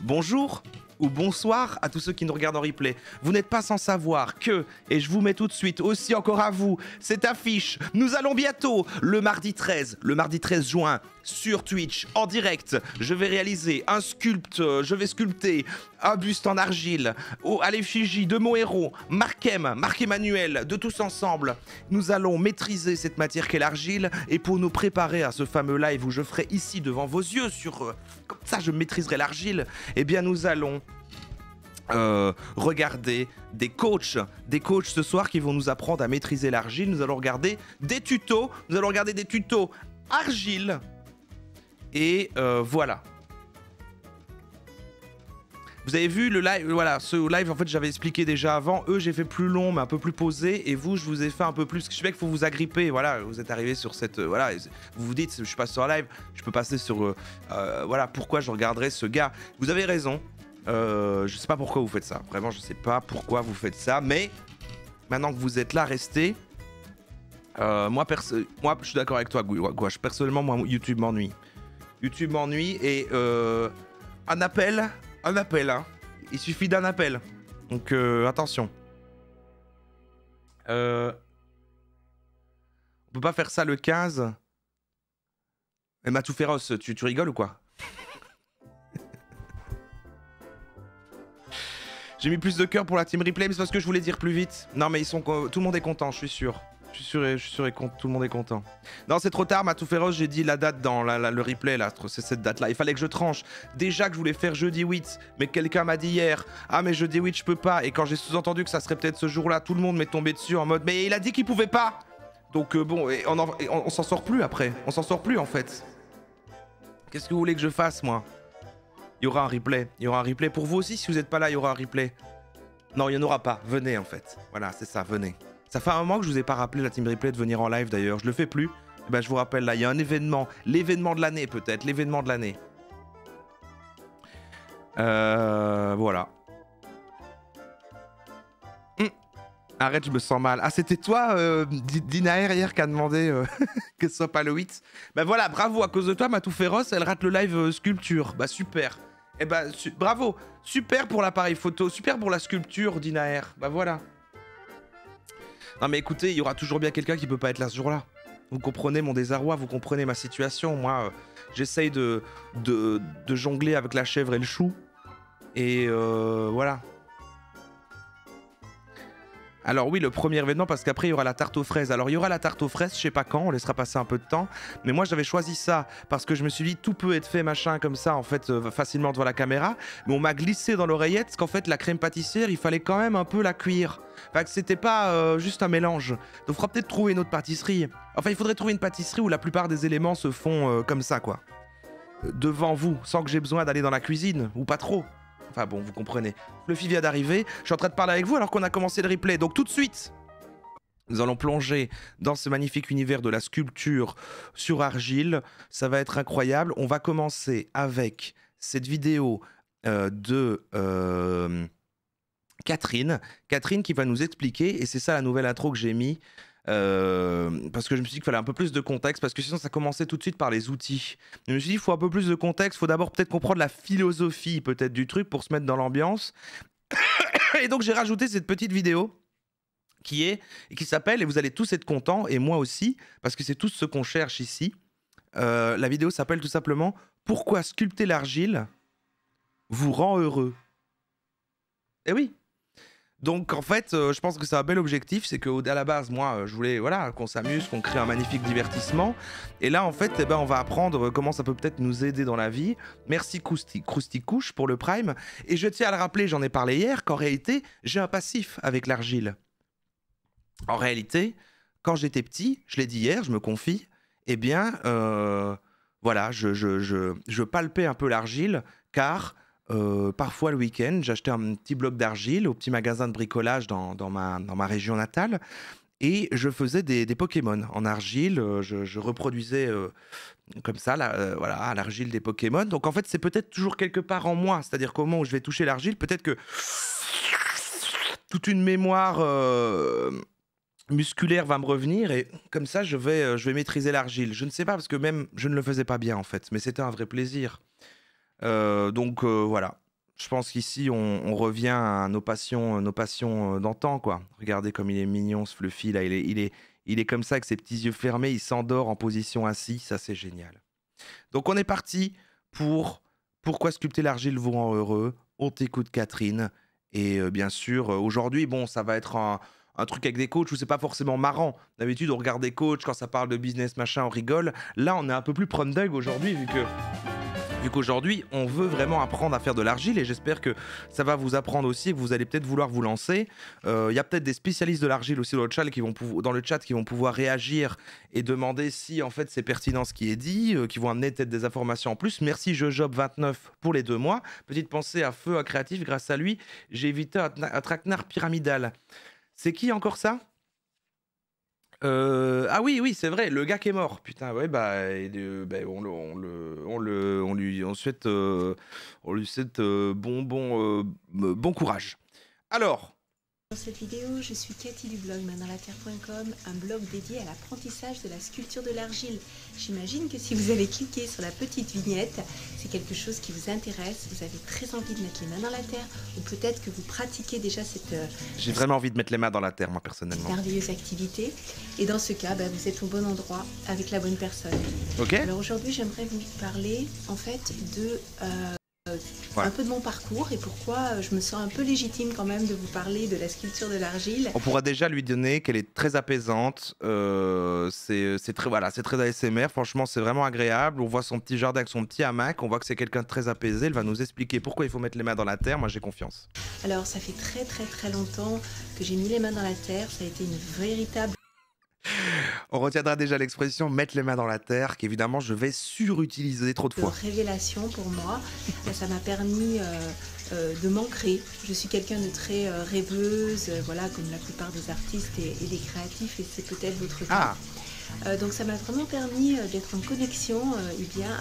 Bonjour ou bonsoir à tous ceux qui nous regardent en replay. Vous n'êtes pas sans savoir que, et je vous mets tout de suite aussi encore à vous, cette affiche, nous allons bientôt, le mardi 13 juin, sur Twitch, en direct, je vais réaliser je vais sculpter un buste en argile à l'effigie de mon héros, Marc Emmanuel, de tous ensemble. Nous allons maîtriser cette matière qu'est l'argile, et pour nous préparer à ce fameux live où je ferai ici devant vos yeux, comme ça je maîtriserai l'argile, eh bien nous allons regarder des coachs ce soir qui vont nous apprendre à maîtriser l'argile. Nous allons regarder des tutos, argile, et voilà. Vous avez vu le live, voilà, ce live en fait j'avais expliqué déjà avant, eux j'ai fait plus long mais un peu plus posé, et vous je vous ai fait un peu plus, je sais bien qu'il faut vous agripper, voilà, vous êtes arrivé sur cette, voilà, vous vous dites je passe sur un live, je peux passer sur, voilà, pourquoi je regarderais ce gars. Vous avez raison, je sais pas pourquoi vous faites ça, vraiment je sais pas pourquoi vous faites ça, mais maintenant que vous êtes là, restez. Moi je suis d'accord avec toi Gouache, personnellement moi YouTube m'ennuie. YouTube m'ennuie et un appel, hein. Il suffit d'un appel. Donc attention. On peut pas faire ça le 15. Et Matou Féroce, tu rigoles ou quoi? J'ai mis plus de cœur pour la team replay, mais c'est parce que je voulais dire plus vite. Non mais tout le monde est content, je suis sûr. Je suis sûr et tout le monde est content. Non, c'est trop tard, Matou Féroce, j'ai dit la date dans le replay, là, c'est cette date-là. Il fallait que je tranche. Déjà que je voulais faire jeudi 8, mais quelqu'un m'a dit hier, ah mais jeudi 8, je peux pas. Et quand j'ai sous-entendu que ça serait peut-être ce jour-là, tout le monde m'est tombé dessus en mode, mais il a dit qu'il pouvait pas. Donc bon, on s'en sort plus après. On s'en sort plus en fait. Qu'est-ce que vous voulez que je fasse, moi? Il y aura un replay. Il y aura un replay pour vous aussi, si vous n'êtes pas là, il y aura un replay. Non, il n'y en aura pas. Venez en fait. Voilà, c'est ça, venez. Ça fait un moment que je vous ai pas rappelé la team replay de venir en live d'ailleurs, je le fais plus. Et ben je vous rappelle là, il y a un événement, l'événement de l'année peut-être, l'événement de l'année. Voilà. Arrête, je me sens mal. Ah, c'était toi, Dinaer hier qui a demandé que ce soit pas le 8. Ben voilà, bravo, à cause de toi, Matou Féroce, elle rate le live sculpture. Bah super. Eh ben bravo, super pour l'appareil photo, super pour la sculpture, Dinaer. Bah voilà. Non mais écoutez, il y aura toujours bien quelqu'un qui peut pas être là ce jour-là. Vous comprenez mon désarroi, vous comprenez ma situation. Moi, j'essaye de jongler avec la chèvre et le chou. Et voilà. Alors oui, le premier événement, parce qu'après il y aura la tarte aux fraises. Alors il y aura la tarte aux fraises, je sais pas quand, on laissera passer un peu de temps. Mais moi j'avais choisi ça, parce que je me suis dit tout peut être fait machin comme ça, en fait, facilement devant la caméra. Mais on m'a glissé dans l'oreillette qu'en fait la crème pâtissière, il fallait quand même un peu la cuire. Enfin que c'était pas juste un mélange. Donc il faudra peut-être trouver une autre pâtisserie. Enfin il faudrait trouver une pâtisserie où la plupart des éléments se font comme ça quoi. Devant vous, sans que j'ai besoin d'aller dans la cuisine, ou pas trop. Enfin bon, vous comprenez. Fluffy vient d'arriver, je suis en train de parler avec vous alors qu'on a commencé le replay. Donc tout de suite, nous allons plonger dans ce magnifique univers de la sculpture sur argile. Ça va être incroyable. On va commencer avec cette vidéo de Catherine. Catherine qui va nous expliquer, et c'est ça la nouvelle intro que j'ai mis, parce que je me suis dit qu'il fallait un peu plus de contexte, parce que sinon ça commençait tout de suite par les outils. Je me suis dit il faut un peu plus de contexte, il faut d'abord peut-être comprendre la philosophie peut-être du truc pour se mettre dans l'ambiance. Et donc j'ai rajouté cette petite vidéo qui s'appelle, et vous allez tous être contents, et moi aussi, parce que c'est tout ce qu'on cherche ici. La vidéo s'appelle tout simplement « Pourquoi sculpter l'argile vous rend heureux ?» Eh oui. Donc en fait, je pense que c'est un bel objectif, c'est qu'à la base, moi, je voulais voilà, qu'on s'amuse, qu'on crée un magnifique divertissement. Et là, en fait, eh ben, on va apprendre comment ça peut peut-être nous aider dans la vie. Merci Crousticouche pour le Prime. Et je tiens à le rappeler, j'en ai parlé hier, qu'en réalité, j'ai un passif avec l'argile. En réalité, quand j'étais petit, je l'ai dit hier, je me confie, eh bien, voilà, je palpais un peu l'argile, car... parfois le week-end, j'achetais un petit bloc d'argile au petit magasin de bricolage dans ma région natale et je faisais des Pokémon en argile. Je reproduisais comme ça, voilà, à l'argile des Pokémon. Donc en fait, c'est peut-être toujours quelque part en moi, c'est-à-dire qu'au moment où je vais toucher l'argile, peut-être que toute une mémoire musculaire va me revenir et comme ça, je vais maîtriser l'argile. Je ne sais pas parce que même je ne le faisais pas bien en fait, mais c'était un vrai plaisir. Donc voilà. Je pense qu'ici, on revient à nos passions d'antan, quoi. Regardez comme il est mignon, ce Fluffy, là. Il est comme ça, avec ses petits yeux fermés. Il s'endort en position assise. Ça, c'est génial. Donc, on est parti pour Pourquoi sculpter l'argile vous rend heureux. On t'écoute, Catherine. Et bien sûr, aujourd'hui, bon, ça va être un truc avec des coachs où c'est pas forcément marrant. D'habitude, on regarde des coachs, quand ça parle de business, machin, on rigole. Là, on est un peu plus prendre aujourd'hui, vu qu'aujourd'hui, on veut vraiment apprendre à faire de l'argile et j'espère que ça va vous apprendre aussi et que vous allez peut-être vouloir vous lancer. Il y a peut-être des spécialistes de l'argile aussi dans le chat qui vont pouvoir réagir et demander si en fait c'est pertinent ce qui est dit, qui vont amener peut-être des informations en plus. Merci Jojob29 pour les 2 mois. Petite pensée à Feu, à Créatif, grâce à lui, j'ai évité un traquenard pyramidal. C'est qui encore ça? Ah oui, oui, c'est vrai, le gars qui est mort. Putain, ouais, bah, on lui souhaite bon courage. Alors, Dans cette vidéo, je suis Cathy du blog maindansla-terre.com, un blog dédié à l'apprentissage de la sculpture de l'argile. J'imagine que si vous allez cliquer sur la petite vignette, c'est quelque chose qui vous intéresse, vous avez très envie de mettre les mains dans la terre, ou peut-être que vous pratiquez déjà j'ai vraiment envie de mettre les mains dans la terre, moi, personnellement. merveilleuse activité. Et dans ce cas, vous êtes au bon endroit avec la bonne personne. Ok? Alors aujourd'hui, j'aimerais vous parler en fait de un peu de mon parcours et pourquoi je me sens un peu légitime quand même de vous parler de la sculpture de l'argile. On pourra déjà lui donner qu'elle est très apaisante. C'est très ASMR. Franchement, c'est vraiment agréable. On voit son petit jardin avec son petit hamac. On voit que c'est quelqu'un de très apaisé. Elle va nous expliquer pourquoi il faut mettre les mains dans la terre. Moi, j'ai confiance. Alors, ça fait très longtemps que j'ai mis les mains dans la terre. Ça a été une véritable On retiendra déjà l'expression mettre les mains dans la terre, qu'évidemment je vais surutiliser trop de fois. révélation pour moi. Ça m'a permis de m'ancrer. Je suis quelqu'un de très rêveuse, voilà, comme la plupart des artistes et des créatifs, et c'est peut-être votre cas. Ah, Donc ça m'a vraiment permis d'être en connexion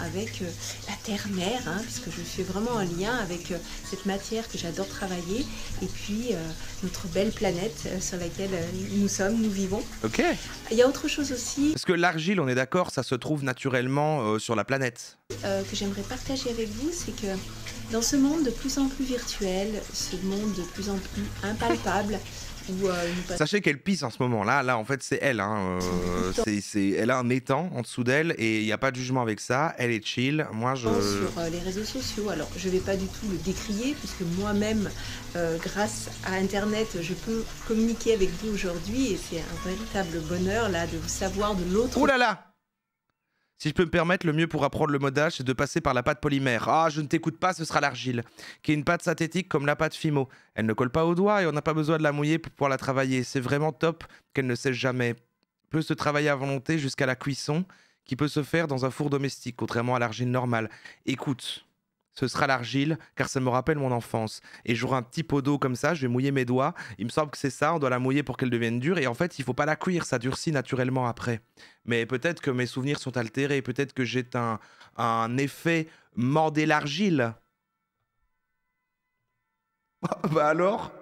avec la terre-mère, hein, puisque je fais vraiment un lien avec cette matière que j'adore travailler, et puis notre belle planète sur laquelle nous vivons. ok. Il y a autre chose aussi Parce que l'argile, on est d'accord, ça se trouve naturellement sur la planète. que j'aimerais partager avec vous, c'est que dans ce monde de plus en plus virtuel, ce monde de plus en plus impalpable, où nous passons Sachez qu'elle pisse en ce moment. Là, en fait, c'est elle. Hein. Elle a un étang en dessous d'elle et il n'y a pas de jugement avec ça. Elle est chill. Moi, sur les réseaux sociaux. Alors, je ne vais pas du tout le décrier, puisque moi-même, grâce à Internet, je peux communiquer avec vous aujourd'hui, et c'est un véritable bonheur là de vous savoir de l'autre. Ouh là là! Si je peux me permettre, le mieux pour apprendre le modage, c'est de passer par la pâte polymère. Ah, je ne t'écoute pas, ce sera l'argile, qui est une pâte synthétique comme la pâte Fimo. Elle ne colle pas aux doigts et on n'a pas besoin de la mouiller pour pouvoir la travailler. C'est vraiment top qu'elle ne sèche jamais. Peut se travailler à volonté jusqu'à la cuisson, qui peut se faire dans un four domestique, contrairement à l'argile normale. Écoute, ce sera l'argile, car ça me rappelle mon enfance. Et j'aurai un petit pot d'eau comme ça, je vais mouiller mes doigts. Il me semble que c'est ça, on doit la mouiller pour qu'elle devienne dure. Et en fait, il faut pas la cuire, ça durcit naturellement après. Mais peut-être que mes souvenirs sont altérés, peut-être que j'ai un effet mordé l'argile. Bah alors?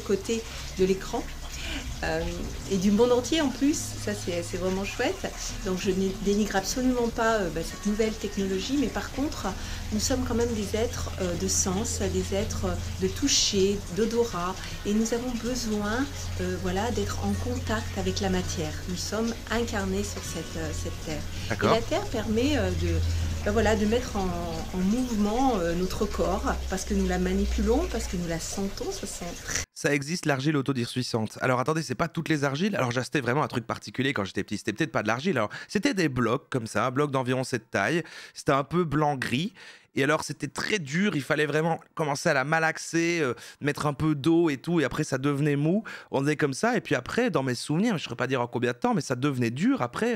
Côté de l'écran. Et du monde entier en plus, ça c'est vraiment chouette. Donc je ne dénigre absolument pas cette nouvelle technologie, mais par contre, nous sommes quand même des êtres de sens, des êtres de toucher, d'odorat, et nous avons besoin d'être en contact avec la matière. Nous sommes incarnés sur cette terre. Et D'accord. la terre permet de mettre en mouvement notre corps, parce que nous la manipulons, parce que nous la sentons, ça sent très Ça existe l'argile autodissuissante. Alors attendez, c'est pas toutes les argiles. Alors j'achetais vraiment un truc particulier quand j'étais petit. C'était peut-être pas de l'argile. Alors c'était des blocs comme ça, un bloc d'environ cette taille. C'était un peu blanc-gris. Et alors c'était très dur. Il fallait vraiment commencer à la malaxer, mettre un peu d'eau et tout. Et après ça devenait mou. On faisait comme ça. Et puis après, dans mes souvenirs, je ne saurais pas dire en combien de temps, mais ça devenait dur après,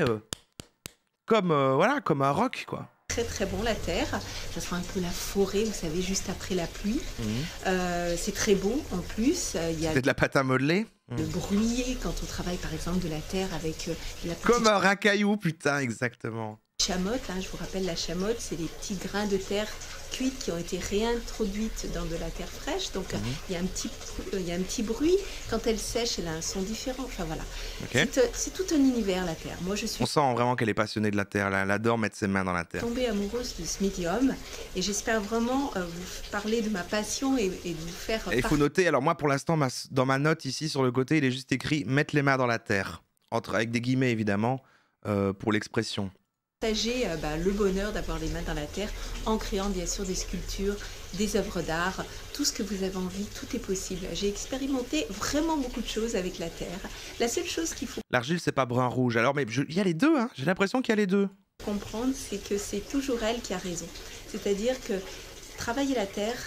comme un roc quoi. très bon la terre. Ça sera un peu la forêt, vous savez, juste après la pluie. C'est très beau en plus. Il y a C'est de la pâte à modeler. le bruit quand on travaille par exemple de la terre avec la petite Comme un racaillou, putain, exactement. chamotte. Hein, je vous rappelle, la chamotte, c'est les petits grains de terre cuites qui ont été réintroduites dans de la terre fraîche. Donc Mhm. il y a un petit bruit. Quand elle sèche, elle a un son différent. Enfin voilà. Ok. C'est tout un univers, la terre. Moi, je suis On sent vraiment qu'elle est passionnée de la terre. Elle adore mettre ses mains dans la terre. tombée amoureuse de ce médium et j'espère vraiment vous parler de ma passion et de vous faire Et il faut noter, alors moi pour l'instant, dans ma note ici sur le côté, il est juste écrit mettre les mains dans la terre. Avec des guillemets évidemment, pour l'expression. partager le bonheur d'avoir les mains dans la terre en créant bien sûr des sculptures, des œuvres d'art, tout ce que vous avez envie, tout est possible. J'ai expérimenté vraiment beaucoup de choses avec la terre. La seule chose qu'il faut L'argile, c'est pas brun-rouge. Alors, mais il y a les deux, hein. J'ai l'impression qu'il y a les deux. comprendre, c'est que c'est toujours elle qui a raison. C'est-à-dire que travailler la terre,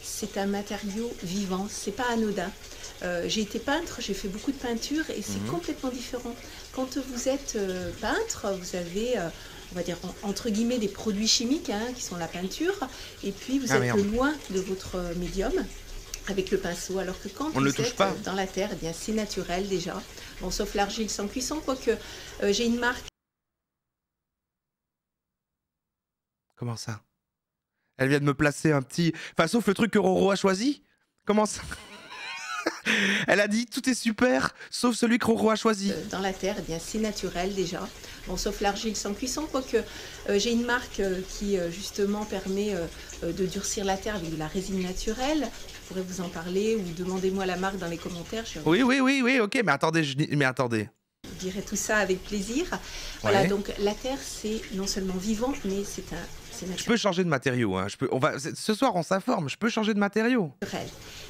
c'est un matériau vivant, c'est pas anodin. J'ai été peintre, j'ai fait beaucoup de peinture et c'est Mhm. complètement différent. Quand vous êtes peintre, vous avez, on va dire, entre guillemets, des produits chimiques hein, qui sont la peinture, et puis vous Ah êtes merde. loin de votre médium avec le pinceau, alors que quand On ne le vous touche êtes pas. dans la terre, eh bien c'est naturel déjà. Bon, sauf l'argile sans cuisson, quoique j'ai une marque. Comment ça? Elle vient de me placer un petit... Enfin, sauf le truc que Roro a choisi. Comment ça? Elle a dit tout est super, sauf celui que Roro a choisi. Dans la terre, eh bien c'est naturel déjà. Bon, sauf l'argile sans cuisson, quoique j'ai une marque qui justement permet de durcir la terre avec de la résine naturelle. Je pourrais vous en parler ou demandez-moi la marque dans les commentaires. Je Oui, ok, mais attendez, mais attendez. vous dirai tout ça avec plaisir. Voilà, Ouais. donc la terre c'est non seulement vivant, mais c'est Je naturel. peux changer de matériau, hein. Ce soir, on s'informe, je peux changer de matériau.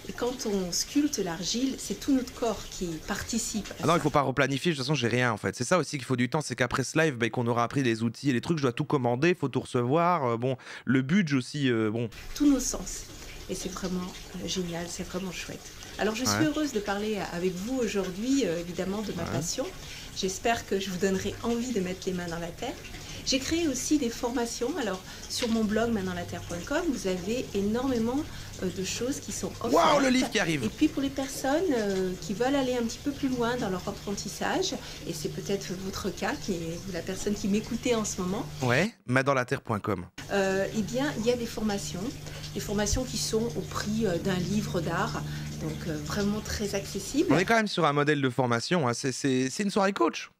Et quand on sculpte l'argile, c'est tout notre corps qui participe à Ah non, ça. il faut pas replanifier, de toute façon, j'ai rien en fait. C'est ça aussi qu'il faut du temps, c'est qu'après ce live, qu'on aura appris les outils et les trucs, je dois tout commander, faut tout recevoir. Bon, le budget aussi, bon. Tous nos sens. Et c'est vraiment génial, c'est vraiment chouette. Alors je suis Ouais. heureuse de parler avec vous aujourd'hui, évidemment, de ma Ouais. passion. J'espère que je vous donnerai envie de mettre les mains dans la terre. J'ai créé aussi des formations. Alors sur mon blog maindanslatterre.com, vous avez énormément de choses qui sont offertes. Waouh, le livre qui Et arrive. puis pour les personnes qui veulent aller un petit peu plus loin dans leur apprentissage, et c'est peut-être votre cas, vous la personne qui m'écoutez en ce moment, Ouais, madanslaterre.com. eh bien, il y a des formations qui sont au prix d'un livre d'art, donc vraiment très accessibles. On est quand même sur un modèle de formation, hein. C'est une soirée coach.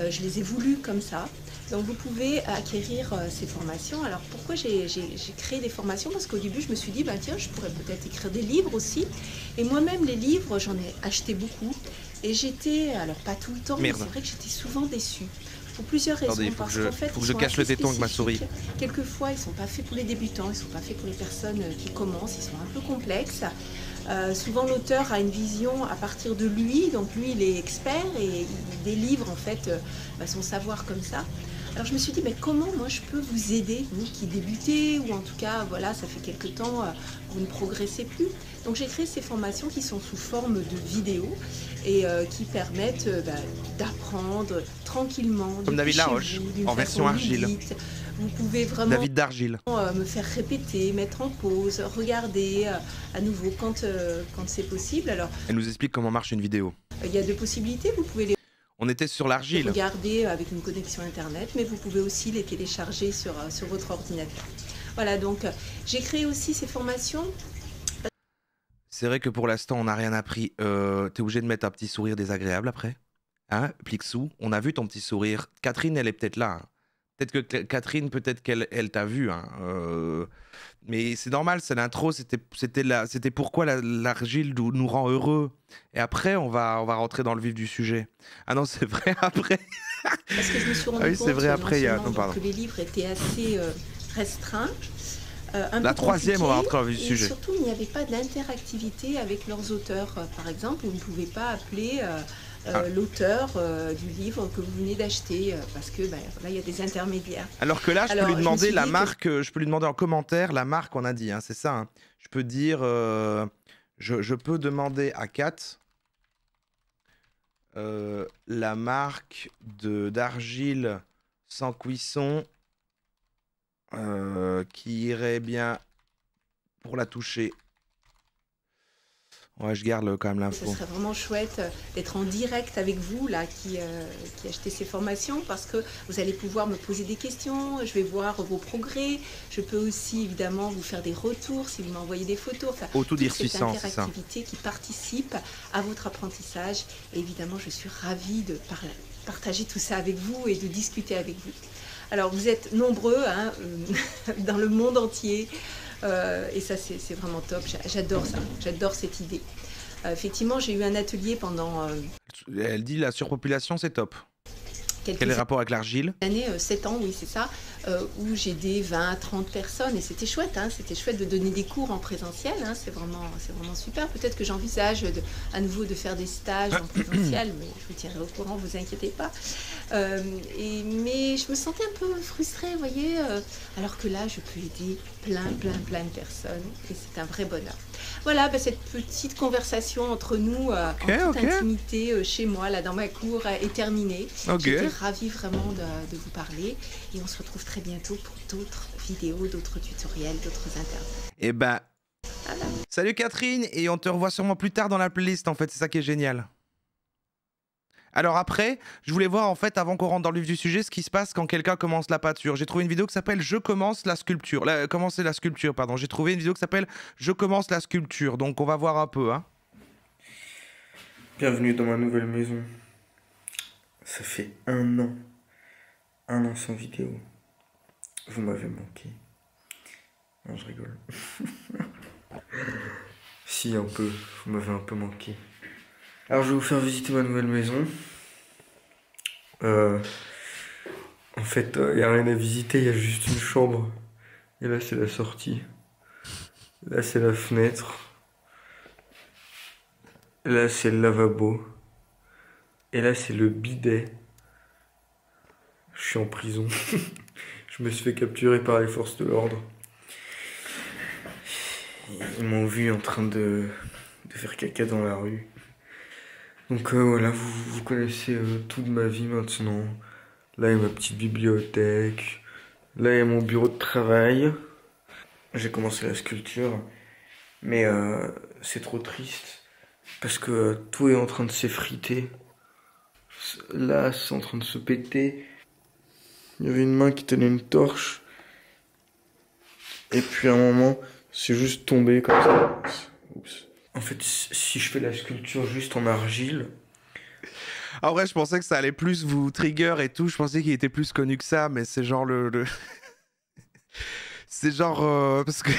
Je les ai voulues comme ça. Donc vous pouvez acquérir ces formations. Alors pourquoi j'ai créé des formations? Parce qu'au début je me suis dit, bah, tiens, je pourrais peut-être écrire des livres aussi. Et moi-même les livres, j'en ai acheté beaucoup. Et j'étais, alors pas tout le temps, Merde. mais c'est vrai que j'étais souvent déçue. Pour plusieurs raisons. Attendez, faut parce que qu'en fait, faut que ils je sont cache le assez téton avec ma souris. spécifiques. Quelquefois, ils ne sont pas faits pour les débutants, ils ne sont pas faits pour les personnes qui commencent, ils sont un peu complexes. Souvent, l'auteur a une vision à partir de lui, donc lui, il est expert et il délivre en fait son savoir comme ça. Alors je me suis dit, mais comment moi je peux vous aider, vous qui débutez, ou en tout cas, voilà, ça fait quelque temps, vous ne progressez plus. Donc j'ai créé ces formations qui sont sous forme de vidéos et qui permettent d'apprendre tranquillement. Comme David depuis chez Laroche, vous, d'une en version façon argile. ludique. Vous pouvez vraiment David d'Argile. me faire répéter, mettre en pause, regarder à nouveau quand c'est possible. Alors Elle nous explique comment marche une vidéo. il y a deux possibilités, vous pouvez les On était sur l'argile. regarder avec une connexion internet, mais vous pouvez aussi les télécharger sur votre ordinateur. Voilà, donc j'ai créé aussi ces formations. C'est vrai que pour l'instant, on n'a rien appris. T'es obligé de mettre un petit sourire désagréable après. Hein, Plixou, on a vu ton petit sourire. Catherine, elle est peut-être là, hein. Peut-être que Catherine, peut-être qu'elle t'a vu, hein. Mais c'est normal, c'est l'intro, c'était pourquoi l'argile nous rend heureux. Et après, on va rentrer dans le vif du sujet. Ah non, c'est vrai, après. Parce que je me suis rendu Ah oui, compte c'est vrai, après, il y a... non Non, seulement pardon. que les livres étaient assez restreints. Un La peu troisième, on va compliqués, rentrer dans le vif du et sujet. surtout, il n'y avait pas d'interactivité avec leurs auteurs. Par exemple, vous ne pouvez pas appeler l'auteur du livre que vous venez d'acheter parce que là, il y a des intermédiaires. Alors que là, je Alors, peux lui je me demander suis la dit que- marque, je peux lui demander en commentaire la marque qu'on a dit, hein, c'est ça, hein. Je peux dire, je peux demander à Kat la marque d'argile sans cuisson qui irait bien pour la toucher. Ouais, je garde quand même Ce l'info. serait vraiment chouette d'être en direct avec vous, là, qui achetez ces formations, parce que vous allez pouvoir me poser des questions, je vais voir vos progrès, je peux aussi évidemment vous faire des retours si vous m'envoyez des photos, enfin, Autour toute cette d'Ir600, c'est ça. interactivité qui participe à votre apprentissage. Et évidemment, je suis ravie de partager tout ça avec vous et de discuter avec vous. Alors, vous êtes nombreux hein, dans le monde entier, et ça, c'est vraiment top. J'adore ça, j'adore cette idée. Effectivement, j'ai eu un atelier pendant Elle dit la surpopulation, c'est top. Quel est quelques le rapport avec l'argile? années, 7 ans, oui, c'est ça, où j'ai des 20, 30 personnes, et c'était chouette, hein, c'était chouette de donner des cours en présentiel, hein, c'est vraiment super. Peut-être que j'envisage à nouveau de faire des stages en présentiel, mais je vous tiendrai au courant, vous inquiétez pas. Mais je me sentais un peu frustrée, vous voyez, alors que là, je peux aider plein de personnes, et c'est un vrai bonheur. Voilà, cette petite conversation entre nous, en toute intimité, chez moi, là, dans ma cour, est terminée. J'étais ravie vraiment de vous parler, et on se retrouve très bientôt pour d'autres vidéos, d'autres tutoriels, d'autres interviews. Eh ben, voilà. Salut Catherine, et on te revoit sûrement plus tard dans la playlist, en fait, c'est ça qui est génial. Alors après, je voulais voir en fait, avant qu'on rentre dans le vif du sujet, ce qui se passe quand quelqu'un commence la peinture. J'ai trouvé une vidéo qui s'appelle « Je commence la sculpture ». Commencer la sculpture, pardon. J'ai trouvé une vidéo qui s'appelle « Je commence la sculpture ». Donc on va voir un peu, hein. Bienvenue dans ma nouvelle maison. Ça fait 1 an. 1 an sans vidéo. Vous m'avez manqué. Non, je rigole. Si, un peu. Vous m'avez un peu manqué. Alors, je vais vous faire visiter ma nouvelle maison. En fait, il n'y a rien à visiter, il y a juste une chambre. Et là, c'est la sortie. Là, c'est la fenêtre. Là, c'est le lavabo. Et là, c'est le bidet. Je suis en prison. Je me suis fait capturer par les forces de l'ordre. Ils m'ont vu en train de faire caca dans la rue. Donc voilà, vous connaissez tout de ma vie maintenant. Là, il y a ma petite bibliothèque. Là, il y a mon bureau de travail. J'ai commencé la sculpture. Mais c'est trop triste. Parce que tout est en train de s'effriter. Là, c'est en train de se péter. Il y avait une main qui tenait une torche. Et puis à un moment, c'est juste tombé comme ça. Oups. En fait, si je fais la sculpture juste en argile... En vrai, je pensais que ça allait plus vous trigger et tout. Je pensais qu'il était plus connu que ça, mais c'est genre c'est genre... parce que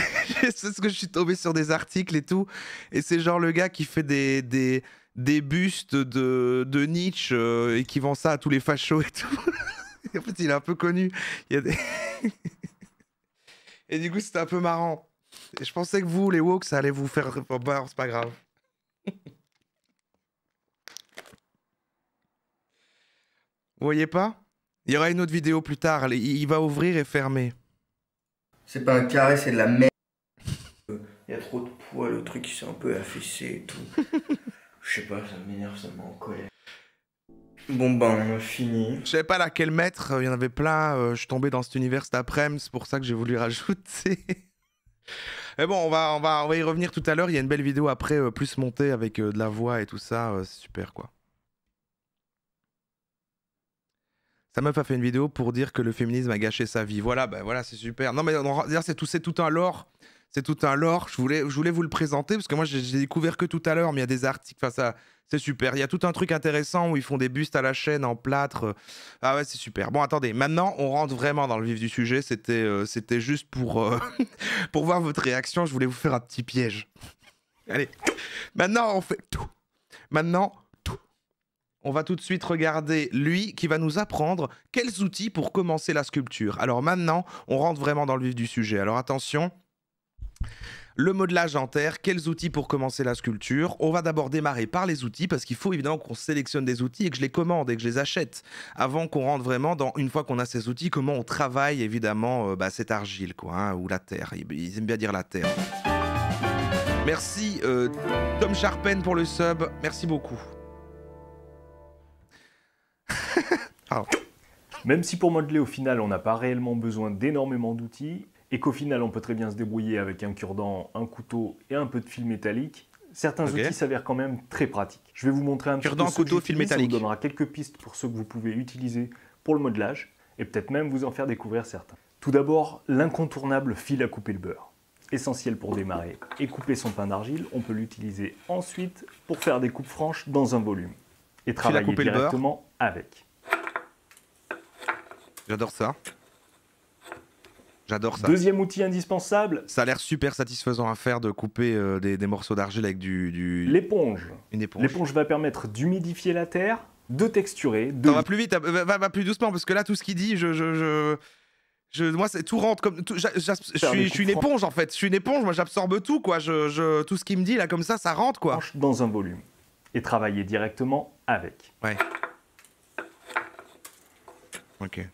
c'est ce que je suis tombé sur des articles et tout. Et c'est genre le gars qui fait des bustes de Nietzsche et qui vend ça à tous les fachos et tout. En fait, il est un peu connu. Il y a des... Et du coup, c'était un peu marrant. Et je pensais que vous, les woke, ça allait vous faire... Bon, c'est pas grave. Vous voyez pas? Il y aura une autre vidéo plus tard. Il va ouvrir et fermer. C'est pas un carré, c'est de la merde. Il y a trop de poids, le truc il s'est un peu affaissé et tout. Je sais pas, ça m'énerve, ça me met en colère. Bon on a fini. Je savais pas laquelle mettre, il y en avait plein. Je suis tombé dans cet univers cet après-midi, c'est pour ça que j'ai voulu rajouter. Mais bon, on va y revenir tout à l'heure. Il y a une belle vidéo après, plus montée avec de la voix et tout ça. C'est super quoi. Sa meuf a fait une vidéo pour dire que le féminisme a gâché sa vie. Voilà, voilà, c'est super. Non, mais c'est tout un lore. C'est tout un lore. Je voulais vous le présenter parce que moi, j'ai découvert que tout à l'heure, mais il y a des articles. Enfin, ça, c'est super. Il y a tout un truc intéressant où ils font des bustes à la chaîne en plâtre. Ah ouais, c'est super. Bon, attendez. Maintenant, on rentre vraiment dans le vif du sujet. C'était juste pour, pour voir votre réaction. Je voulais vous faire un petit piège. Allez. Maintenant, on fait tout. Maintenant, on va tout de suite regarder lui qui va nous apprendre quels outils pour commencer la sculpture. Alors maintenant, on rentre vraiment dans le vif du sujet. Alors attention, le modelage en terre, quels outils pour commencer la sculpture? On va d'abord démarrer par les outils parce qu'il faut évidemment qu'on sélectionne des outils et que je les commande et que je les achète avant qu'on rentre vraiment dans, une fois qu'on a ces outils, comment on travaille évidemment cette argile quoi, hein, ou la terre. Ils aiment bien dire la terre. Merci Tom Sharpen pour le sub, merci beaucoup. Même si pour modeler au final on n'a pas réellement besoin d'énormément d'outils et qu'au final on peut très bien se débrouiller avec un cure-dent, un couteau et un peu de fil métallique, certains Ok. outils s'avèrent quand même très pratiques. Je vais vous montrer un petit peu Cure-dent, ceux que couteau, fil j'utilise, ça vous métallique. donnera quelques pistes pour ceux que vous pouvez utiliser pour le modelage et peut-être même vous en faire découvrir certains. Tout d'abord, l'incontournable fil à couper le beurre. Essentiel pour démarrer et couper son pain d'argile, on peut l'utiliser ensuite pour faire des coupes franches dans un volume et travailler couper le beurre. directement avec. J'adore ça. J'adore ça. Deuxième outil indispensable, Ça a l'air super satisfaisant à faire de couper des morceaux d'argile avec l'éponge. une éponge. L'éponge va permettre d'humidifier la terre, de texturer, Ça va plus vite, va plus doucement parce que là tout ce qu'il dit, moi c'est tout rentre comme je suis une éponge en fait. Je suis une éponge, moi j'absorbe tout quoi. Tout ce qu'il me dit là comme ça rentre quoi. franche dans un volume et travailler directement avec. Ouais. Ok.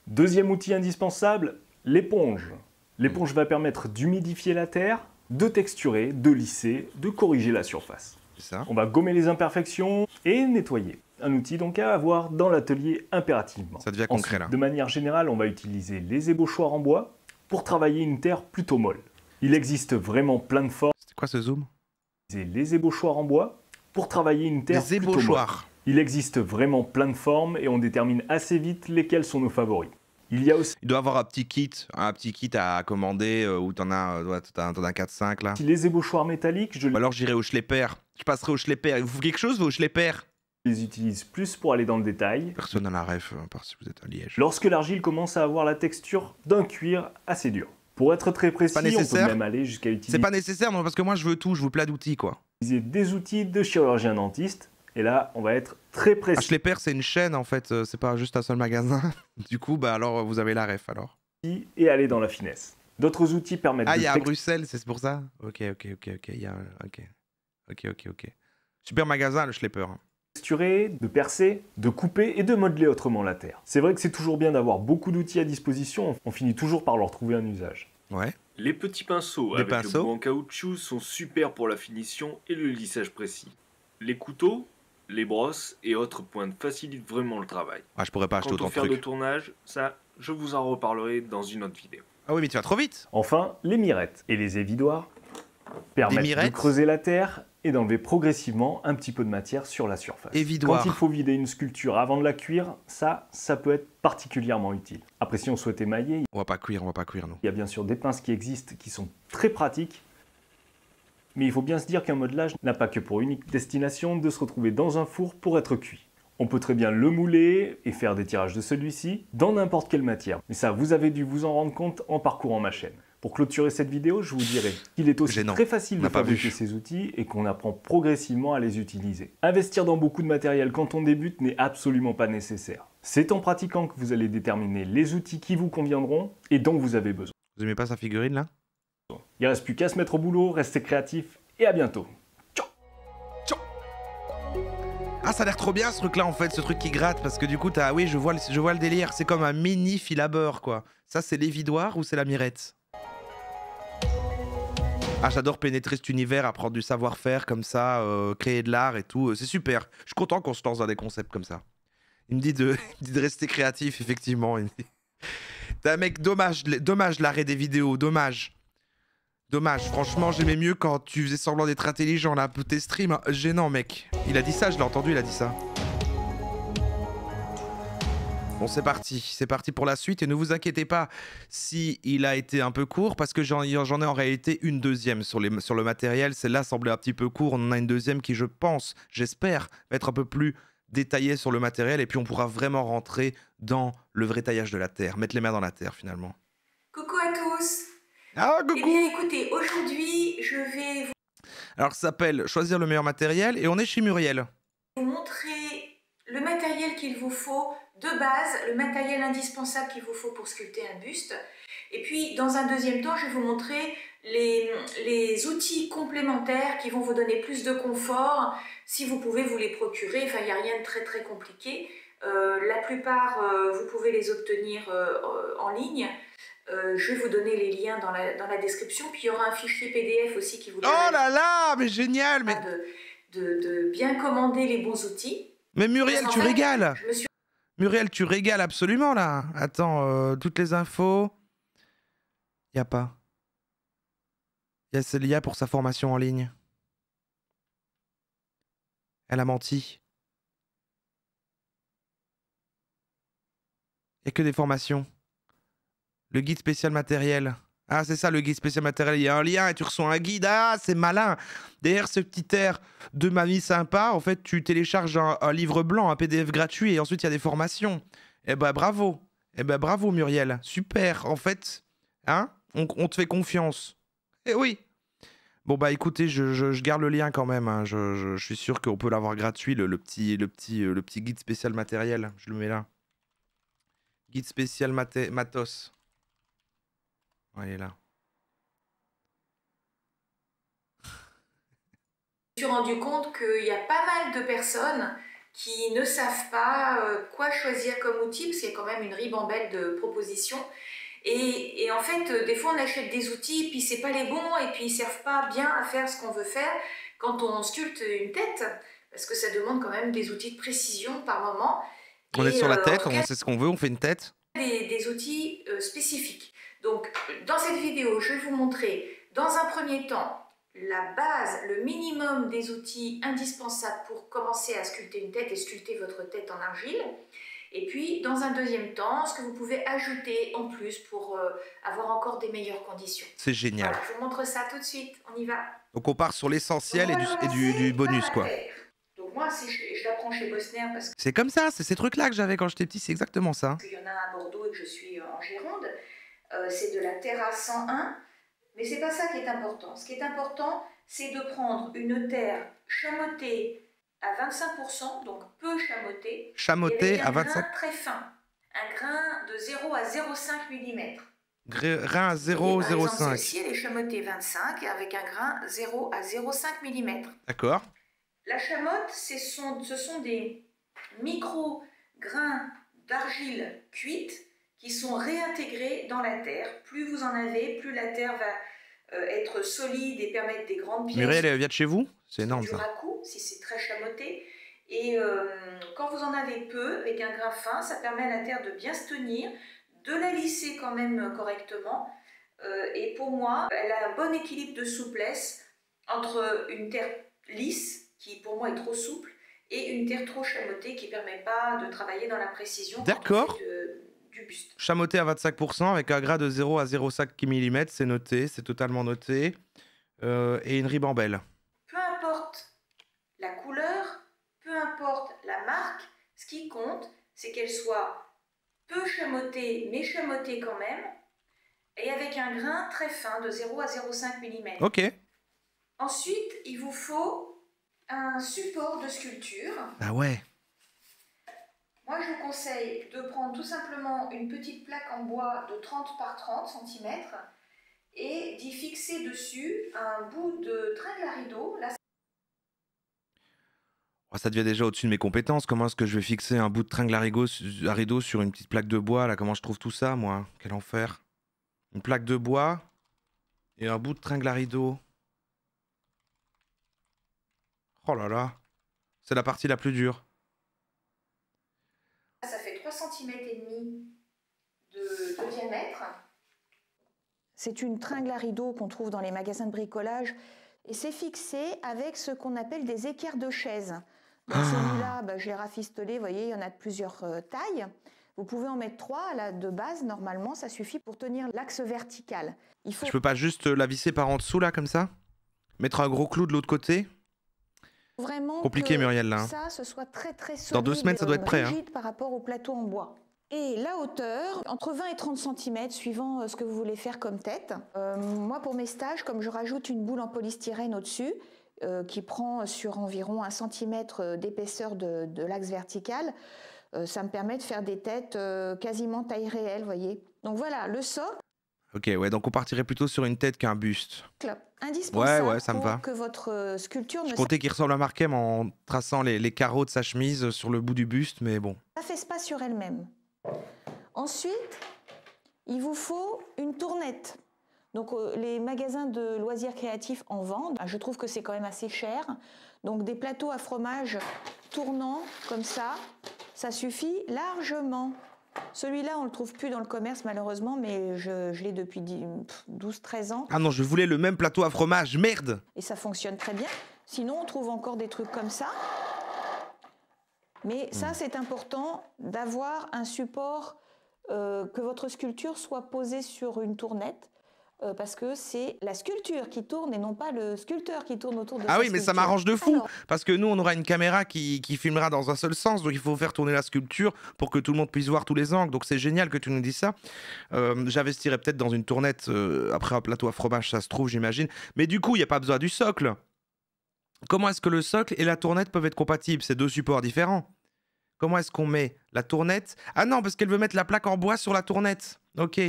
Deuxième outil indispensable, l'éponge. L'éponge va permettre d'humidifier la terre, de texturer, de lisser, de corriger la surface. C'est ça. On va gommer les imperfections et nettoyer. Un outil donc à avoir dans l'atelier impérativement. Ça devient concret, Ensuite, là. de manière générale, on va utiliser les ébauchoirs en bois pour travailler une terre plutôt molle. Il existe vraiment plein de formes. C'était quoi ce zoom? Les ébauchoirs en bois pour travailler une terre Des plutôt molle. ébauchoirs. Il existe vraiment plein de formes et on détermine assez vite lesquelles sont nos favoris. Il y a aussi Il doit avoir un petit kit à commander où t'en as 4-5 là. les ébauchoirs métalliques, je Ou alors j'irai au Schlepper. Je passerai au Schlepper. Il vous faut quelque chose, vous, au Schlepper? les utilise plus pour aller dans le détail. Personne n'a la ref, à part si vous êtes à Liège. Lorsque l'argile commence à avoir la texture d'un cuir assez dur. Pour être très précis, pas on peut nécessaire. même aller jusqu'à C'est utiliser pas nécessaire, non, parce que moi je veux tout, je veux plein d'outils quoi. des outils de chirurgien dentiste. Et là, on va être très Ah, précis Schlepper, c'est une chaîne en fait, c'est pas juste un seul magasin. Du coup, bah alors vous avez la ref alors. et aller dans la finesse. D'autres outils permettent Ah, de il y a à Bruxelles, c'est pour ça? Ok. Il y a. Ok. Super magasin, le Schlepper. texturer, de percer, de couper et de modeler autrement la terre. C'est vrai que c'est toujours bien d'avoir beaucoup d'outils à disposition, on finit toujours par leur trouver un usage. Ouais. Les petits pinceaux Des avec pinceaux. le bout en caoutchouc sont super pour la finition et le lissage précis. Les couteaux, les brosses et autres pointes facilitent vraiment le travail. Ah, je pourrais pas acheter Quant autant au de fer de trucs. tournage, ça, je vous en reparlerai dans une autre vidéo. Ah oui, mais tu vas trop vite. Enfin, les mirettes et les évidoirs permettent de mirettes creuser la terre et d'enlever progressivement un petit peu de matière sur la surface. Évidoir. Quand il faut vider une sculpture avant de la cuire, ça peut être particulièrement utile. Après, si on souhaite émailler, On va pas cuire, nous. il y a bien sûr des pinces qui existent qui sont très pratiques, mais il faut bien se dire qu'un modelage n'a pas que pour unique destination de se retrouver dans un four pour être cuit. On peut très bien le mouler et faire des tirages de celui-ci dans n'importe quelle matière. Mais ça, vous avez dû vous en rendre compte en parcourant ma chaîne. Pour clôturer cette vidéo, je vous dirai qu'il est aussi Gênant. très facile On de n'a pas fabriquer vu. ces outils et qu'on apprend progressivement à les utiliser. Investir dans beaucoup de matériel quand on débute n'est absolument pas nécessaire. C'est en pratiquant que vous allez déterminer les outils qui vous conviendront et dont vous avez besoin. Vous aimez pas sa figurine là? Il ne reste plus qu'à se mettre au boulot, restez créatifs et à bientôt. Ah, ça a l'air trop bien ce truc là en fait, ce truc qui gratte parce que du coup t'as. Oui, je vois le délire, c'est comme un mini fil à beurre quoi. Ça c'est l'évidoir ou c'est la mirette? Ah, j'adore pénétrer cet univers, apprendre du savoir-faire comme ça, créer de l'art et tout. C'est super. Je suis content qu'on se lance dans des concepts comme ça. Il me dit de, il dit de rester créatif, effectivement. Il me dit... T'as mec, dommage l'arrêt des vidéos, dommage. Dommage, franchement, j'aimais mieux quand tu faisais semblant d'être intelligent là, tes streams, hein. Gênant mec. Il a dit ça, je l'ai entendu, il a dit ça. Bon, c'est parti pour la suite et ne vous inquiétez pas si il a été un peu court parce que j'en ai en réalité une deuxième sur le matériel. Celle-là semblait un petit peu court, on en a une deuxième qui je pense, j'espère, va être un peu plus détaillée sur le matériel et puis on pourra vraiment rentrer dans le vrai taillage de la terre, mettre les mains dans la terre finalement. Coucou à tous. Ah, Eh coucou! bien écoutez, aujourd'hui je vais Alors ça s'appelle choisir le meilleur matériel et on est chez Muriel. vous montrer le matériel qu'il vous faut de base, le matériel indispensable qu'il vous faut pour sculpter un buste. Et puis dans un deuxième temps, je vais vous montrer les outils complémentaires qui vont vous donner plus de confort si vous pouvez vous les procurer. Enfin, il n'y a rien de très compliqué. La plupart, vous pouvez les obtenir en ligne. Je vais vous donner les liens dans la description, puis il y aura un fichier PDF aussi qui vous Oh permettra là là, mais génial! Mais, de bien commander les bons outils. mais Muriel, Parce tu qu'en fait, régales! Je me suis Muriel, tu régales absolument là. Attends, toutes les infos. Y a pas. Il y a Célia pour sa formation en ligne. Elle a menti. Il n'y a que des formations. Le guide spécial matériel. Ah, c'est ça, le guide spécial matériel. Il y a un lien et tu reçois un guide. Ah, c'est malin. Derrière ce petit air de mamie sympa, en fait, tu télécharges un livre blanc, un PDF gratuit, et ensuite, il y a des formations. Eh ben, bravo. Eh ben, bravo, Muriel. Super. En fait, hein, on te fait confiance. Eh oui. Bon, bah, écoutez, je garde le lien quand même. Hein. Je suis sûr qu'on peut l'avoir gratuit, le petit guide spécial matériel. Je le mets là. Guide spécial matos. Ouais, il est là. Je me suis rendu compte qu'il y a pas mal de personnes qui ne savent pas quoi choisir comme outil, parce qu'il y a quand même une ribambelle de propositions. Et en fait, des fois, on achète des outils, puis c'est pas les bons, et puis ils servent pas bien à faire ce qu'on veut faire quand on sculpte une tête, parce que ça demande quand même des outils de précision par moment. On est sur la tête, en tout cas, on sait ce qu'on veut, on fait une tête. des outils spécifiques. Donc, dans cette vidéo, je vais vous montrer, dans un premier temps, la base, le minimum des outils indispensables pour commencer à sculpter une tête et sculpter votre tête en argile. Et puis, dans un deuxième temps, ce que vous pouvez ajouter en plus pour avoir encore des meilleures conditions. C'est génial. Voilà, je vous montre ça tout de suite. On y va. Donc on part sur l'essentiel et du bonus, quoi. Donc moi, je l'apprends chez Bosner parce C'est comme ça, c'est ces trucs-là que j'avais quand j'étais petit, c'est exactement ça. qu'il y en a à Bordeaux et que je suis en Gironde. C'est de la terre 101. Mais c'est pas ça qui est important. Ce qui est important, c'est de prendre une terre chamotée à 25%, donc peu chamotée. Chamotée à 25. Un grain très fin. Un grain de 0 à 0,5 mm. Grain à Par exemple, 0,05. celle-ci, elle est chamotée 25 avec un grain 0 à 0,5 mm. D'accord. La chamotte, ce sont des micro-grains d'argile cuite qui sont réintégrés dans la terre. Plus vous en avez, plus la terre va être solide et permettre des grandes pièces. Muriel, elle vient de chez vous? C'est énorme du ça. raku, si c'est très chamoté. Et quand vous en avez peu, avec un grain fin, ça permet à la terre de bien se tenir, de la lisser quand même correctement. Et pour moi, elle a un bon équilibre de souplesse entre une terre lisse, qui pour moi est trop souple, et une terre trop chamotée qui ne permet pas de travailler dans la précision. D'accord. Du buste. Chamoté à 25% avec un grain de 0 à 0,5 mm, c'est noté, c'est totalement noté. Et une ribambelle. Peu importe la couleur, peu importe la marque, ce qui compte, c'est qu'elle soit peu chamotée, mais chamotée quand même, et avec un grain très fin de 0 à 0,5 mm. Ok. Ensuite, il vous faut un support de sculpture. Ah ouais. Moi, je vous conseille de prendre tout simplement une petite plaque en bois de 30 par 30 cm et d'y fixer dessus un bout de tringle à rideau. Là, Oh, ça devient déjà au-dessus de mes compétences. Comment est-ce que je vais fixer un bout de tringle à rideau sur une petite plaque de bois là? Comment je trouve tout ça, moi? Quel enfer. Une plaque de bois et un bout de tringle à rideau. Oh là là. C'est la partie la plus dure. ça fait 3,5 cm de diamètre. C'est une tringle à rideau qu'on trouve dans les magasins de bricolage et c'est fixé avec ce qu'on appelle des équerres de chaise. Donc celui-là, je l'ai rafistolé, vous voyez, il y en a de plusieurs tailles. Vous pouvez en mettre 3 là, de base, normalement, ça suffit pour tenir l'axe vertical. Il faut... Je peux pas juste la visser par en dessous là, comme ça? Mettre un gros clou de l'autre côté? Vraiment Compliqué, que Muriel, là. ça, ce soit très très solide. Dans 2 semaines, ça doit être prêt. Rigide par rapport au plateau en bois. Et la hauteur, entre 20 et 30 cm, suivant ce que vous voulez faire comme tête. Moi, pour mes stages, comme je rajoute une boule en polystyrène au-dessus, qui prend sur environ 1 cm d'épaisseur de l'axe vertical, ça me permet de faire des têtes quasiment taille réelle, voyez. Donc voilà, le socle. Ok, ouais, donc on partirait plutôt sur une tête qu'un buste. Indispensable Ouais, ça me pour va. que votre sculpture ne Je comptais qu'il ressemble à Markham en traçant les carreaux de sa chemise sur le bout du buste, mais bon. s'affaisse pas sur elle-même. Ensuite, il vous faut une tournette. Donc les magasins de loisirs créatifs en vendent. Je trouve que c'est quand même assez cher. Donc des plateaux à fromage tournants comme ça suffit largement. Celui-là, on le trouve plus dans le commerce malheureusement, mais je l'ai depuis 12-13 ans. Ah non, je voulais le même plateau à fromage, merde! Et ça fonctionne très bien. Sinon, on trouve encore des trucs comme ça. Mais ça, c'est important d'avoir un support, que votre sculpture soit posée sur une tournette. Parce que c'est la sculpture qui tourne et non pas le sculpteur qui tourne autour de sa Ah oui, mais ça sculpture. m'arrange de fou, Alors, parce que nous, on aura une caméra qui filmera dans un seul sens, donc il faut faire tourner la sculpture pour que tout le monde puisse voir tous les angles. Donc c'est génial que tu nous dises ça. J'investirais peut-être dans une tournette après un plateau à fromage, ça se trouve, j'imagine. Mais du coup, il n'y a pas besoin du socle. Comment est-ce que le socle et la tournette peuvent être compatibles? C'est deux supports différents. Comment est-ce qu'on met la tournette? Ah non, parce qu'elle veut mettre la plaque en bois sur la tournette. Ok.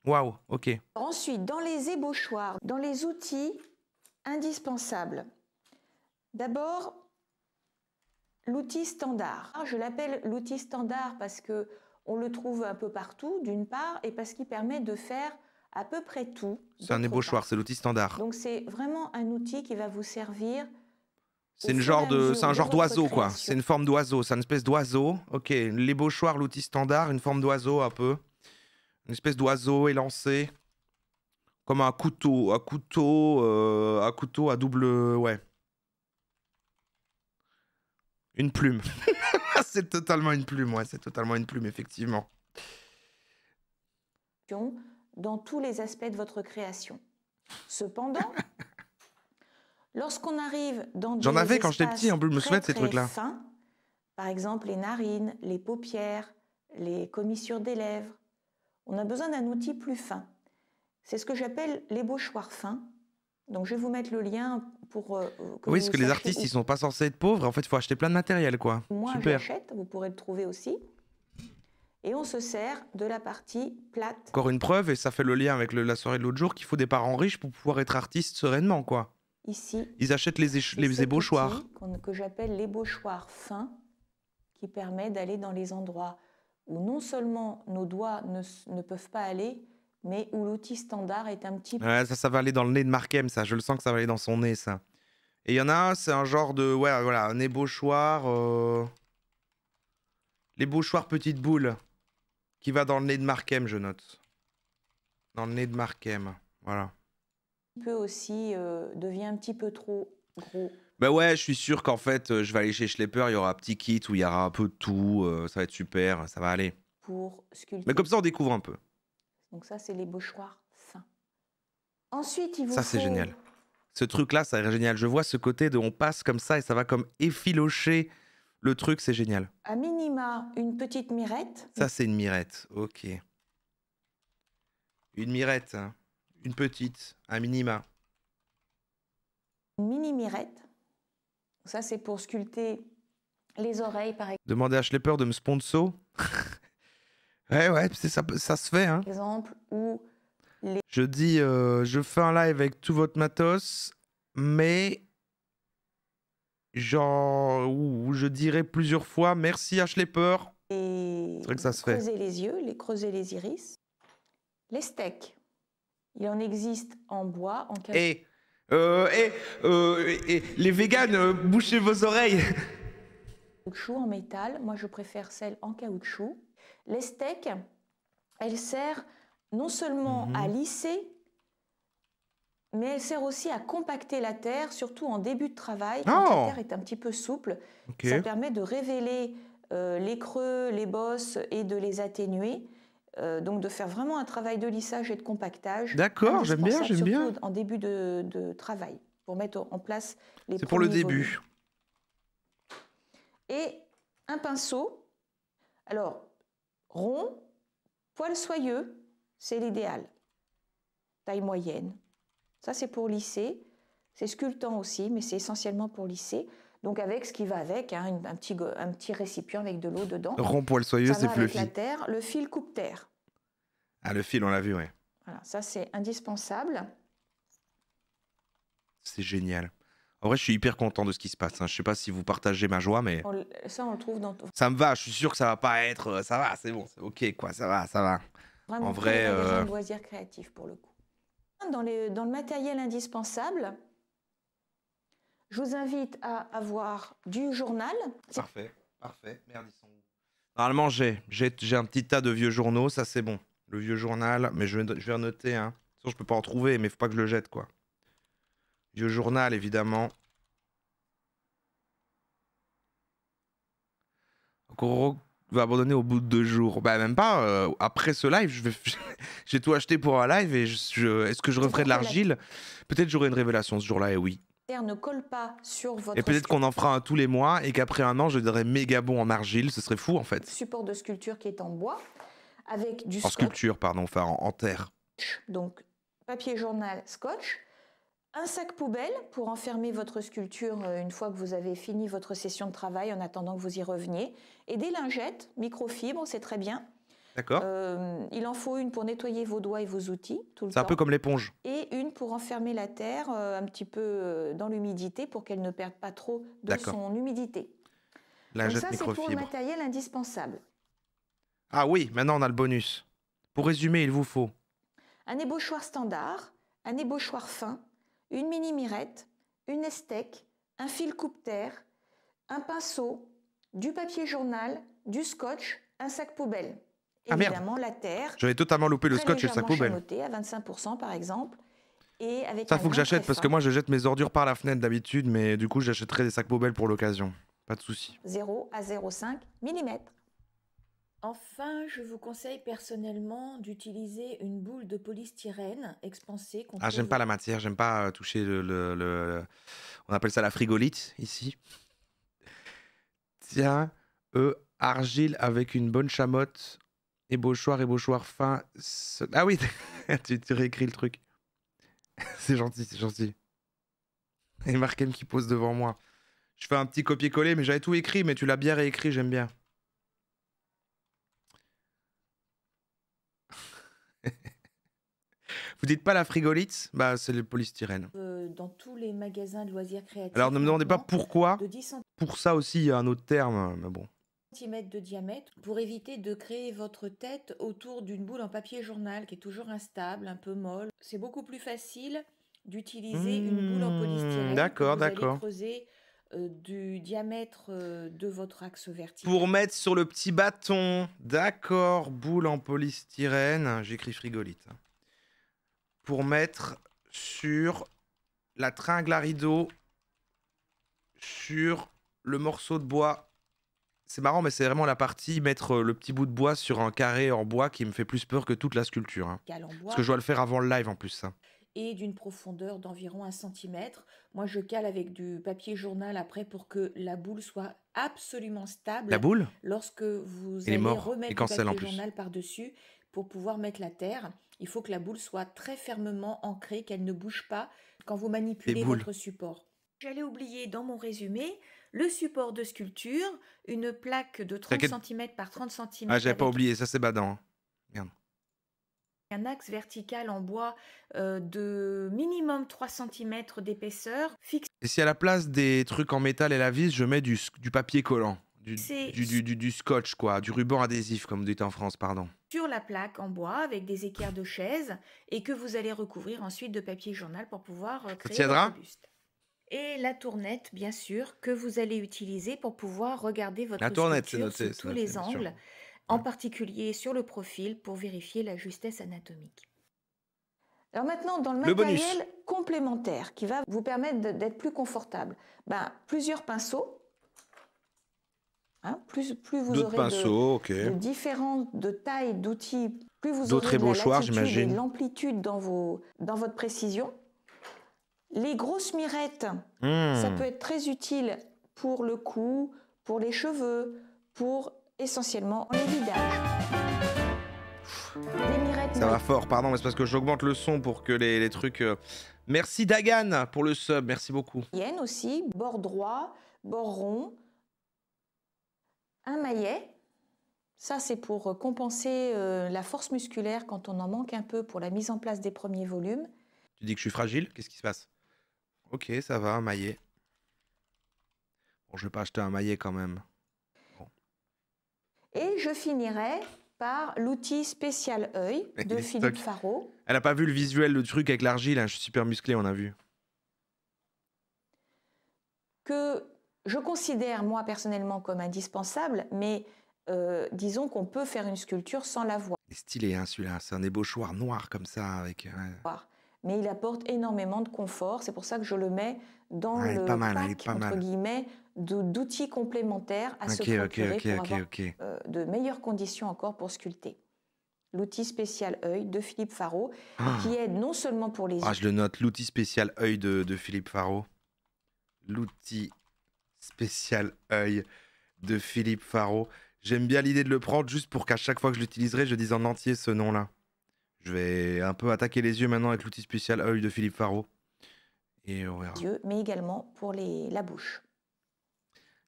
Waouh, ok. ensuite, dans les ébauchoirs, dans les outils indispensables, d'abord, l'outil standard. Je l'appelle l'outil standard parce que on le trouve un peu partout, d'une part, et parce qu'il permet de faire à peu près tout. C'est un d'autre ébauchoir, part. c'est l'outil standard. Donc c'est vraiment un outil qui va vous servir. C'est au une fur et genre à de, mesure c'est un de genre votre d'oiseau, quoi. création. C'est une forme d'oiseau, c'est une espèce d'oiseau. Ok, l'ébauchoir, l'outil standard, une forme d'oiseau un peu. Une espèce d'oiseau élancé. Comme un couteau à double, ouais. Une plume. C'est totalement une plume, ouais, c'est totalement une plume, effectivement. Dans tous les aspects de votre création. Cependant, lorsqu'on arrive dans des J'en avais quand j'étais espaces petit, en plus, je me souviens de ces très trucs-là. fins, par exemple les narines, les paupières, les commissures des lèvres, on a besoin d'un outil plus fin. C'est ce que j'appelle l'ébauchoir fin. Donc je vais vous mettre le lien pour que Oui, vous parce que les sachiez artistes, où ils sont pas censés être pauvres. En fait, il faut acheter plein de matériel, quoi. moi Super. j'achète, vous pourrez le trouver aussi. Et on se sert de la partie plate. Encore une preuve, et ça fait le lien avec la soirée de l'autre jour, qu'il faut des parents riches pour pouvoir être artiste sereinement, quoi. Ici, Ils achètent les c'est cet ébauchoirs. outil que j'appelle l'ébauchoir fin, qui permet d'aller dans les endroits où non seulement nos doigts ne peuvent pas aller, mais où l'outil standard est un petit peu... Ouais, ça va aller dans le nez de Markem, ça. Je le sens que ça va aller dans son nez, ça. Et il y en a un, c'est un genre de... Ouais, voilà, un ébauchoir... L'ébauchoir petite boule. Qui va dans le nez de Markem, je note. Dans le nez de Markem. Voilà. peut aussi devient un petit peu trop gros. Bah ouais, je suis sûr qu'en fait, je vais aller chez Schlepper, il y aura un petit kit où il y aura un peu de tout. Ça va être super, ça va aller. Pour sculpter. Mais comme ça, on découvre un peu. Donc ça, c'est l'ébauchoir fin. Ensuite, il vous Ça, c'est faut génial. Ce truc-là, ça a l'air génial. Je vois ce côté de on passe comme ça et ça va comme effilocher le truc, c'est génial. à minima une petite mirette. Ça, c'est une mirette. Ok. Une mirette. Hein. Une petite. Un minima. Une mini mirette. Ça, c'est pour sculpter les oreilles, par Demandez à Schlepper de me sponsor. Ouais, ça se fait. Hein. exemple, ou Je dis, je fais un live avec tout votre matos, mais genre, où je dirais plusieurs fois merci à Schlepper. les vrai que ça se fait. creuser les yeux, les creuser les iris. Les steaks. Il en existe en bois, en Et les véganes, bouchez vos oreilles. caoutchouc, en métal. Moi, je préfère celle en caoutchouc. Les steaks, elle sert non seulement à lisser, mais elle sert aussi à compacter la terre, surtout en début de travail, quand Oh. la terre est un petit peu souple. Ok. Ça permet de révéler les creux, les bosses et de les atténuer. Donc de faire vraiment un travail de lissage et de compactage. D'accord, j'aime bien, indispensable, j'aime bien. surtout en début de travail, pour mettre en place les C'est pour le premiers début. volumes. Et un pinceau, alors rond, poil soyeux, c'est l'idéal. Taille moyenne. Ça, c'est pour lisser. C'est sculptant aussi, mais c'est essentiellement pour lisser. Donc avec ce qui va avec, hein, un petit récipient avec de l'eau dedans. Rond poil soyeux, Ça c'est va avec la fluffy. terre. Le fil coupe-terre. Ah, le fil, on l'a vu, ouais. Voilà, ça c'est indispensable. C'est génial. En vrai, je suis hyper content de ce qui se passe. Hein. Je sais pas si vous partagez ma joie, mais Ça, on le trouve dans ça me va. Je suis sûr que ça va pas être. Ça va, c'est bon, c'est ok, quoi. Ça va, ça va. vraiment En tous vrai, les magasins de loisirs créatifs pour le coup. Dans le matériel indispensable, je vous invite à avoir du journal. Parfait, parfait. Merde, ils sont où? Normalement, j'ai un petit tas de vieux journaux, ça c'est bon. Le vieux journal, mais je vais noter, hein. Sinon, je peux pas en trouver, mais faut pas que je le jette, quoi. Vieux journal, évidemment. Goro va abandonner au bout de 2 jours. Bah, même pas. Après ce live, j'ai tout acheté pour un live et est-ce que je referai de l'argile? Peut-être j'aurai une révélation ce jour-là, et oui. Ne colle pas sur votre Et peut-être qu'on en fera un tous les mois et qu'après un an, je deviendrai méga bon en argile. Ce serait fou, en fait. support de sculpture qui est en bois, avec du En scotch, sculpture, pardon, enfin en terre. donc papier journal, scotch, un sac poubelle pour enfermer votre sculpture une fois que vous avez fini votre session de travail en attendant que vous y reveniez, et des lingettes, microfibres, c'est très bien. D'accord. Il en faut une pour nettoyer vos doigts et vos outils tout le C'est un temps. peu comme l'éponge. Et une pour enfermer la terre un petit peu dans l'humidité pour qu'elle ne perde pas trop de D'accord. son humidité. Donc Lingette ça, c'est pour le microfibre. matériel indispensable. Ah oui, maintenant on a le bonus. Pour résumer, il vous faut Un ébauchoir standard, un ébauchoir fin, une mini-mirette, une estèque, un fil coupe-terre, un pinceau, du papier journal, du scotch, un sac poubelle. Ah, merde. Évidemment, la terre, J'avais totalement loupé le très scotch et le sac légèrement poubelle. chamottée à 25% par exemple. Et avec Ça, un faut que grain j'achète très parce que fin, moi je jette mes ordures par la fenêtre d'habitude, mais du coup j'achèterai des sacs poubelles pour l'occasion. Pas de souci. 0 à 0,5 mm. Enfin, je vous conseille personnellement d'utiliser une boule de polystyrène expansée. Ah, j'aime pas la matière, j'aime pas toucher on appelle ça la frigolite ici. Tiens, argile avec une bonne chamotte, ébauchoir fin. Ah oui, tu réécris le truc. C'est gentil, c'est gentil. Et Markem qui pose devant moi. Je fais un petit copier-coller, mais j'avais tout écrit, mais tu l'as bien réécrit, j'aime bien. Vous dites pas la frigolite? Bah, c'est le polystyrène. Dans tous les magasins de loisirs créatifs. Alors, ne me demandez pas maintenant, pourquoi. de 10 Pour ça aussi, il y a un autre terme, mais bon. cm de diamètre pour éviter de créer votre tête autour d'une boule en papier journal qui est toujours instable, un peu molle. C'est beaucoup plus facile d'utiliser une boule en polystyrène. D'accord, que vous allez d'accord. creuser du diamètre de votre axe vertical. Pour mettre sur le petit bâton. D'accord, boule en polystyrène. J'écris frigolite. Pour mettre sur la tringle à rideau, sur le morceau de bois. C'est marrant, mais c'est vraiment la partie mettre le petit bout de bois sur un carré en bois qui me fait plus peur que toute la sculpture. Hein. En bois. Parce que je dois le faire avant le live en plus, ça. Et d'une profondeur d'environ 1 cm. Moi, je cale avec du papier journal après pour que la boule soit absolument stable. La boule? Lorsque vous Il est allez mort. remettre Il du cancelle en papier plus. journal par-dessus pour pouvoir mettre la terre, il faut que la boule soit très fermement ancrée, qu'elle ne bouge pas quand vous manipulez boules. votre support. J'allais oublier dans mon résumé le support de sculpture, une plaque de 30 T'inquiète. cm par 30 cm Ah, j'avais pas avec oublié, ça c'est badant. Hein. Merde. un axe vertical en bois de minimum 3 cm d'épaisseur, fixé Et si à la place des trucs en métal et la vis, je mets du papier collant, C'est- du scotch, quoi, du ruban adhésif, comme vous dites en France, pardon. sur la plaque en bois avec des équerres de chaise et que vous allez recouvrir ensuite de papier journal pour pouvoir créer tiendra votre buste. Et la tournette, bien sûr, que vous allez utiliser pour pouvoir regarder votre La tournette, c'est sculpture noté, sous c'est tous noté, les bien sûr. angles, en particulier sur le profil pour vérifier la justesse anatomique. Alors maintenant, dans le Le bonus. matériel complémentaire qui va vous permettre d'être plus confortable, plusieurs pinceaux. Hein, plus vous D'autres aurez pinceaux, ok. de différentes de tailles d'outils, plus vous D'autres aurez de la ébauchoirs, latitude et j'imagine. de l'amplitude dans votre précision. Les grosses mirettes, ça peut être très utile pour le cou, pour les cheveux, pour essentiellement les vidages. Des mirettes Ça va fort, pardon, mais c'est parce que j'augmente le son pour que les trucs... Merci Dagan pour le sub, merci beaucoup. moyennes aussi, bord droit, bord rond, un maillet. Ça, c'est pour compenser la force musculaire quand on en manque un peu pour la mise en place des premiers volumes. Tu dis que je suis fragile, qu'est-ce qui se passe? Ok, ça va, un maillet. Bon, je vais pas acheter un maillet quand même. Et je finirai par l'outil spécial œil de Il est Philippe stock. Faro. Elle a pas vu le visuel, le truc avec l'argile, hein, je suis super musclé, on a vu. Que je considère moi personnellement comme indispensable, mais disons qu'on peut faire une sculpture sans la voir. Il est stylé, hein, celui-là. C'est un ébauchoir noir comme ça. Avec, Mais il apporte énormément de confort. C'est pour ça que je le mets dans il est le pas mal, il est pack, pas entre mal. guillemets, d'outils complémentaires à se procurer pour avoir de meilleures conditions encore pour sculpter. L'outil spécial œil de Philippe Farreau, qui aide non seulement pour les yeux. Je le note, l'outil spécial œil de Philippe Farreau. L'outil spécial œil de Philippe Farreau. J'aime bien l'idée de le prendre juste pour qu'à chaque fois que je l'utiliserai, je dise en entier ce nom-là. Je vais un peu attaquer les yeux maintenant avec l'outil spécial œil de Philippe Farreau. Et on verra. Yeux, mais également pour la bouche.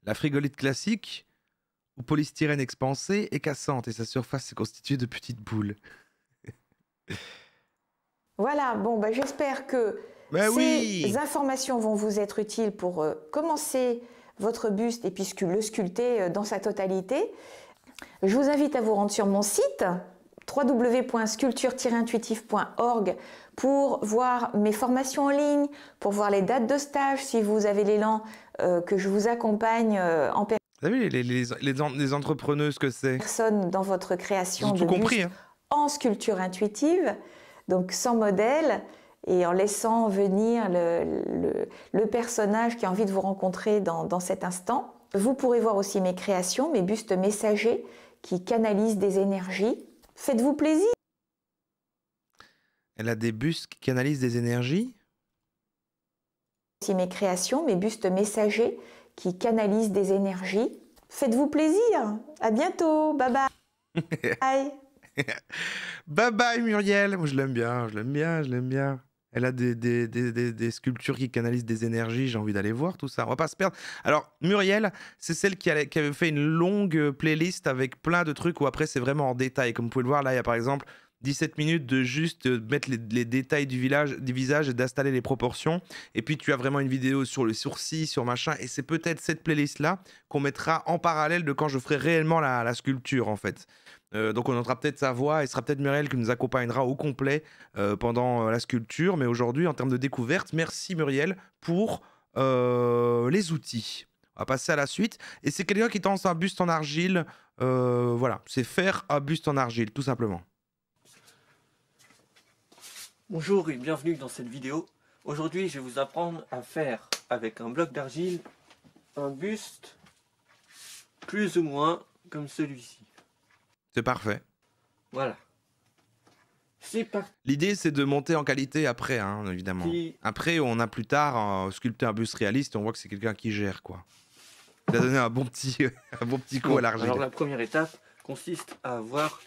La frigolite classique, ou polystyrène expansé, est cassante et sa surface est constituée de petites boules. Voilà, bon, j'espère que ces informations vont vous être utiles pour commencer votre buste et puis le sculpter dans sa totalité. Je vous invite à vous rendre sur mon site www.sculpture-intuitive.org pour voir mes formations en ligne, pour voir les dates de stage si vous avez l'élan que je vous accompagne en personne. Vous avez vu les entrepreneuses que c'est Personne dans votre création tout de compris, buste hein. En sculpture intuitive, donc sans modèle et en laissant venir le personnage qui a envie de vous rencontrer dans cet instant. Vous pourrez voir aussi mes créations, mes bustes messagers qui canalisent des énergies. Faites-vous plaisir. Elle a des bustes qui canalisent des énergies. Aussi mes créations, mes bustes messagers qui canalisent des énergies. Faites-vous plaisir. À bientôt. Bye bye. Bye. Bye bye Muriel. Moi je l'aime bien, je l'aime bien, je l'aime bien. Elle a des sculptures qui canalisent des énergies. J'ai envie d'aller voir tout ça. On va pas se perdre. Alors, Muriel, c'est celle qui avait fait une longue playlist avec plein de trucs où après, c'est vraiment en détail. Comme vous pouvez le voir, là, il y a par exemple 17 minutes de juste mettre les détails du visage et d'installer les proportions. Et puis, tu as vraiment une vidéo sur le sourcil, sur machin. Et c'est peut-être cette playlist-là qu'on mettra en parallèle de quand je ferai réellement la sculpture, en fait. Donc on entendra peut-être sa voix et ce sera peut-être Muriel qui nous accompagnera au complet pendant la sculpture. Mais aujourd'hui, en termes de découverte, merci Muriel pour les outils. On va passer à la suite. Et c'est quelqu'un qui tend un buste en argile. Voilà, c'est faire un buste en argile, tout simplement. Bonjour et bienvenue dans cette vidéo. Aujourd'hui, je vais vous apprendre à faire avec un bloc d'argile un buste plus ou moins comme celui-ci. C'est parfait. Voilà. C'est parti. L'idée, c'est de monter en qualité après, hein, évidemment. Après, on a plus tard sculpté un buste réaliste et on voit que c'est quelqu'un qui gère, quoi. Il a donné un bon petit coup à l'argile. Alors, la première étape consiste à avoir,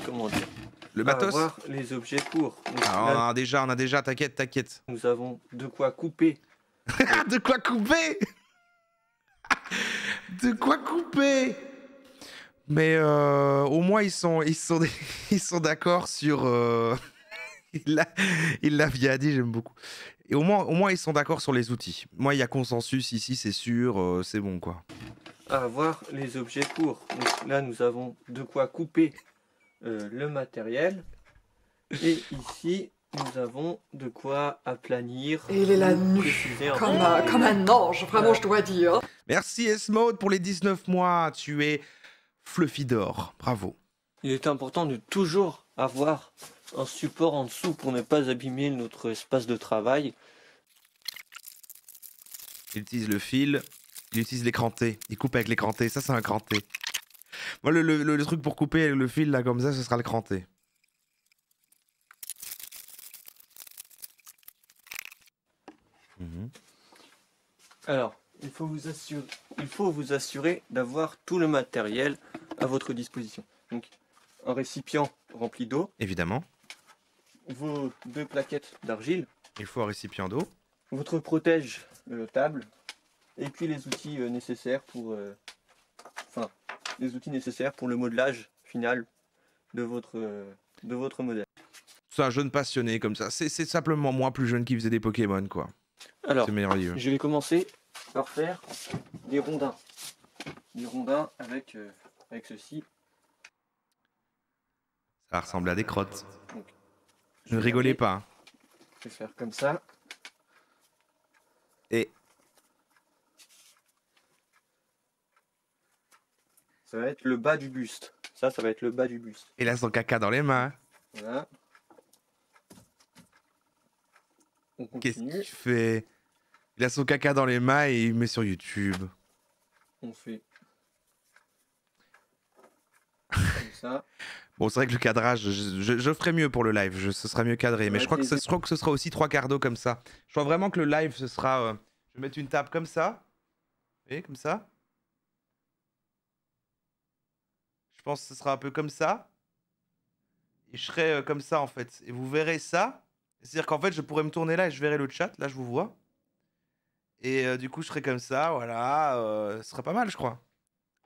comment dire, le matos. À avoir les objets pour. Donc, alors, là, on a déjà, t'inquiète. Nous avons de quoi couper. De quoi couper. De quoi couper. Mais au moins ils sont d'accord sur il l'a bien dit, j'aime beaucoup. Et au moins ils sont d'accord sur les outils. Moi il y a consensus ici, c'est sûr, c'est bon quoi. À avoir les objets pour. Donc là nous avons de quoi couper le matériel et ici nous avons de quoi aplanir. Et il est la nuit comme un ange, vraiment je dois dire. Merci Esmode pour les 19 mois, tu es Fluffy d'or, bravo. Il est important de toujours avoir un support en dessous pour ne pas abîmer notre espace de travail. Il utilise le fil, il utilise l'écranté, il coupe avec l'écranté, ça c'est un cranté. Moi le truc pour couper avec le fil là comme ça, ce sera le cranté. Alors, il faut vous assurer d'avoir tout le matériel à votre disposition. Donc, un récipient rempli d'eau. Évidemment. Vos 2 plaquettes d'argile. Il faut un récipient d'eau. Votre protège table. Et puis les outils nécessaires pour... les outils nécessaires pour le modelage final de votre modèle. C'est un jeune passionné comme ça. C'est simplement moi plus jeune qui faisait des Pokémon quoi. Alors, c'est merveilleux. Je vais commencer par faire des rondins. Des rondins avec ceci. Ça va ressembler à des crottes. Donc, ne rigolez pas. Je vais faire comme ça. Et Ça va être le bas du buste. Ça va être le bas du buste. Il a son caca dans les mains. Voilà. On Qu'est-ce continue. qu'il fait? Il a son caca dans les mains et il met sur YouTube. On fait comme ça. Bon, c'est vrai que le cadrage, je ferai mieux pour le live, ce sera mieux cadré. Mais je crois que ce sera aussi 3/4 d'eau comme ça. Je crois vraiment que le live, ce sera... je vais mettre une table comme ça. Vous voyez, comme ça. Je pense que ce sera un peu comme ça. Et je serai comme ça, en fait. Et vous verrez ça. C'est-à-dire qu'en fait, je pourrais me tourner là et je verrai le chat. Là, je vous vois. Et du coup, je serai comme ça, voilà. Ce serait pas mal, je crois.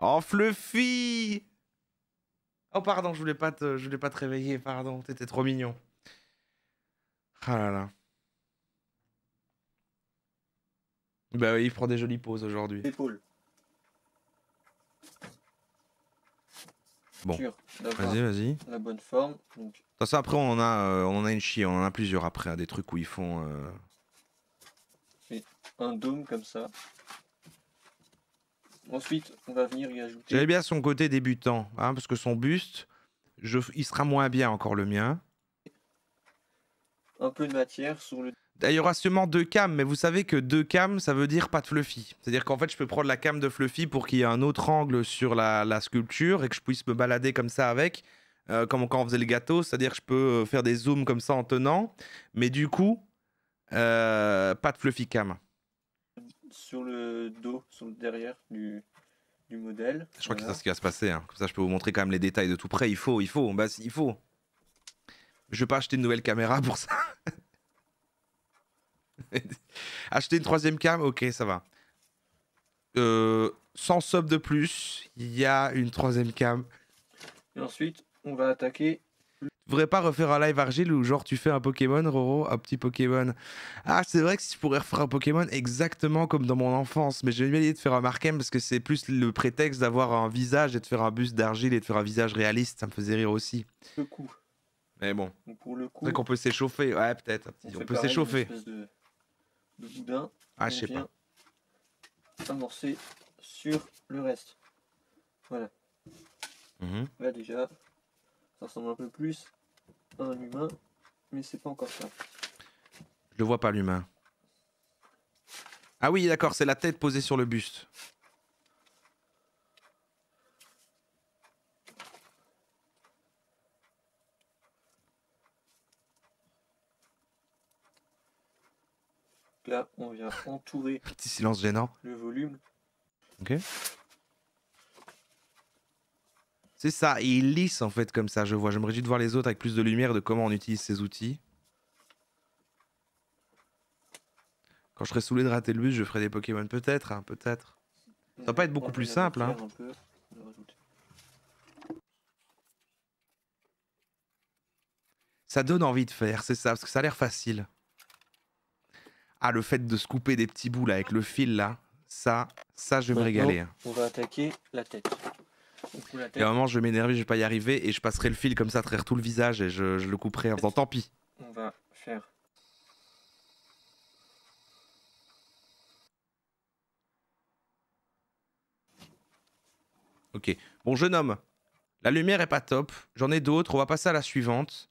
Oh, Fluffy! Oh, pardon, je voulais pas te réveiller, pardon. T'étais trop mignon. Ah là là. Bah oui, il prend des jolies poses aujourd'hui. Épaule. Bon, Sûr vas-y, d'avoir vas-y. la bonne forme. Donc, De toute façon, après, on en a une chier. On en a plusieurs après, hein, des trucs où ils font... un dôme comme ça. Ensuite, on va venir y ajouter. J'aime bien son côté débutant, hein, parce que son buste, il sera moins bien encore le mien. Un peu de matière sur le. Il y aura sûrement 2 cams, mais vous savez que 2 cams, ça veut dire pas de Fluffy. C'est-à-dire qu'en fait, je peux prendre la cam de Fluffy pour qu'il y ait un autre angle sur la sculpture et que je puisse me balader comme ça avec, comme quand on faisait le gâteau. C'est-à-dire que je peux faire des zooms comme ça en tenant, mais du coup, pas de Fluffy cam. Sur le dos, sur le derrière du modèle. Je crois que c'est Voilà. ça ce qui va se passer. Hein. Comme ça, je peux vous montrer quand même les détails de tout près. Il faut. Bah, il faut. Je vais pas acheter une nouvelle caméra pour ça. Acheter une 3e cam, ok, ça va. 100 subs de plus, il y a une 3e cam. Et ensuite, on va attaquer. Tu devrais pas refaire un live Argile où genre tu fais un Pokémon, Roro, un petit Pokémon. Ah, c'est vrai que si je pourrais refaire un Pokémon exactement comme dans mon enfance, mais j'ai bien l'idée de faire un Markem parce que c'est plus le prétexte d'avoir un visage et de faire un buste d'Argile et de faire un visage réaliste, ça me faisait rire aussi. Le coup. Mais bon, Donc pour le coup, c'est vrai qu'on peut s'échauffer, ouais peut-être, on on fait peut pareil, s'échauffer. une espèce de boudin. Ah, je sais pas. Amorcer sur le reste. Voilà. Mhm. Là déjà, ça ressemble un peu plus à un humain, mais c'est pas encore ça. Je le vois pas l'humain. Ah oui, d'accord, c'est la tête posée sur le buste. Là, on vient entourer Petit silence gênant. le volume. Ok. C'est ça, et il lisse en fait comme ça, je vois. J'aimerais juste voir les autres avec plus de lumière de comment on utilise ces outils. Quand je serai saoulé de rater le bus, je ferai des Pokémon peut-être, hein, peut-être. Ça va pas être beaucoup plus simple, hein. Un peu, on va rajouter. Ça donne envie de faire, c'est ça, parce que ça a l'air facile. Ah, le fait de se couper des petits bouts là avec le fil là, ça je vais me régaler. Hein. On va attaquer la tête. Donc, pour la Et tête, à un moment, je vais m'énerver, je vais pas y arriver et je passerai le fil comme ça à travers tout le visage et je le couperai en faisant tant pis. on va faire Ok. Bon, jeune homme, la lumière est pas top. J'en ai d'autres. On va passer à la suivante.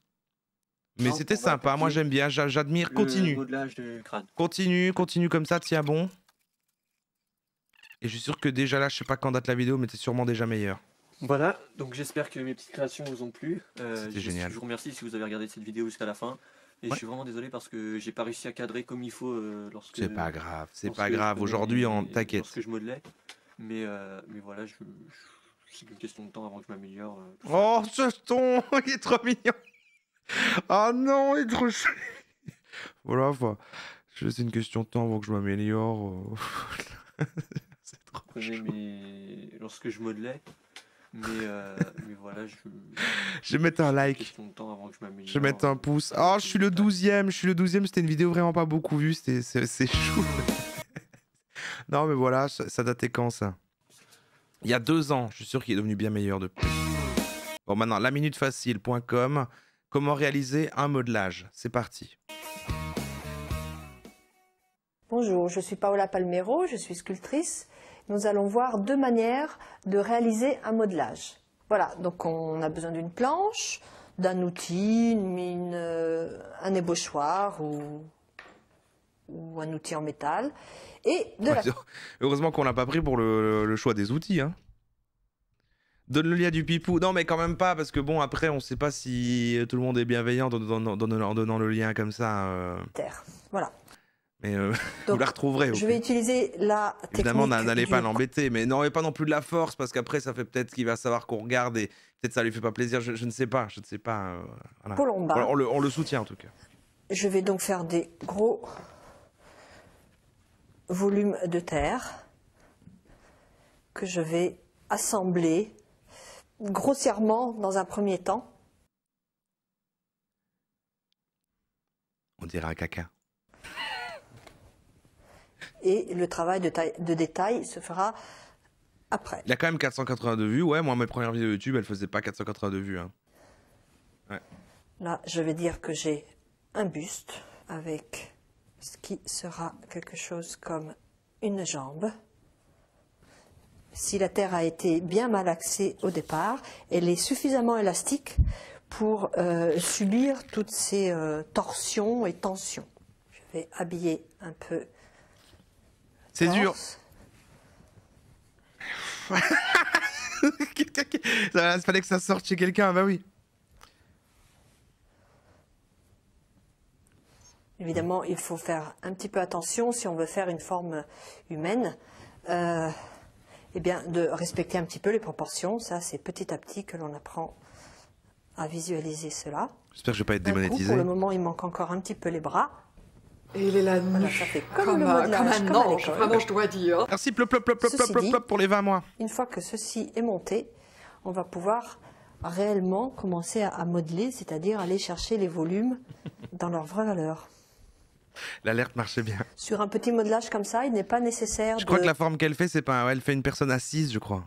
Mais Non, c'était on va sympa. Moi, attaquer j'aime bien. J'admire. le Continue. modelage du crâne. Continue comme ça. Tiens bon. Et je suis sûr que déjà là, je sais pas quand date la vidéo, mais c'est sûrement déjà meilleur. Voilà, donc j'espère que mes petites créations vous ont plu. C'était génial. Je vous remercie si vous avez regardé cette vidéo jusqu'à la fin. Et Ouais. je suis vraiment désolé parce que j'ai pas réussi à cadrer comme il faut lorsque. C'est pas grave. C'est lorsque pas je grave. prenais Aujourd'hui, on les- t'inquiète. Lorsque je modelais. Mais voilà, c'est qu'une question de temps avant que je m'améliore. Oh, ce ton, il est trop mignon. Oh non, il est trop chou. Voilà, enfin, c'est une question de temps avant que je m'améliore. C'est trop Prenez chou. lorsque je modelais. Mais voilà, Je vais mettre un c'est une like. question de temps avant que je m'améliore. Je vais mettre un pouce. Oh, je suis le 12e. Je suis le 12e. C'était une vidéo vraiment pas beaucoup vue. C'est chou. Non, mais voilà, ça datait quand ça? Il y a 2 ans. Je suis sûr qu'il est devenu bien meilleur depuis. Bon, maintenant, laminutefacile.com. Comment réaliser un modelage? C'est parti. Bonjour, je suis Paola Palmero, je suis sculptrice nous allons voir deux manières de réaliser un modelage. Voilà, donc on a besoin d'une planche, d'un outil, un ébauchoir ou un outil en métal. Et de la... Heureusement qu'on l'a pas pris pour le choix des outils. Hein. Donne le lien du pipou. Non, mais quand même pas, parce que bon, après, on sait pas si tout le monde est bienveillant en donnant le lien comme ça. Terre, voilà. Mais vous la retrouverez. Je vais utiliser la technique. Évidemment, n'allez pas l'embêter, mais non, et pas non plus de la force, parce qu'après, ça fait peut-être qu'il va savoir qu'on regarde et peut-être ça lui fait pas plaisir. Je ne sais pas, voilà. Colomba. On le soutient en tout cas. Je vais donc faire des gros volumes de terre que je vais assembler grossièrement dans un premier temps. On dirait un caca. Et le travail de détail se fera après. Il y a quand même 482 vues. Ouais, moi, mes premières vidéos YouTube, elles faisaient pas 482 vues. Hein. Ouais. Là, je vais dire que j'ai un buste avec ce qui sera quelque chose comme une jambe. Si la terre a été bien malaxée au départ, elle est suffisamment élastique pour subir toutes ces torsions et tensions. Je vais habiller un peu. C'est dur. Il fallait que ça sorte chez quelqu'un, bah oui. Évidemment, il faut faire un petit peu attention si on veut faire une forme humaine. Eh bien, de respecter un petit peu les proportions. Ça, c'est petit à petit que l'on apprend à visualiser cela. J'espère que je ne vais pas être démonétisé. Pour le moment, il manque encore un petit peu les bras. Et il est là, voilà, ça fait comme un ange, vraiment, je dois dire. Merci, plop, plop, plop, plop, plop, plop, plop pour les 20 mois. Une fois que ceci est monté, on va pouvoir réellement commencer à modeler, c'est-à-dire aller chercher les volumes dans leur vraie valeur. L'alerte marchait bien. Sur un petit modelage comme ça, il n'est pas nécessaire Je crois que la forme qu'elle fait, c'est pas... Ouais, elle fait une personne assise, je crois.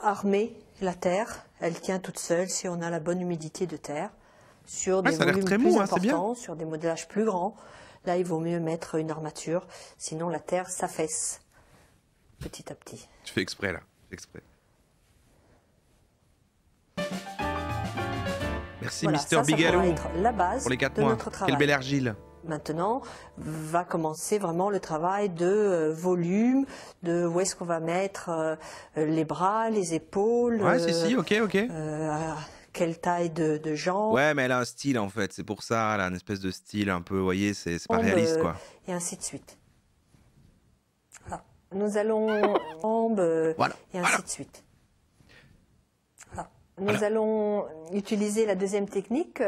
Armer la terre, elle tient toute seule si on a la bonne humidité de terre. Sur des volumes très plus mou, importants, sur des modelages plus grands, là, il vaut mieux mettre une armature, sinon la terre s'affaisse petit à petit. Tu fais exprès, là. Exprès. Merci, voilà, Mister Bigalou, la base pour les 4 de mois. notre travail. Quelle belle argile. Maintenant, va commencer vraiment le travail de volume, de où est-ce qu'on va mettre les bras, les épaules. Ouais, si, ok. Quelle taille de jambes. Ouais, mais elle a un style en fait, c'est pour ça, elle a une espèce de style un peu, vous voyez, c'est pas réaliste quoi. Et ainsi de suite. Voilà. Nous allons voilà. Et ainsi de suite. Voilà. Nous allons utiliser la deuxième technique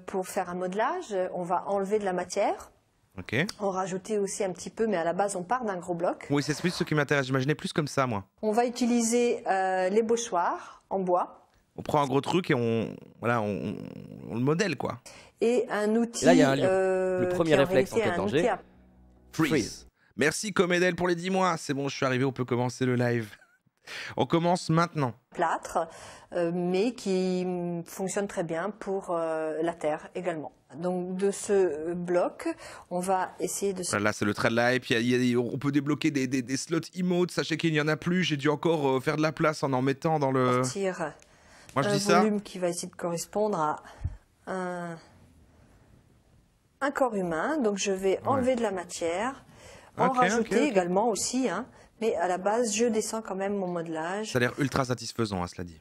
pour faire un modelage. On va enlever de la matière. Ok. En rajouter aussi un petit peu, mais à la base on part d'un gros bloc. Oui, c'est plus ce qui m'intéresse, j'imaginais plus comme ça moi. On va utiliser l'ébauchoir en bois. On prend un gros truc et on le modèle, quoi. Et un outil. Là, il y a le premier réflexe en cas de danger. Freeze. Merci Comedel pour les 10 mois. C'est bon, je suis arrivé, on peut commencer le live. On commence maintenant. Plâtre, mais qui fonctionne très bien pour la terre également. Donc de ce bloc, on va essayer de... Là, c'est le trade et puis on peut débloquer des slots emotes. Sachez qu'il n'y en a plus. J'ai dû encore faire de la place en mettant dans le... Sortir Moi, je un dis ça. volume qui va essayer de correspondre à un corps humain. Donc je vais enlever de la matière, en rajouter également aussi, hein, mais à la base je descends quand même mon modelage. Ça a l'air ultra satisfaisant, cela dit.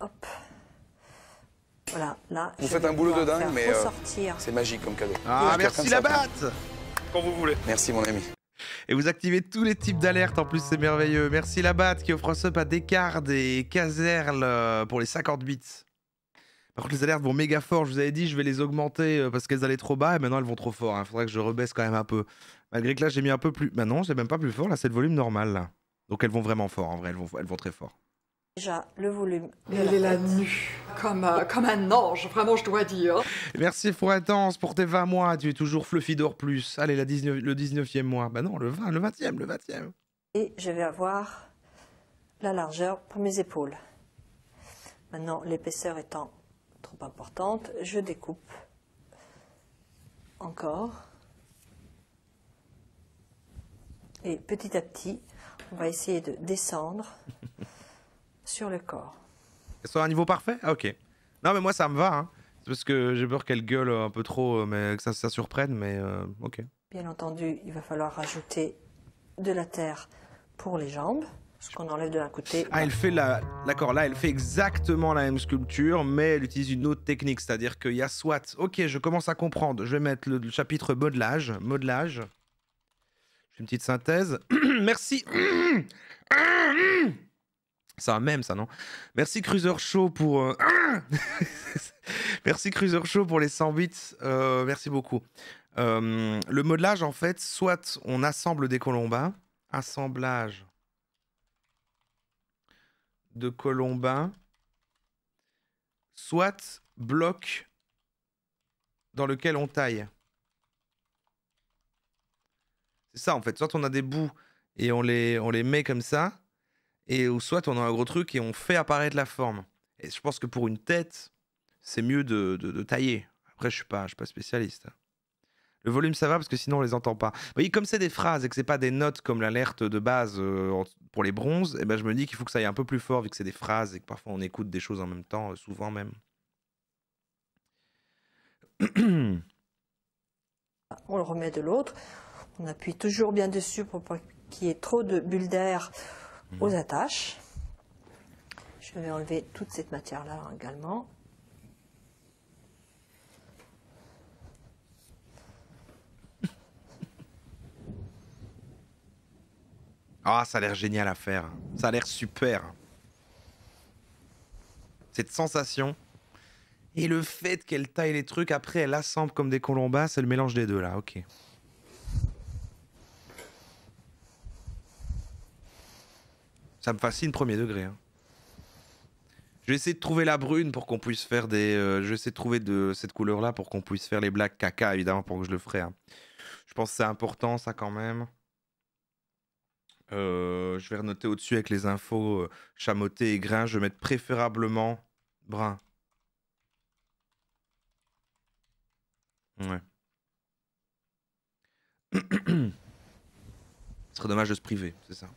Hop. Voilà, là. Vous faites un boulot de dingue, mais c'est magique comme cadeau. Ah, merci la batte. Quand vous voulez. Merci mon ami. Et vous activez tous les types d'alertes, en plus c'est merveilleux. Merci la batte qui offre un sub à Descartes et Caserle pour les 50 bits. Par contre les alertes vont méga fort, je vous avais dit je vais les augmenter parce qu'elles allaient trop bas et maintenant elles vont trop fort. Il faudrait que je rebaisse quand même un peu. Malgré que là j'ai mis un peu plus... Bah non, c'est même pas plus fort, là c'est le volume normal là. Donc elles vont vraiment fort en vrai, elles vont très fort. Déjà le volume de Il est là nu, comme un ange, vraiment je dois dire. Merci Fouettance pour tes 20 mois, tu es toujours Fluffy d'or plus. Allez, le 19e mois. Bah non, le 20e. Et je vais avoir la largeur pour mes épaules. Maintenant, l'épaisseur étant trop importante, je découpe encore. Et petit à petit, on va essayer de descendre sur le corps. Elles sont à un niveau parfait? Ah, ok. Non, mais moi, ça me va. Hein. C'est parce que j'ai peur qu'elle gueule un peu trop, mais que ça surprenne, mais ok. Bien entendu, il va falloir rajouter de la terre pour les jambes. Ce qu'on enlève de l'un côté. Ah, elle fait la... D'accord, là, elle fait exactement la même sculpture, mais elle utilise une autre technique. C'est-à-dire qu'il y a soit... Ok, je commence à comprendre. Je vais mettre le chapitre modelage. Modelage. Je fais une petite synthèse. Merci. C'est un mème, ça, non? Merci Cruiser Show pour... Merci Cruiser Show pour les 100 bits. Merci beaucoup. Le modelage, en fait, soit on assemble des colombins. Assemblage de colombins, soit bloc dans lequel on taille. C'est ça en fait, soit on a des bouts et on les met comme ça, ou soit on a un gros truc et on fait apparaître la forme. Et je pense que pour une tête, c'est mieux de tailler. Après, je suis pas spécialiste. Le volume, ça va parce que sinon, on les entend pas. Vous voyez, comme c'est des phrases et que c'est pas des notes comme l'alerte de base pour les bronzes, eh ben, je me dis qu'il faut que ça aille un peu plus fort vu que c'est des phrases et que parfois on écoute des choses en même temps, souvent même. On le remet de l'autre. On appuie toujours bien dessus pour pas qu'il y ait trop de bulles d'air aux attaches. Je vais enlever toute cette matière-là également. Ah, ça a l'air génial à faire. Ça a l'air super. Cette sensation. Et le fait qu'elle taille les trucs, après elle assemble comme des colombas, c'est le mélange des deux là, ok. Ça me fascine premier degré. Hein. Je vais essayer de trouver la brune pour qu'on puisse faire des... je vais essayer de trouver de cette couleur-là pour qu'on puisse faire les blagues caca, évidemment, pour que je le ferai. Hein. Je pense que c'est important, ça, quand même. Je vais renoter au-dessus avec les infos chamoté et grain. Je vais mettre préférablement brun. Ouais. Ce serait dommage de se priver, c'est ça.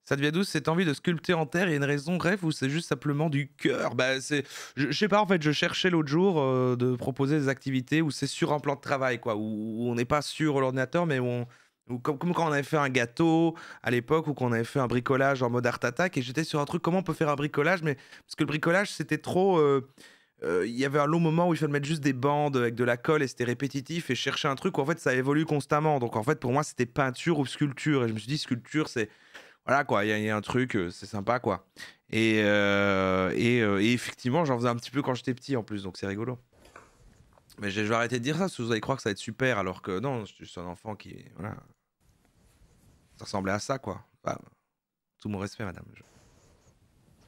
Ça devient d'où cette envie de sculpter en terre? Il y a une raison, bref, ou c'est juste simplement du cœur? Bah, je sais pas, en fait, je cherchais l'autre jour de proposer des activités où c'est sur un plan de travail, quoi, où on n'est pas sur l'ordinateur, mais comme quand on avait fait un gâteau à l'époque, ou qu'on avait fait un bricolage en mode Art Attack, et j'étais sur un truc, comment on peut faire un bricolage, mais parce que le bricolage, c'était trop... il y avait un long moment où il fallait mettre juste des bandes avec de la colle et c'était répétitif, et chercher un truc où en fait ça évolue constamment. Donc en fait, pour moi, c'était peinture ou sculpture, et je me suis dit, sculpture, c'est... Voilà quoi, il y a un truc, c'est sympa quoi. Et effectivement, j'en faisais un petit peu quand j'étais petit en plus, donc c'est rigolo. Mais je vais arrêter de dire ça, parce que vous allez croire que ça va être super, alors que non, je suis un enfant qui... Voilà. Ça ressemblait à ça quoi. Enfin, tout mon respect, madame.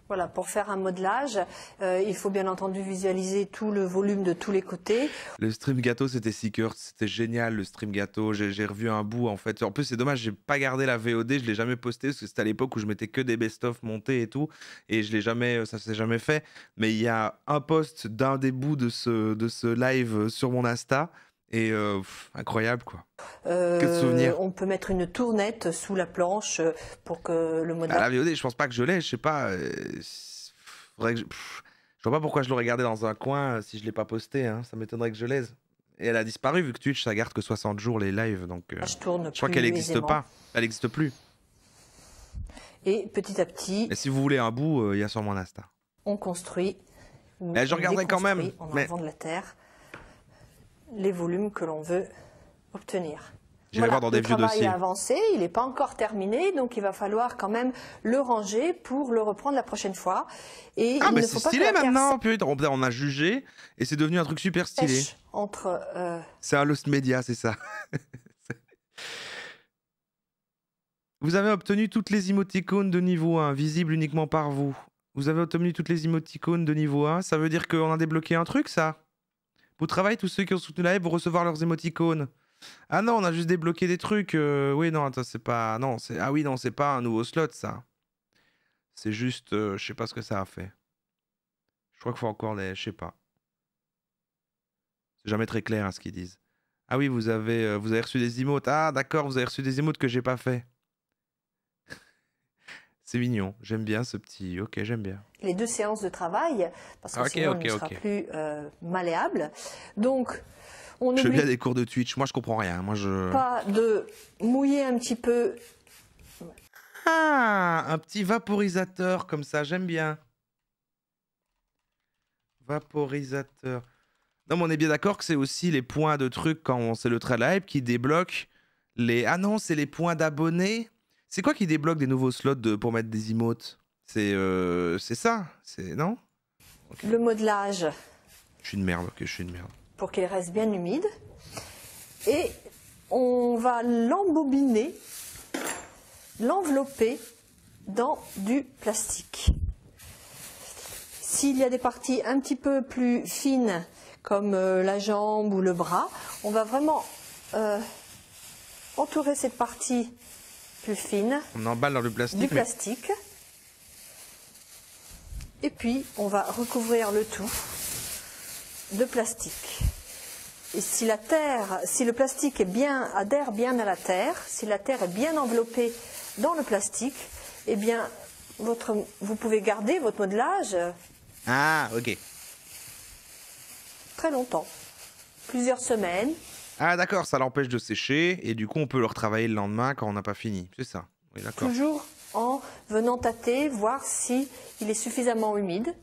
Voilà, pour faire un modelage, il faut bien entendu visualiser tout le volume de tous les côtés. Le stream gâteau, c'était Seekers, c'était génial le stream gâteau. J'ai revu un bout en fait. En plus, c'est dommage, j'ai pas gardé la VOD, je l'ai jamais posté parce que c'était à l'époque où je mettais que des best-of montés et tout, et je l'ai jamais, ça s'est jamais fait. Mais il y a un post d'un des bouts de ce live sur mon Insta. Et incroyable quoi. Quel souvenir. On peut mettre une tournette sous la planche pour que le modèle... Ah, la VOD, je pense pas que je l'ai, je sais pas. Faudrait que je vois pas pourquoi je l'aurais gardé dans un coin si je l'ai pas posté. Hein. Ça m'étonnerait que je l'aise. Et elle a disparu vu que Twitch ça garde que 60 jours les lives. Donc je crois qu'elle n'existe pas. Elle n'existe plus. Et petit à petit... Et si vous voulez un bout, il y a sur mon Insta. On construit. Mais je regarderai quand même. En enlevant de la terre. Les volumes que l'on veut obtenir. J'irai voir dans des vieux dossiers. Le travail a avancé, il n'est pas encore terminé, donc il va falloir quand même le ranger pour le reprendre la prochaine fois. Et ah, mais c'est stylé maintenant. Putain, on a jugé et c'est devenu un truc super stylé. C'est un Lost Media, c'est ça. Vous avez obtenu toutes les émoticônes de niveau 1, visibles uniquement par vous. Vous avez obtenu toutes les émoticônes de niveau 1, ça veut dire qu'on a débloqué un truc, ça? Vous travaillez, tous ceux qui ont soutenu la live vont recevoir leurs émoticônes. Ah non, on a juste débloqué des trucs. Oui, non, attends, c'est pas... Non, c'est... Ah oui, non, c'est pas un nouveau slot, ça. C'est juste... je sais pas ce que ça a fait. Je crois qu'il faut encore les... Je sais pas. C'est jamais très clair, hein, ce qu'ils disent. Ah oui, vous avez reçu des emotes. Ah d'accord, vous avez reçu des emotes que j'ai pas fait. C'est mignon, j'aime bien ce petit... Ok, j'aime bien. Les 2 séances de travail, parce que sinon on ne sera plus malléable. Donc, on Je fais bien n'oublie des cours de Twitch, moi je comprends rien. Moi, pas de mouiller un petit peu. Ah, un petit vaporisateur comme ça, j'aime bien. Vaporisateur. Non, mais on est bien d'accord que c'est aussi les points de trucs quand c'est le Trail Hype qui débloque les... Ah non, c'est les points d'abonnés. C'est quoi qui débloque des nouveaux slots pour mettre des emotes? C'est ça? C'est non? Okay. Le modelage. Je suis une merde, ok, je suis une merde. Pour qu'il reste bien humide. Et on va l'embobiner, l'envelopper dans du plastique. S'il y a des parties un petit peu plus fines, comme la jambe ou le bras, on va vraiment entourer cette partie plus fine. On emballe dans le plastique. Du plastique. Et puis, on va recouvrir le tout de plastique. Et si le plastique adhère bien à la terre, si la terre est bien enveloppée dans le plastique, eh bien, vous pouvez garder votre modelage. Ah, ok. Très longtemps. Plusieurs semaines. Ah, d'accord, ça l'empêche de sécher et du coup, on peut le retravailler le lendemain quand on n'a pas fini. C'est ça. Oui, d'accord. Toujours en venant tâter, voir si il est suffisamment humide,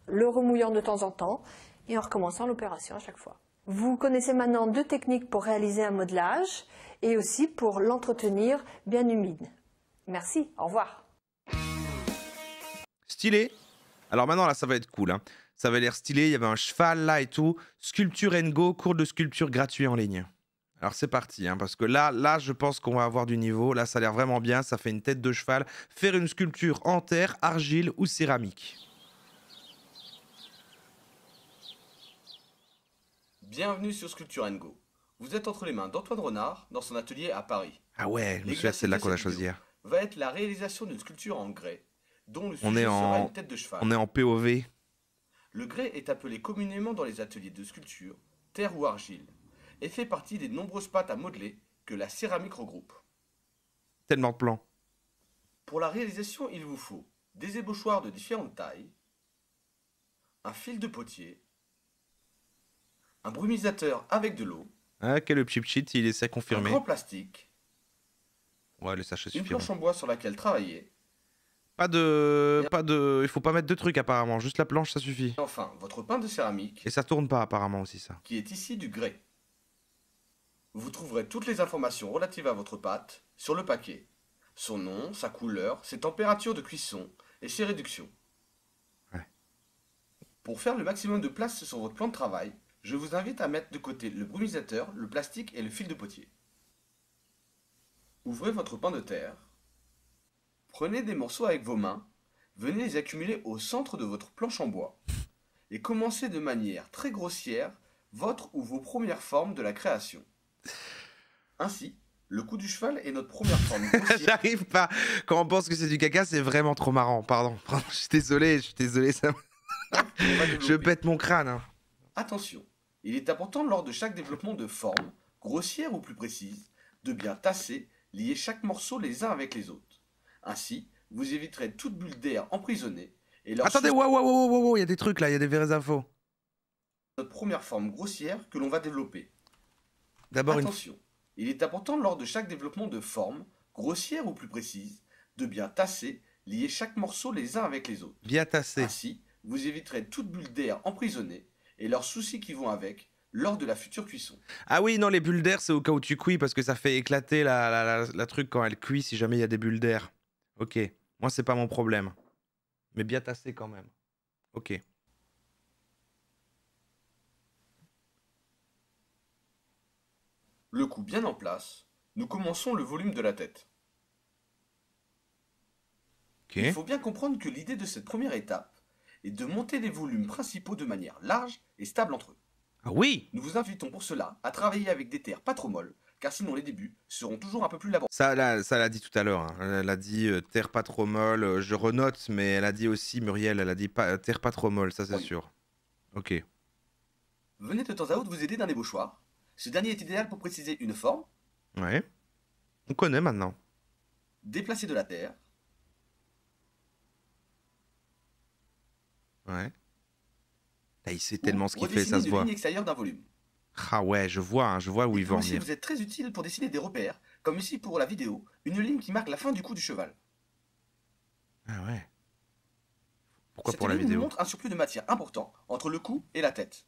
le remouillant de temps en temps et en recommençant l'opération à chaque fois. Vous connaissez maintenant 2 techniques pour réaliser un modelage et aussi pour l'entretenir bien humide. Merci, au revoir. Stylé. Alors maintenant, là, ça va être cool. Hein. Ça avait l'air stylé, il y avait un cheval là et tout. Sculpture & Go, cours de sculpture gratuit en ligne. Alors c'est parti, hein, parce que là, je pense qu'on va avoir du niveau. Là, ça a l'air vraiment bien, ça fait une tête de cheval. Faire une sculpture en terre, argile ou céramique. Bienvenue sur Sculpture & Go. Vous êtes entre les mains d'Antoine Renard dans son atelier à Paris. Ah ouais, je me souviens, c'est là qu'on a choisi hier. Va être la réalisation d'une sculpture en grès, dont le sujet sera une tête de cheval. On est en POV. Le grès est appelé communément dans les ateliers de sculpture, terre ou argile, et fait partie des nombreuses pâtes à modeler que la céramique regroupe. Tellement de plans. Pour la réalisation, il vous faut des ébauchoirs de différentes tailles, un fil de potier, un brumisateur avec de l'eau, ah, quel chip cheat, il essaie de confirmer. Un grand plastique, ouais, les sachets une suffiront. planche en bois sur laquelle travailler, il faut pas mettre de trucs apparemment, juste la planche ça suffit. et enfin votre pain de céramique, Et ça tourne pas apparemment aussi ça. qui est ici du grès. Vous trouverez toutes les informations relatives à votre pâte sur le paquet. Son nom, sa couleur, ses températures de cuisson et ses réductions. Ouais. Pour faire le maximum de place sur votre plan de travail, je vous invite à mettre de côté le brumisateur, le plastique et le fil de potier. Ouvrez votre pain de terre. Prenez des morceaux avec vos mains, venez les accumuler au centre de votre planche en bois et commencez de manière très grossière votre ou vos premières formes de la création. Ainsi, le cou du cheval est notre première forme grossière. J'arrive pas. Quand on pense que c'est du caca, c'est vraiment trop marrant. Pardon, je suis désolé, ça... Je pète mon crâne. Hein. Attention, il est important lors de chaque développement de forme, grossière ou plus précise, de bien tasser, lier chaque morceau les uns avec les autres. Ainsi, vous éviterez toute bulle d'air emprisonnée et leur... Attendez, wow, il y a des trucs là, il y a des vraies infos. Notre première forme grossière que l'on va développer. D'abord Attention, il est important lors de chaque développement de forme, grossière ou plus précise, de bien tasser, lier chaque morceau les uns avec les autres. Bien tasser. Ainsi, vous éviterez toute bulle d'air emprisonnée et leurs soucis qui vont avec lors de la future cuisson. Ah oui, non, les bulles d'air, c'est au cas où tu cuis parce que ça fait éclater la truc quand elle cuit si jamais il y a des bulles d'air. Ok, moi c'est pas mon problème. Mais bien tassé quand même. Ok. Le cou bien en place, nous commençons le volume de la tête. Okay. Il faut bien comprendre que l'idée de cette première étape est de monter les volumes principaux de manière large et stable entre eux. Ah oui. Nous vous invitons pour cela à travailler avec des terres pas trop molles, car sinon les débuts seront toujours un peu plus laborieux. Ça l'a dit tout à l'heure. Hein. Elle a dit terre pas trop molle. Je renote, mais elle a dit aussi, Muriel, elle a dit terre pas trop molle, ça c'est sûr. Ok. Venez de temps à autre vous aider d'un ébauchoir, Ce dernier est idéal pour préciser une forme, Ouais. On connaît maintenant. déplacer de la terre, Ouais. Là, il sait ou tellement ce qu'il fait, redessiner ça se une voit. ligne extérieure d'un volume. Ah ouais, je vois où Il il peut veut en aussi venir. vous être très utile pour dessiner des repères, comme ici pour la vidéo, une ligne qui marque la fin du cou du cheval. Ah ouais. Pourquoi Cette pour la ligne nous vidéo? montre un surplus de matière important entre le cou et la tête.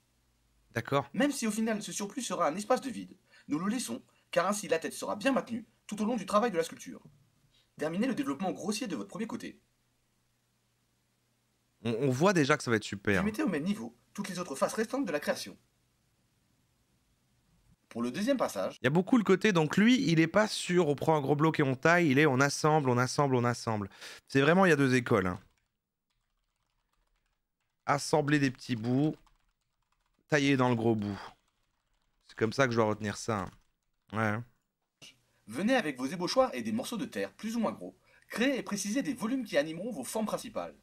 D'accord. Même si au final ce surplus sera un espace de vide, nous le laissons, car ainsi la tête sera bien maintenue tout au long du travail de la sculpture. Terminez le développement grossier de votre premier côté. On voit déjà que ça va être Puis super. mettez au même niveau toutes les autres faces restantes de la création. Pour le deuxième passage, Il y a beaucoup le côté, donc lui, il est pas sur on prend un gros bloc et on taille, il est on assemble, on assemble, on assemble. C'est vraiment, il y a deux écoles. Hein. Assembler des petits bouts, tailler dans le gros bout. C'est comme ça que je dois retenir ça. Ouais. venez avec vos ébauchoirs et des morceaux de terre plus ou moins gros, créer et préciser des volumes qui animeront vos formes principales.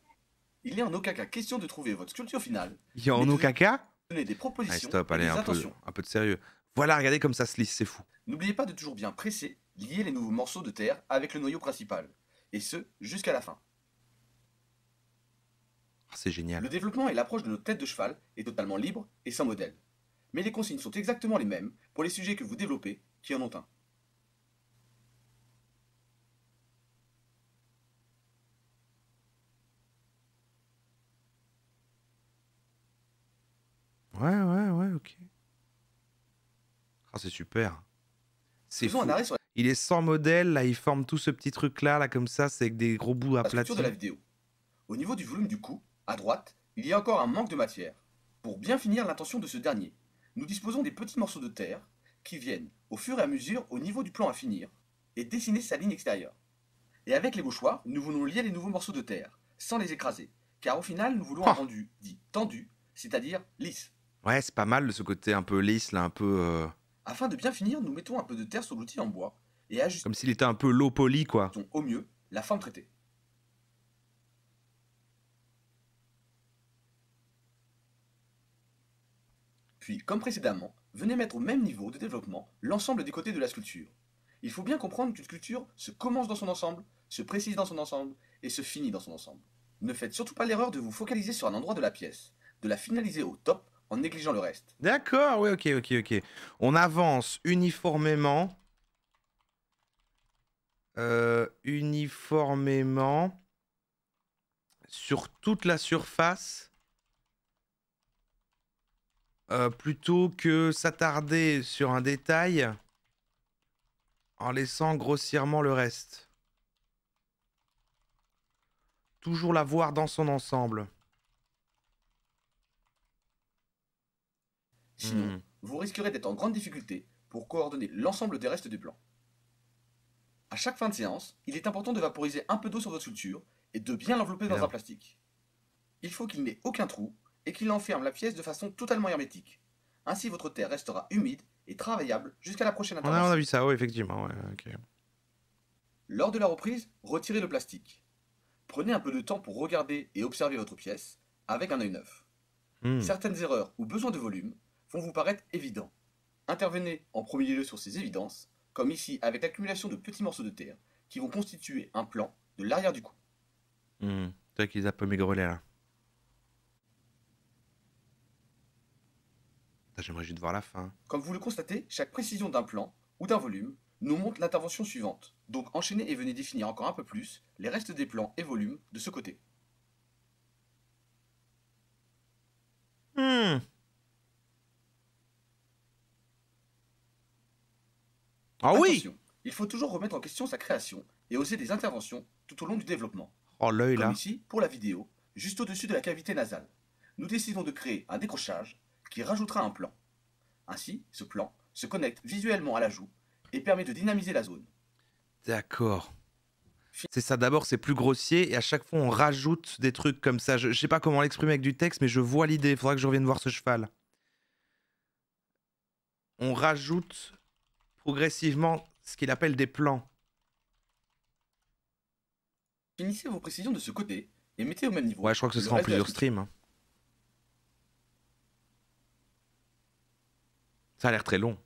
Il n'est en aucun cas question de trouver votre sculpture finale, Il y a en mais de caca. donner des Allez, propositions stop, et allez, des un intentions. peu de sérieux. Voilà, regardez comme ça se lisse, c'est fou. N'oubliez pas de toujours bien presser, lier les nouveaux morceaux de terre avec le noyau principal, et ce, jusqu'à la fin. Ah, c'est génial. Le développement et l'approche de notre tête de cheval est totalement libre et sans modèle. Mais les consignes sont exactement les mêmes pour les sujets que vous développez, qui en ont un. Ouais, ok. Ah, c'est super. C'est Faisons fou. un arrêt sur Il est sans modèle, là, il forme tout ce petit truc-là, là, comme ça, c'est avec des gros bouts la aplatis. structure de la vidéo. Au niveau du volume du cou, à droite, il y a encore un manque de matière. Pour bien finir l'intention de ce dernier, nous disposons des petits morceaux de terre qui viennent, au fur et à mesure, au niveau du plan à finir, et dessiner sa ligne extérieure. Et avec les bouchoirs, nous voulons lier les nouveaux morceaux de terre, sans les écraser, car au final, nous voulons un rendu dit tendu, c'est-à-dire lisse. Ouais, c'est pas mal de ce côté un peu lisse, là, un peu... Afin de bien finir, nous mettons un peu de terre sur l'outil en bois, et ajustons Comme s'il était un peu low poly, quoi. au mieux la forme traitée. Puis, comme précédemment, venez mettre au même niveau de développement l'ensemble des côtés de la sculpture. Il faut bien comprendre qu'une sculpture se commence dans son ensemble, se précise dans son ensemble et se finit dans son ensemble. Ne faites surtout pas l'erreur de vous focaliser sur un endroit de la pièce, de la finaliser au top en négligeant le reste. D'accord, ouais, ok. On avance uniformément. Uniformément sur toute la surface. Plutôt que s'attarder sur un détail en laissant grossièrement le reste. Toujours la voir dans son ensemble. Sinon, vous risquerez d'être en grande difficulté pour coordonner l'ensemble des restes du plan. À chaque fin de séance, il est important de vaporiser un peu d'eau sur votre sculpture et de bien l'envelopper dans un plastique. Il faut qu'il n'ait aucun trou et qu'il enferme la pièce de façon totalement hermétique. Ainsi, votre terre restera humide et travaillable jusqu'à la prochaine intervention. On a vu ça, oui, effectivement. Ouais, ok. Lors de la reprise, retirez le plastique. Prenez un peu de temps pour regarder et observer votre pièce avec un œil neuf. Certaines erreurs ou besoins de volume vont vous paraître évidents. Intervenez en premier lieu sur ces évidences, comme ici avec l'accumulation de petits morceaux de terre qui vont constituer un plan de l'arrière du cou. C'est vrai qu'ils a pas mes grelets là. J'aimerais juste voir la fin. Comme vous le constatez, chaque précision d'un plan ou d'un volume nous montre l'intervention suivante. Donc enchaînez et venez définir encore un peu plus les restes des plans et volumes de ce côté. Ah oui. Attention, il faut toujours remettre en question sa création et oser des interventions tout au long du développement. Oh l'œil là. Comme ici, pour la vidéo, juste au-dessus de la cavité nasale. Nous décidons de créer un décrochage qui rajoutera un plan. Ainsi, ce plan se connecte visuellement à la joue et permet de dynamiser la zone. D'accord. C'est ça, d'abord c'est plus grossier et à chaque fois on rajoute des trucs comme ça. Je sais pas comment l'exprimer avec du texte mais je vois l'idée, il faudra que je revienne voir ce cheval. On rajoute progressivement ce qu'il appelle des plans. Finissez vos précisions de ce côté et mettez au même niveau. Ouais, je crois que ce sera en plusieurs streams. Ça a l'air très long.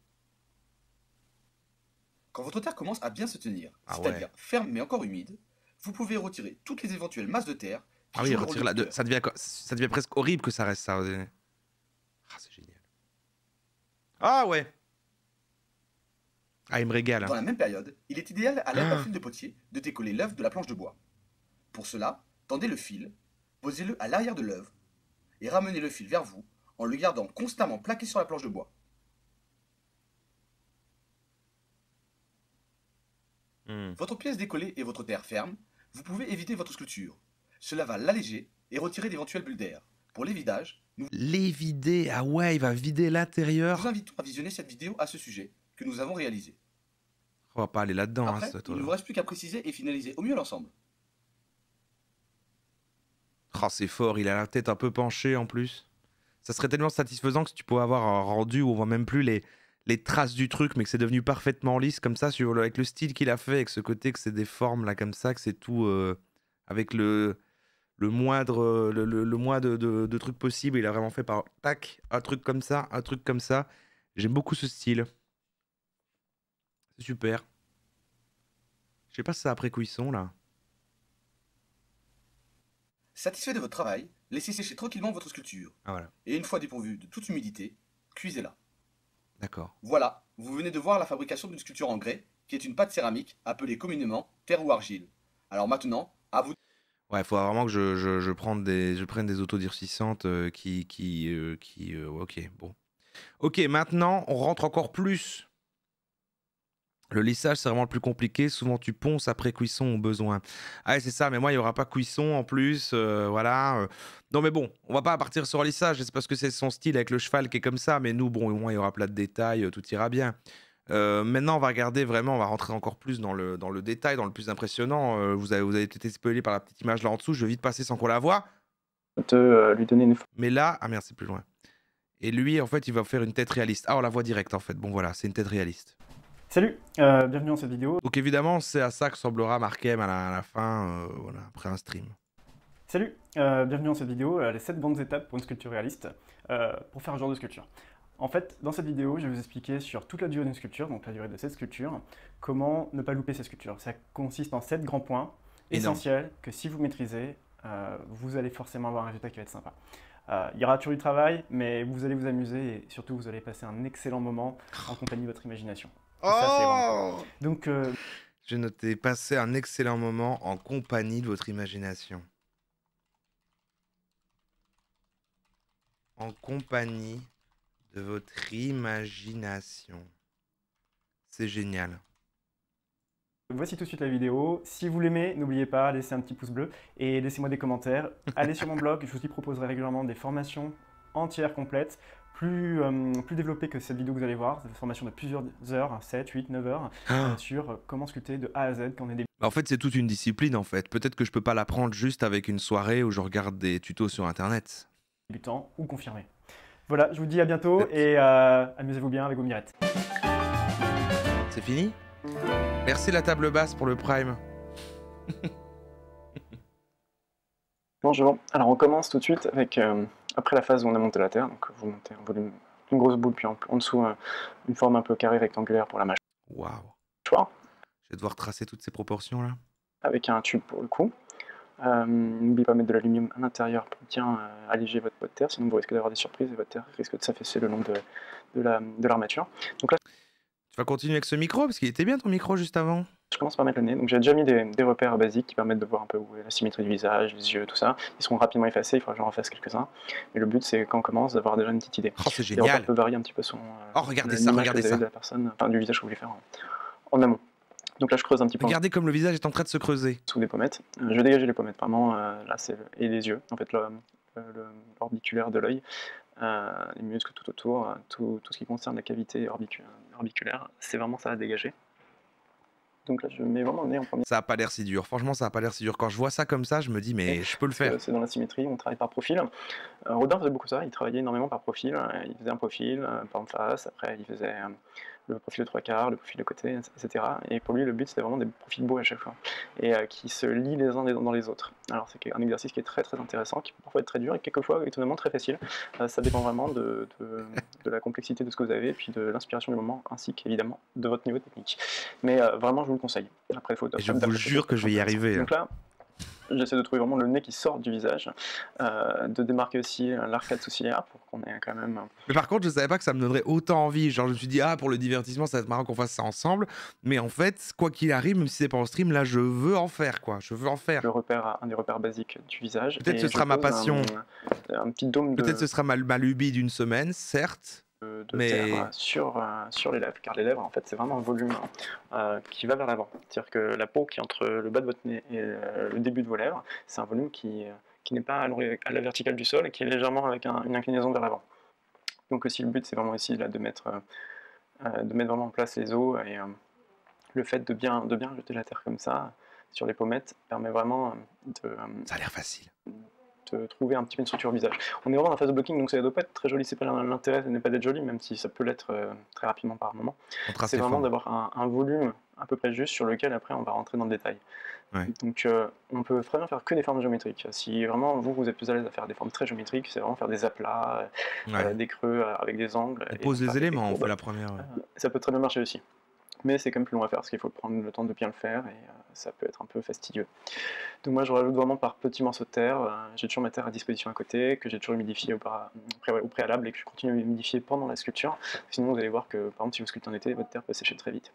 Quand votre terre commence à bien se tenir, Ah c'est-à-dire ouais. ferme mais encore humide, vous pouvez retirer toutes les éventuelles masses de terre qui Ah oui, jouent le rôle retire de la... moteur. ça devient presque horrible que ça reste ça. Ah, c'est génial. Ah ouais. Ah, il me régale. Dans la même période, il est idéal à l'aide d'un fil de potier de décoller l'œuf de la planche de bois. Pour cela, tendez le fil, posez-le à l'arrière de l'œuvre et ramenez le fil vers vous en le gardant constamment plaqué sur la planche de bois. Votre pièce décollée et votre terre ferme, vous pouvez éviter votre sculpture. Cela va l'alléger et retirer d'éventuelles bulles d'air. Pour les vidages, nous Les vider. Ah ouais, il va vider l'intérieur. vous invitons à visionner cette vidéo à ce sujet que nous avons réalisée. On va pas aller là-dedans. Après, Hein, il ne vous reste plus qu'à préciser et finaliser au mieux l'ensemble. Oh, c'est fort, il a la tête un peu penchée en plus. Ça serait tellement satisfaisant que si tu pouvais avoir un rendu où on voit même plus les traces du truc, mais que c'est devenu parfaitement lisse comme ça, avec le style qu'il a fait, avec ce côté que c'est des formes là comme ça, que c'est tout avec le moindre le moins de trucs possible. Il a vraiment fait par tac, un truc comme ça, un truc comme ça. J'aime beaucoup ce style. C'est super. Je sais pas si c'est après cuisson là. Satisfait de votre travail, laissez sécher tranquillement votre sculpture. Ah voilà, Et une fois dépourvue de toute humidité, cuisez-la. d'accord. Voilà, vous venez de voir la fabrication d'une sculpture en grès, qui est une pâte céramique appelée communément terre ou argile. Alors maintenant, à vous. Ouais, il faut vraiment que je prenne des autodurcissantes ok, bon. Ok, maintenant, on rentre encore plus. Le lissage, c'est vraiment le plus compliqué. Souvent, tu ponces après cuisson au besoin. Ah, ouais, c'est ça, mais moi, il n'y aura pas cuisson en plus. Voilà. Non, mais bon, on va pas partir sur le lissage. C'est parce que c'est son style avec le cheval qui est comme ça. Mais nous, bon, au moins, il y aura plein de détails. Tout ira bien. Maintenant, on va regarder vraiment, on va rentrer encore plus dans le détail, dans le plus impressionnant. Vous avez été spoilé par la petite image là en dessous. Je vais vite passer sans qu'on la voie. Lui donner une... Mais là, ah merde, c'est plus loin. Et lui, en fait, il va faire une tête réaliste. Ah, on la voit direct, en fait. Bon, voilà, c'est une tête réaliste. Salut, bienvenue dans cette vidéo. Donc évidemment, c'est à ça que ressemblera Markem à la fin, voilà, après un stream. Salut, bienvenue dans cette vidéo, les 7 bonnes étapes pour une sculpture réaliste, pour faire un genre de sculpture. En fait, dans cette vidéo, je vais vous expliquer sur toute la durée d'une sculpture, donc la durée de cette sculpture, comment ne pas louper cette sculpture. Ça consiste en 7 grands points essentiels que si vous maîtrisez, vous allez forcément avoir un résultat qui va être sympa. Il y aura toujours du travail, mais vous allez vous amuser et surtout vous allez passer un excellent moment en compagnie de votre imagination. Et ça, c'est vraiment cool. Donc, j'ai noté passer un excellent moment en compagnie de votre imagination. En compagnie de votre imagination. C'est génial. Voici tout de suite la vidéo. Si vous l'aimez, n'oubliez pas, laissez un petit pouce bleu et laissez-moi des commentaires. Allez sur mon blog, je vous y proposerai régulièrement des formations entières, complètes, plus développées que cette vidéo que vous allez voir. Des formations de plusieurs heures, 7, 8, 9 heures, sur comment sculpter de A à Z quand on est débutant. En fait, c'est toute une discipline, en fait. Peut-être que je peux pas l'apprendre juste avec une soirée où je regarde des tutos sur Internet. Débutant ou confirmé. Voilà, je vous dis à bientôt et amusez-vous bien avec vos mirettes. C'est fini ? Merci la table basse pour le prime. Bonjour, alors on commence tout de suite avec, après la phase où on a monté la terre, donc vous montez en volume une grosse boule, puis en dessous une forme un peu carrée rectangulaire pour la mâchoire. Waouh. Je vais devoir tracer toutes ces proportions là. Avec un tube pour le coup. N'oubliez pas de mettre de l'aluminium à l'intérieur pour bien alléger votre pot de terre, sinon vous risquez d'avoir des surprises et votre terre risque de s'affaisser le long de l'armature. Donc là, tu vas continuer avec ce micro parce qu'il était bien ton micro juste avant. Je commence par mettre le nez, donc j'ai déjà mis des repères basiques qui permettent de voir un peu où est la symétrie du visage, les yeux, tout ça. Ils seront rapidement effacés, il faudra que j'en refasse quelques-uns. Mais le but c'est quand on commence d'avoir déjà une petite idée. Oh, c'est Les repères génial. peuvent varier un petit peu selon regardez ça, regardez ça. de la personne, enfin du visage que vous voulez faire en amont. Donc là je creuse un petit peu. Regardez comme le visage est en train de se creuser. Sous des pommettes. Je vais dégager les pommettes vraiment, là c'est et les yeux, en fait l'orbiculaire de l'œil, les muscles tout autour, tout ce qui concerne la cavité orbiculaire, c'est vraiment ça à dégager. Donc là je mets vraiment le nez en premier. Ça a pas l'air si dur, franchement ça a pas l'air si dur. Quand je vois ça comme ça, je me dis mais je peux le faire. C'est dans la symétrie, on travaille par profil. Rodin faisait beaucoup ça, il travaillait énormément par profil. Il faisait un profil, par en face, après il faisait le profil de 3/4, le profil de côté, etc. Et pour lui, le but, c'était vraiment des profils beaux à chaque fois, et qui se lient les uns dans les autres. Alors c'est un exercice qui est très très intéressant, qui peut parfois être très dur, et quelquefois étonnamment très facile. Ça dépend vraiment de la complexité de ce que vous avez, et puis de l'inspiration du moment, ainsi qu'évidemment de votre niveau technique. Mais vraiment, je vous le conseille. Après, il faut... Et je vous jure que je vais y arriver. Donc là, j'essaie de trouver vraiment le nez qui sort du visage, de démarquer aussi l'arcade sourcilière pour qu'on ait quand même... Mais par contre, je savais pas que ça me donnerait autant envie. Genre, je me suis dit, ah, pour le divertissement, ça va être marrant qu'on fasse ça ensemble. Mais en fait, quoi qu'il arrive, même si c'est pas en stream, là, je veux en faire, quoi. Je veux en faire. Un des repères basiques du visage. Peut-être ce sera ma passion. Un petit dôme de... Peut-être ce sera ma lubie d'une semaine, certes. de terre sur les lèvres, car les lèvres, en fait, c'est vraiment un volume qui va vers l'avant. C'est-à-dire que la peau qui est entre le bas de votre nez et le début de vos lèvres, c'est un volume qui n'est pas à la verticale du sol et qui est légèrement avec une inclinaison vers l'avant. Donc aussi, le but, c'est vraiment ici là, de mettre vraiment en place les os, et le fait de bien jeter la terre comme ça sur les pommettes permet vraiment ça a l'air facile. De trouver un petit peu une structure au visage. On est vraiment dans la phase de blocking, donc ça ne doit pas être très joli. C'est pas l'intérêt, n'est pas d'être joli, même si ça peut l'être très rapidement par moment. C'est vraiment d'avoir un volume à peu près juste sur lequel après on va rentrer dans le détail. Ouais. Donc on peut très bien faire que des formes géométriques. Si vraiment vous êtes plus à l'aise à faire des formes très géométriques, c'est vraiment faire des aplats, des creux avec des angles. On pose les éléments, on fait la première. Ça peut très bien marcher aussi. Mais c'est quand même plus long à faire parce qu'il faut prendre le temps de bien le faire, et ça peut être un peu fastidieux. Donc moi je rajoute vraiment par petits morceaux de terre. J'ai toujours ma terre à disposition à côté, que j'ai toujours humidifié au préalable, et que je continue à humidifier pendant la sculpture. Sinon vous allez voir que par exemple si vous sculptez en été, votre terre peut sécher très vite.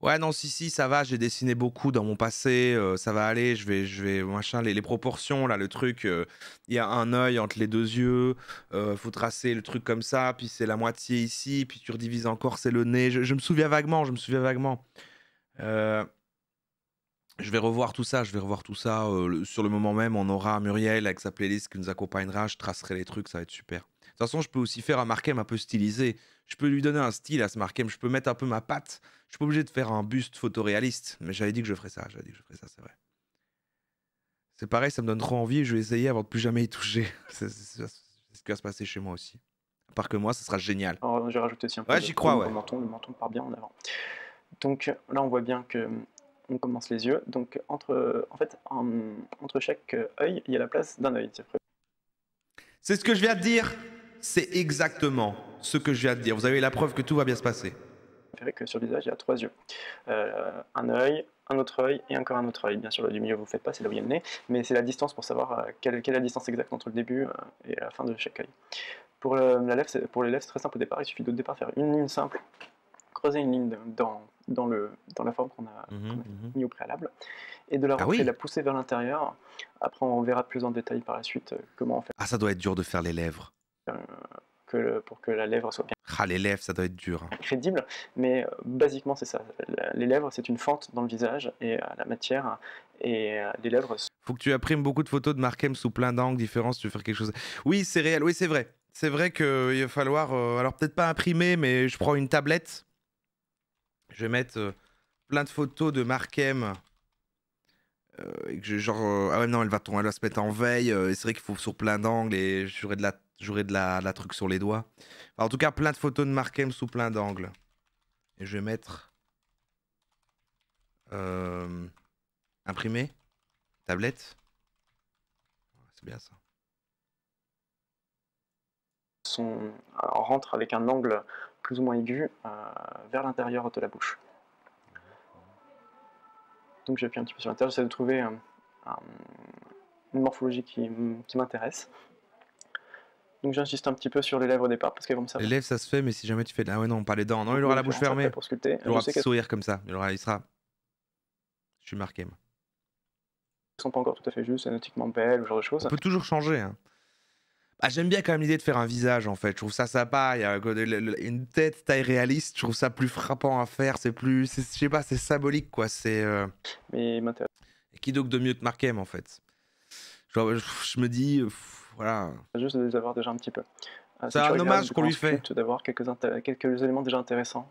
Ouais, non, si, ça va, j'ai dessiné beaucoup dans mon passé, ça va aller, je vais, machin, les proportions, là, le truc, il y a un œil entre les deux yeux, faut tracer le truc comme ça, puis c'est la moitié ici, puis tu redivises encore, c'est le nez, je me souviens vaguement, je vais revoir tout ça, sur le moment même, on aura Muriel avec sa playlist qui nous accompagnera, je tracerai les trucs, ça va être super. De toute façon, je peux aussi faire un Markem un peu stylisé, je peux lui donner un style à ce Markem, je peux mettre un peu ma patte. Je suis pas obligé de faire un buste photoréaliste, mais j'avais dit que je ferais ça, c'est vrai. C'est pareil, ça me donne trop envie, je vais essayer avant de plus jamais y toucher. C'est ce qui va se passer chez moi aussi. À part que moi, ça sera génial. Alors, j'ai rajouté aussi un peu j'y crois, ouais. Le menton part bien en avant. Donc là, on voit bien que on commence les yeux. Donc entre chaque œil, il y a la place d'un œil. C'est ce que je viens de dire. C'est exactement ce que je viens de dire. Vous avez la preuve que tout va bien se passer. Que sur le visage, il y a 3 yeux. Un œil, un autre œil et encore un autre œil. Bien sûr, le du milieu, vous ne faites pas, c'est là où il y a le nez, mais c'est la distance pour savoir quelle est la distance exacte entre le début et la fin de chaque œil. Pour les lèvres, c'est très simple au départ. Il suffit de départ faire une ligne simple, creuser une ligne dans la forme qu'on a mis au préalable, et de la rentrer, la pousser vers l'intérieur. Après, on verra plus en détail par la suite comment on fait. Ah, ça doit être dur de faire les lèvres. Pour que la lèvre soit bien. Ah, les lèvres, ça doit être dur. Crédible, mais basiquement c'est ça. Les lèvres, c'est une fente dans le visage, et la matière, et les lèvres... Faut que tu imprimes beaucoup de photos de Markem sous plein d'angles différents si tu veux faire quelque chose. Oui, c'est réel, oui, c'est vrai. C'est vrai qu'il va falloir... alors peut-être pas imprimer, mais je prends une tablette. Je vais mettre plein de photos de Markem. Ah ouais, non, elle va se mettre en veille. Et c'est vrai qu'il faut sur plein d'angles, et j'aurai de la truc sur les doigts. Enfin, en tout cas, plein de photos de Markem sous plein d'angles. Et je vais mettre... imprimé. Tablette. C'est bien ça. On rentre avec un angle plus ou moins aigu vers l'intérieur de la bouche. Donc j'appuie un petit peu sur l'intérieur, j'essaie de trouver une morphologie qui m'intéresse. Donc j'insiste un petit peu sur les lèvres au départ parce qu'elles vont me servir. Les lèvres ça se fait, mais si jamais tu fais... Ah ouais, non, pas les dents. Non, il aura la bouche fermée. Pour sculpter. Il aura un petit sourire comme ça. Il sera... Je suis Markem. Elles sont pas encore tout à fait justes, anatomiquement belles, ou ce genre de choses. On peut toujours changer. Hein. Ah, j'aime bien quand même l'idée de faire un visage en fait. Je trouve ça sympa. Il y a une tête taille réaliste. Je trouve ça plus frappant à faire. C'est plus... Je sais pas, c'est symbolique quoi. C'est... Mais il m'intéresse. Et qui donc de mieux que Markem en fait. Genre, je me dis... Voilà. Juste de les avoir déjà un petit peu. C'est un hommage qu'on lui fait. D'avoir quelques éléments déjà intéressants,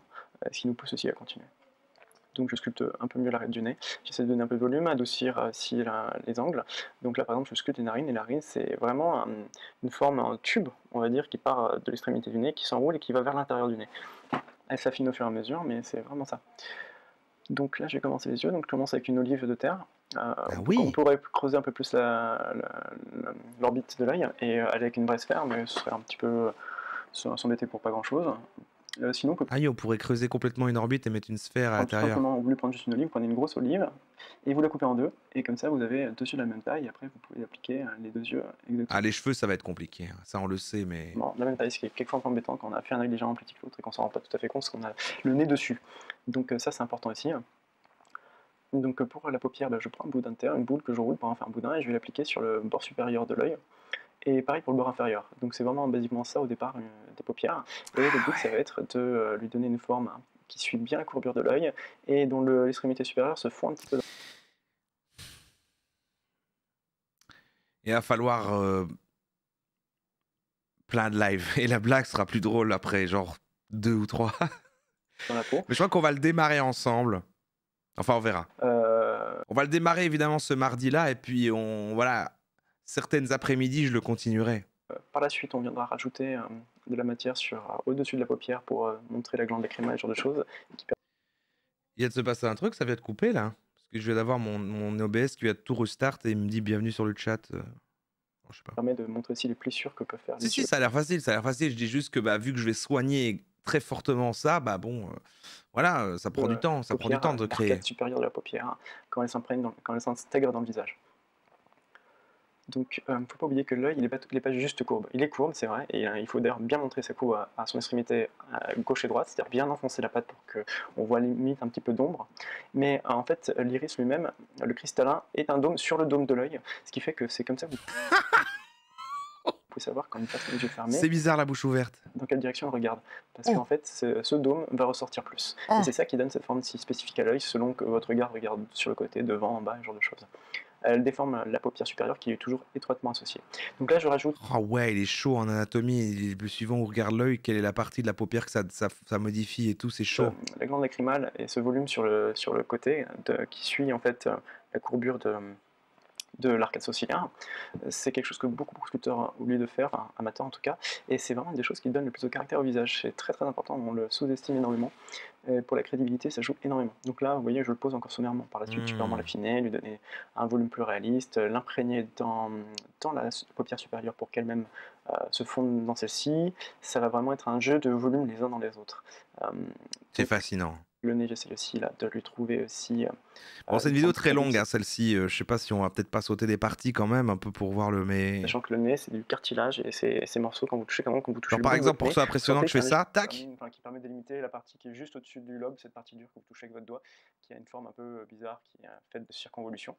ce qui nous pousse aussi à continuer. Donc je sculpte un peu mieux l'arête du nez. J'essaie de donner un peu de volume, adoucir les angles. Donc là par exemple je sculpte les narines. Les narines c'est vraiment une forme, un tube on va dire, qui part de l'extrémité du nez, qui s'enroule et qui va vers l'intérieur du nez. Elle s'affine au fur et à mesure, mais c'est vraiment ça. Donc là, je vais commencer les yeux. Donc je commence avec une olive de terre. On pourrait creuser un peu plus l'orbite de l'œil et aller avec une vraie sphère, mais ce serait un petit peu s'embêter pour pas grand-chose. Sinon, on pourrait creuser complètement une orbite et mettre une sphère à l'intérieur. Tout simplement, vous voulez prendre juste une olive, vous prenez une grosse olive et vous la coupez en deux. Et comme ça, vous avez deux yeux de la même taille. Et après, vous pouvez appliquer les deux yeux exactement. Ah, les cheveux, ça va être compliqué. Ça, on le sait, mais... Bon, de la même taille, ce qui est quelquefois un peu embêtant quand on a fait un œil légèrement plus petit que l'autre et qu'on s'en rend pas tout à fait compte, parce qu'on a le nez dessus. Donc ça, c'est important aussi. Donc pour la paupière, je prends un bout de terre, une boule que je roule pour en faire un boudin et je vais l'appliquer sur le bord supérieur de l'œil. Et pareil pour le bord inférieur. Donc c'est vraiment basiquement ça au départ des paupières. Et le but, ça va être de lui donner une forme qui suit bien la courbure de l'œil et dont l'extrémité supérieure se fond un petit peu. Il va falloir plein de live. Et la blague sera plus drôle après, genre 2 ou 3. Dans la peau. Mais je crois qu'on va le démarrer ensemble. Enfin, on verra. On va le démarrer évidemment ce mardi-là. Et puis, voilà, certaines après-midi, je le continuerai. Par la suite, on viendra rajouter de la matière au-dessus de la paupière pour montrer la glande lacrymale, ce genre de choses. Il vient de se passer un truc, ça vient de couper là. Parce que je viens d'avoir mon OBS qui vient de tout restart et il me dit bienvenue sur le chat. Je sais pas. Ça permet de montrer aussi les plissures que peuvent faire les yeux. Si, ça a l'air facile, Je dis juste que vu que je vais soigner très fortement ça, voilà, ça prend du temps, de créer. L'arcade supérieure de la paupière, quand elle s'intègre dans le visage. Donc, il ne faut pas oublier que l'œil, il n'est pas juste courbe. Il est courbe, c'est vrai, et il faut d'ailleurs bien montrer sa courbe à son extrémité gauche et droite, c'est-à-dire bien enfoncer la patte pour qu'on voit limite un petit peu d'ombre. Mais en fait, l'iris lui-même, le cristallin, est un dôme sur le dôme de l'œil, ce qui fait que c'est comme ça que vous pouvez savoir quand une personne a les yeux fermés. C'est bizarre la bouche ouverte. Dans quelle direction elle regarde. Parce qu'en fait, ce dôme va ressortir plus. Et c'est ça qui donne cette forme si spécifique à l'œil, selon que votre regard regarde sur le côté, devant, en bas, ce genre de choses. Elle déforme la paupière supérieure qui est toujours étroitement associée. Donc là, je rajoute... Ah ouais, il est chaud en anatomie. Le suivant, on regarde l'œil, quelle est la partie de la paupière que ça modifie et tout, c'est chaud. La glande lacrymale et ce volume sur le côté qui suit en fait la courbure de l'arcade sourcilière. C'est quelque chose que beaucoup de sculpteurs oublient de faire, enfin, amateurs en tout cas, et c'est vraiment une des choses qui donnent le plus de caractère au visage. C'est très très important, on le sous-estime énormément, et pour la crédibilité ça joue énormément. Donc là, vous voyez, je le pose encore sommairement. Par la suite, je peux vraiment l'affiner, lui donner un volume plus réaliste, l'imprégner dans la paupière supérieure pour qu'elle-même se fonde dans celle-ci. Ça va vraiment être un jeu de volume les uns dans les autres. C'est fascinant. Le nez, j'essaie aussi là, de lui trouver aussi... Bon, c'est une vidéo très longue, hein, celle-ci. Je sais pas si on va peut-être pas sauter des parties quand même, un peu pour voir le... Mais... Sachant que le nez, c'est du cartilage et ces morceaux, quand vous touchez, quand vous touchez... Alors, par exemple, pour ça impressionnant que je fais ça, tac, qui permet de délimiter la partie qui est juste au-dessus du lobe, cette partie dure que vous touchez avec votre doigt, qui a une forme un peu bizarre, qui est faite de circonvolution.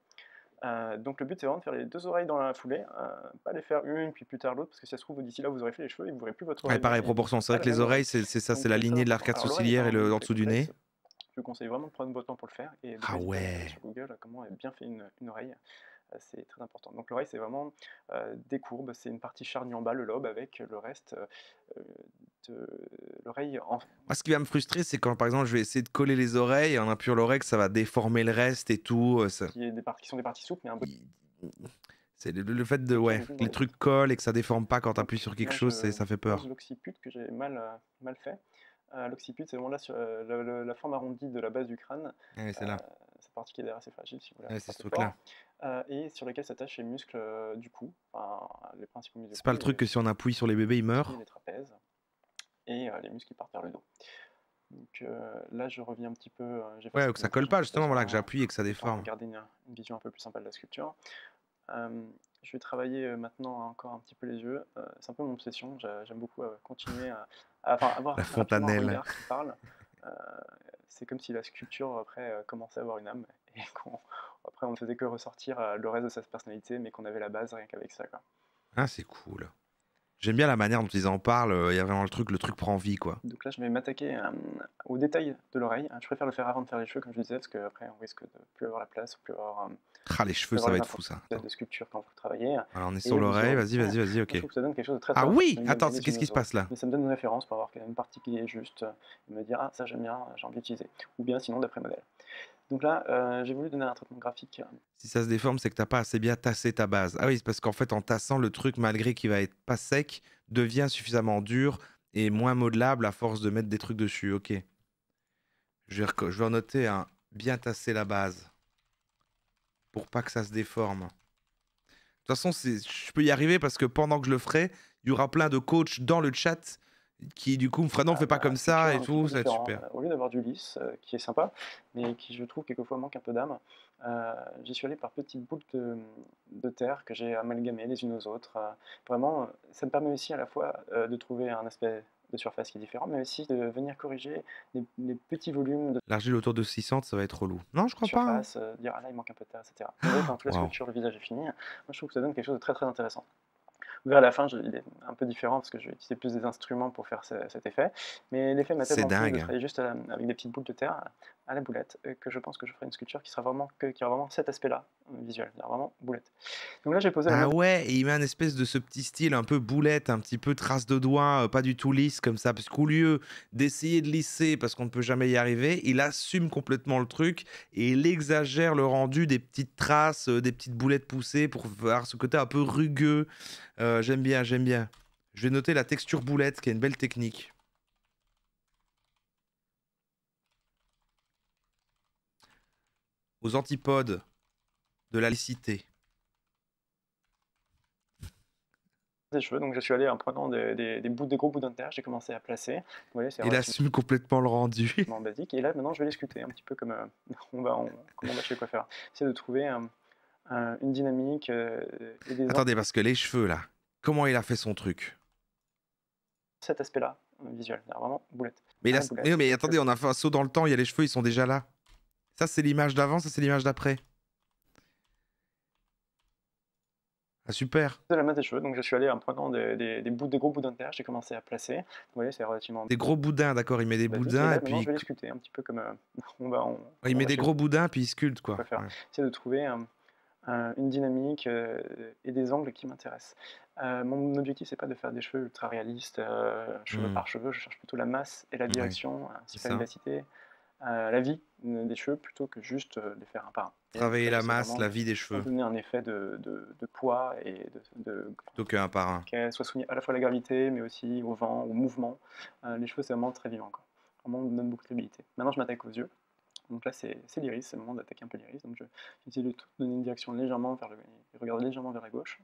Donc le but c'est vraiment de faire les deux oreilles dans la foulée, pas les faire une puis plus tard l'autre, parce que si ça se trouve d'ici là vous aurez fait les cheveux et vous n'aurez plus votre oreille. Ouais, pareil, proportion. C'est vrai que les oreilles, c'est ça, c'est la lignée de l'arcade sourcilière et le en dessous du nez. Je vous conseille vraiment de prendre votre temps pour le faire et de sur Google comment est bien fait une oreille. C'est très important. Donc l'oreille c'est vraiment des courbes, c'est une partie charnue en bas, le lobe, avec le reste de l'oreille en... Moi ce qui va me frustrer c'est quand par exemple je vais essayer de coller les oreilles et en appuyant l'oreille que ça va déformer le reste et tout. Qui sont des parties souples mais un peu... C'est le fait de que les trucs collent et que ça déforme pas quand tu appuies sur quelque chose, ça fait peur. L'occiput que j'ai mal fait. L'occiput, c'est vraiment là sur la forme arrondie de la base du crâne. Ouais, c'est là. Cette partie qui est d'ailleurs assez fragile, si vous voulez. Ouais, c'est ce truc-là. Et sur lequel s'attachent les muscles du cou, enfin, les principaux muscles. C'est pas le truc que si on appuie sur les bébés, ils meurent. Les trapèzes et les muscles qui partent vers le dos. Donc là, je reviens un petit peu. Ouais, que ça colle pas, justement, voilà, que j'appuie et que ça déforme. Garder une vision un peu plus sympa de la sculpture. Je vais travailler maintenant encore un petit peu les yeux. C'est un peu mon obsession. J'aime beaucoup continuer à avoir la fontanelle. Un regard qui parle. C'est comme si la sculpture après commençait à avoir une âme et après on ne faisait que ressortir le reste de sa personnalité, mais qu'on avait la base rien qu'avec ça, quoi. Ah, c'est cool. J'aime bien la manière dont ils en parlent. Il y a vraiment le truc prend vie, quoi. Donc là, je vais m'attaquer aux détails de l'oreille. Je préfère le faire avant de faire les cheveux, comme je disais, parce qu'après on risque de plus avoir la place, plus avoir... les cheveux, ça va être fou, ça. De sculpture quand vous travaillez. Alors on est sur l'oreille, vas-y, ok. Je trouve que ça donne quelque chose de très... Ah oui, attends, qu'est-ce qui se passe là? Mais ça me donne une référence pour avoir une partie qui est juste, et me dire, ah, ça j'aime bien, j'ai envie d'utiliser. Ou bien sinon d'après modèle. Donc là, j'ai voulu donner un traitement graphique. Si ça se déforme, c'est que t'as pas assez bien tassé ta base. Ah oui, c'est parce qu'en fait, en tassant, le truc, malgré qu'il va être pas sec, devient suffisamment dur et moins modelable à force de mettre des trucs dessus. Ok. Je vais en noter un bien tasser la base pour pas que ça se déforme. De toute façon, je peux y arriver parce que pendant que je le ferai, il y aura plein de coachs dans le chat qui du coup me fera non, fais pas comme ça et tout, ça va être super. Au lieu d'avoir du lisse, qui est sympa, mais qui je trouve quelquefois manque un peu d'âme, j'y suis allé par petites boules de terre que j'ai amalgamées les unes aux autres. Vraiment, ça me permet aussi à la fois de trouver un aspect de surface qui est différent, mais aussi de venir corriger les petits volumes de L'argile autour de 600, ça va être relou. Non, je crois pas. Hein. surface, dire ah là il manque un peu de terre, etc. Et là, quand la Wow. sculpture, le visage est fini, moi je trouve que ça donne quelque chose de très très intéressant. Vous verrez à la fin, il est un peu différent parce que je vais utiliser plus des instruments pour faire cet effet. Mais l'effet m'a C'est tellement plu de dingue. travailler juste avec des petites boules de terre à la boulette que je pense que je ferai une sculpture qui aura vraiment cet aspect-là visuel, c'est-à-dire vraiment boulette. Donc là, j'ai posé la Ah main. ouais, et il met un espèce de ce petit style un peu boulette, un petit peu trace de doigt, pas du tout lisse comme ça, parce qu'au lieu d'essayer de lisser parce qu'on ne peut jamais y arriver, il assume complètement le truc et il exagère le rendu des petites traces, des petites boulettes poussées pour avoir ce côté un peu rugueux. J'aime bien, j'aime bien. Je vais noter la texture boulette, qui est une belle technique. Aux antipodes de la licité. Des cheveux, donc je suis allé en prenant des gros boudins de terre, j'ai commencé à placer. Vous voyez, c'est Il assume complètement le rendu. relativement basique. Et là, maintenant, je vais les sculpter un petit peu comme comme on va chez le coiffeur. J'essaie de trouver une dynamique et des Attendez, parce que les cheveux, là, comment il a fait son truc? cet aspect-là visuel, c'est-à-dire vraiment boulette. Mais, À la boulette. mais attendez, on a fait un saut dans le temps, il y a les cheveux, ils sont déjà là. Ça, c'est l'image d'avant, ça, c'est l'image d'après. Ah, super. De la masse des cheveux, donc je suis allé en prenant des gros boudins de terre, j'ai commencé à placer. Vous voyez, c'est relativement Des gros boudins, d'accord, il met des basique. Et boudins là, et maintenant, puis je vais les sculpter un petit peu comme il met des gros boudins puis il sculpte, quoi. faire. Ouais. J'essaie de trouver une dynamique et des angles qui m'intéressent. Mon objectif, c'est pas de faire des cheveux ultra réalistes, cheveux par cheveux. Je cherche plutôt la masse et la direction, ainsi que la vivacité, la vie des cheveux, plutôt que juste les faire un par un. Travailler la C'est masse, vraiment la vie des cheveux, donner un effet de poids et plutôt qu'un par un. qu'elle soit soumise à la fois à la gravité, mais aussi au vent, au mouvement. Les cheveux, c'est vraiment très vivant, quoi. Vraiment, on donne beaucoup de stabilité. Maintenant, je m'attaque aux yeux. Donc là, c'est l'iris, c'est le moment d'attaquer un peu l'iris. Donc j'essaie de donner une direction légèrement vers regarder légèrement vers la gauche.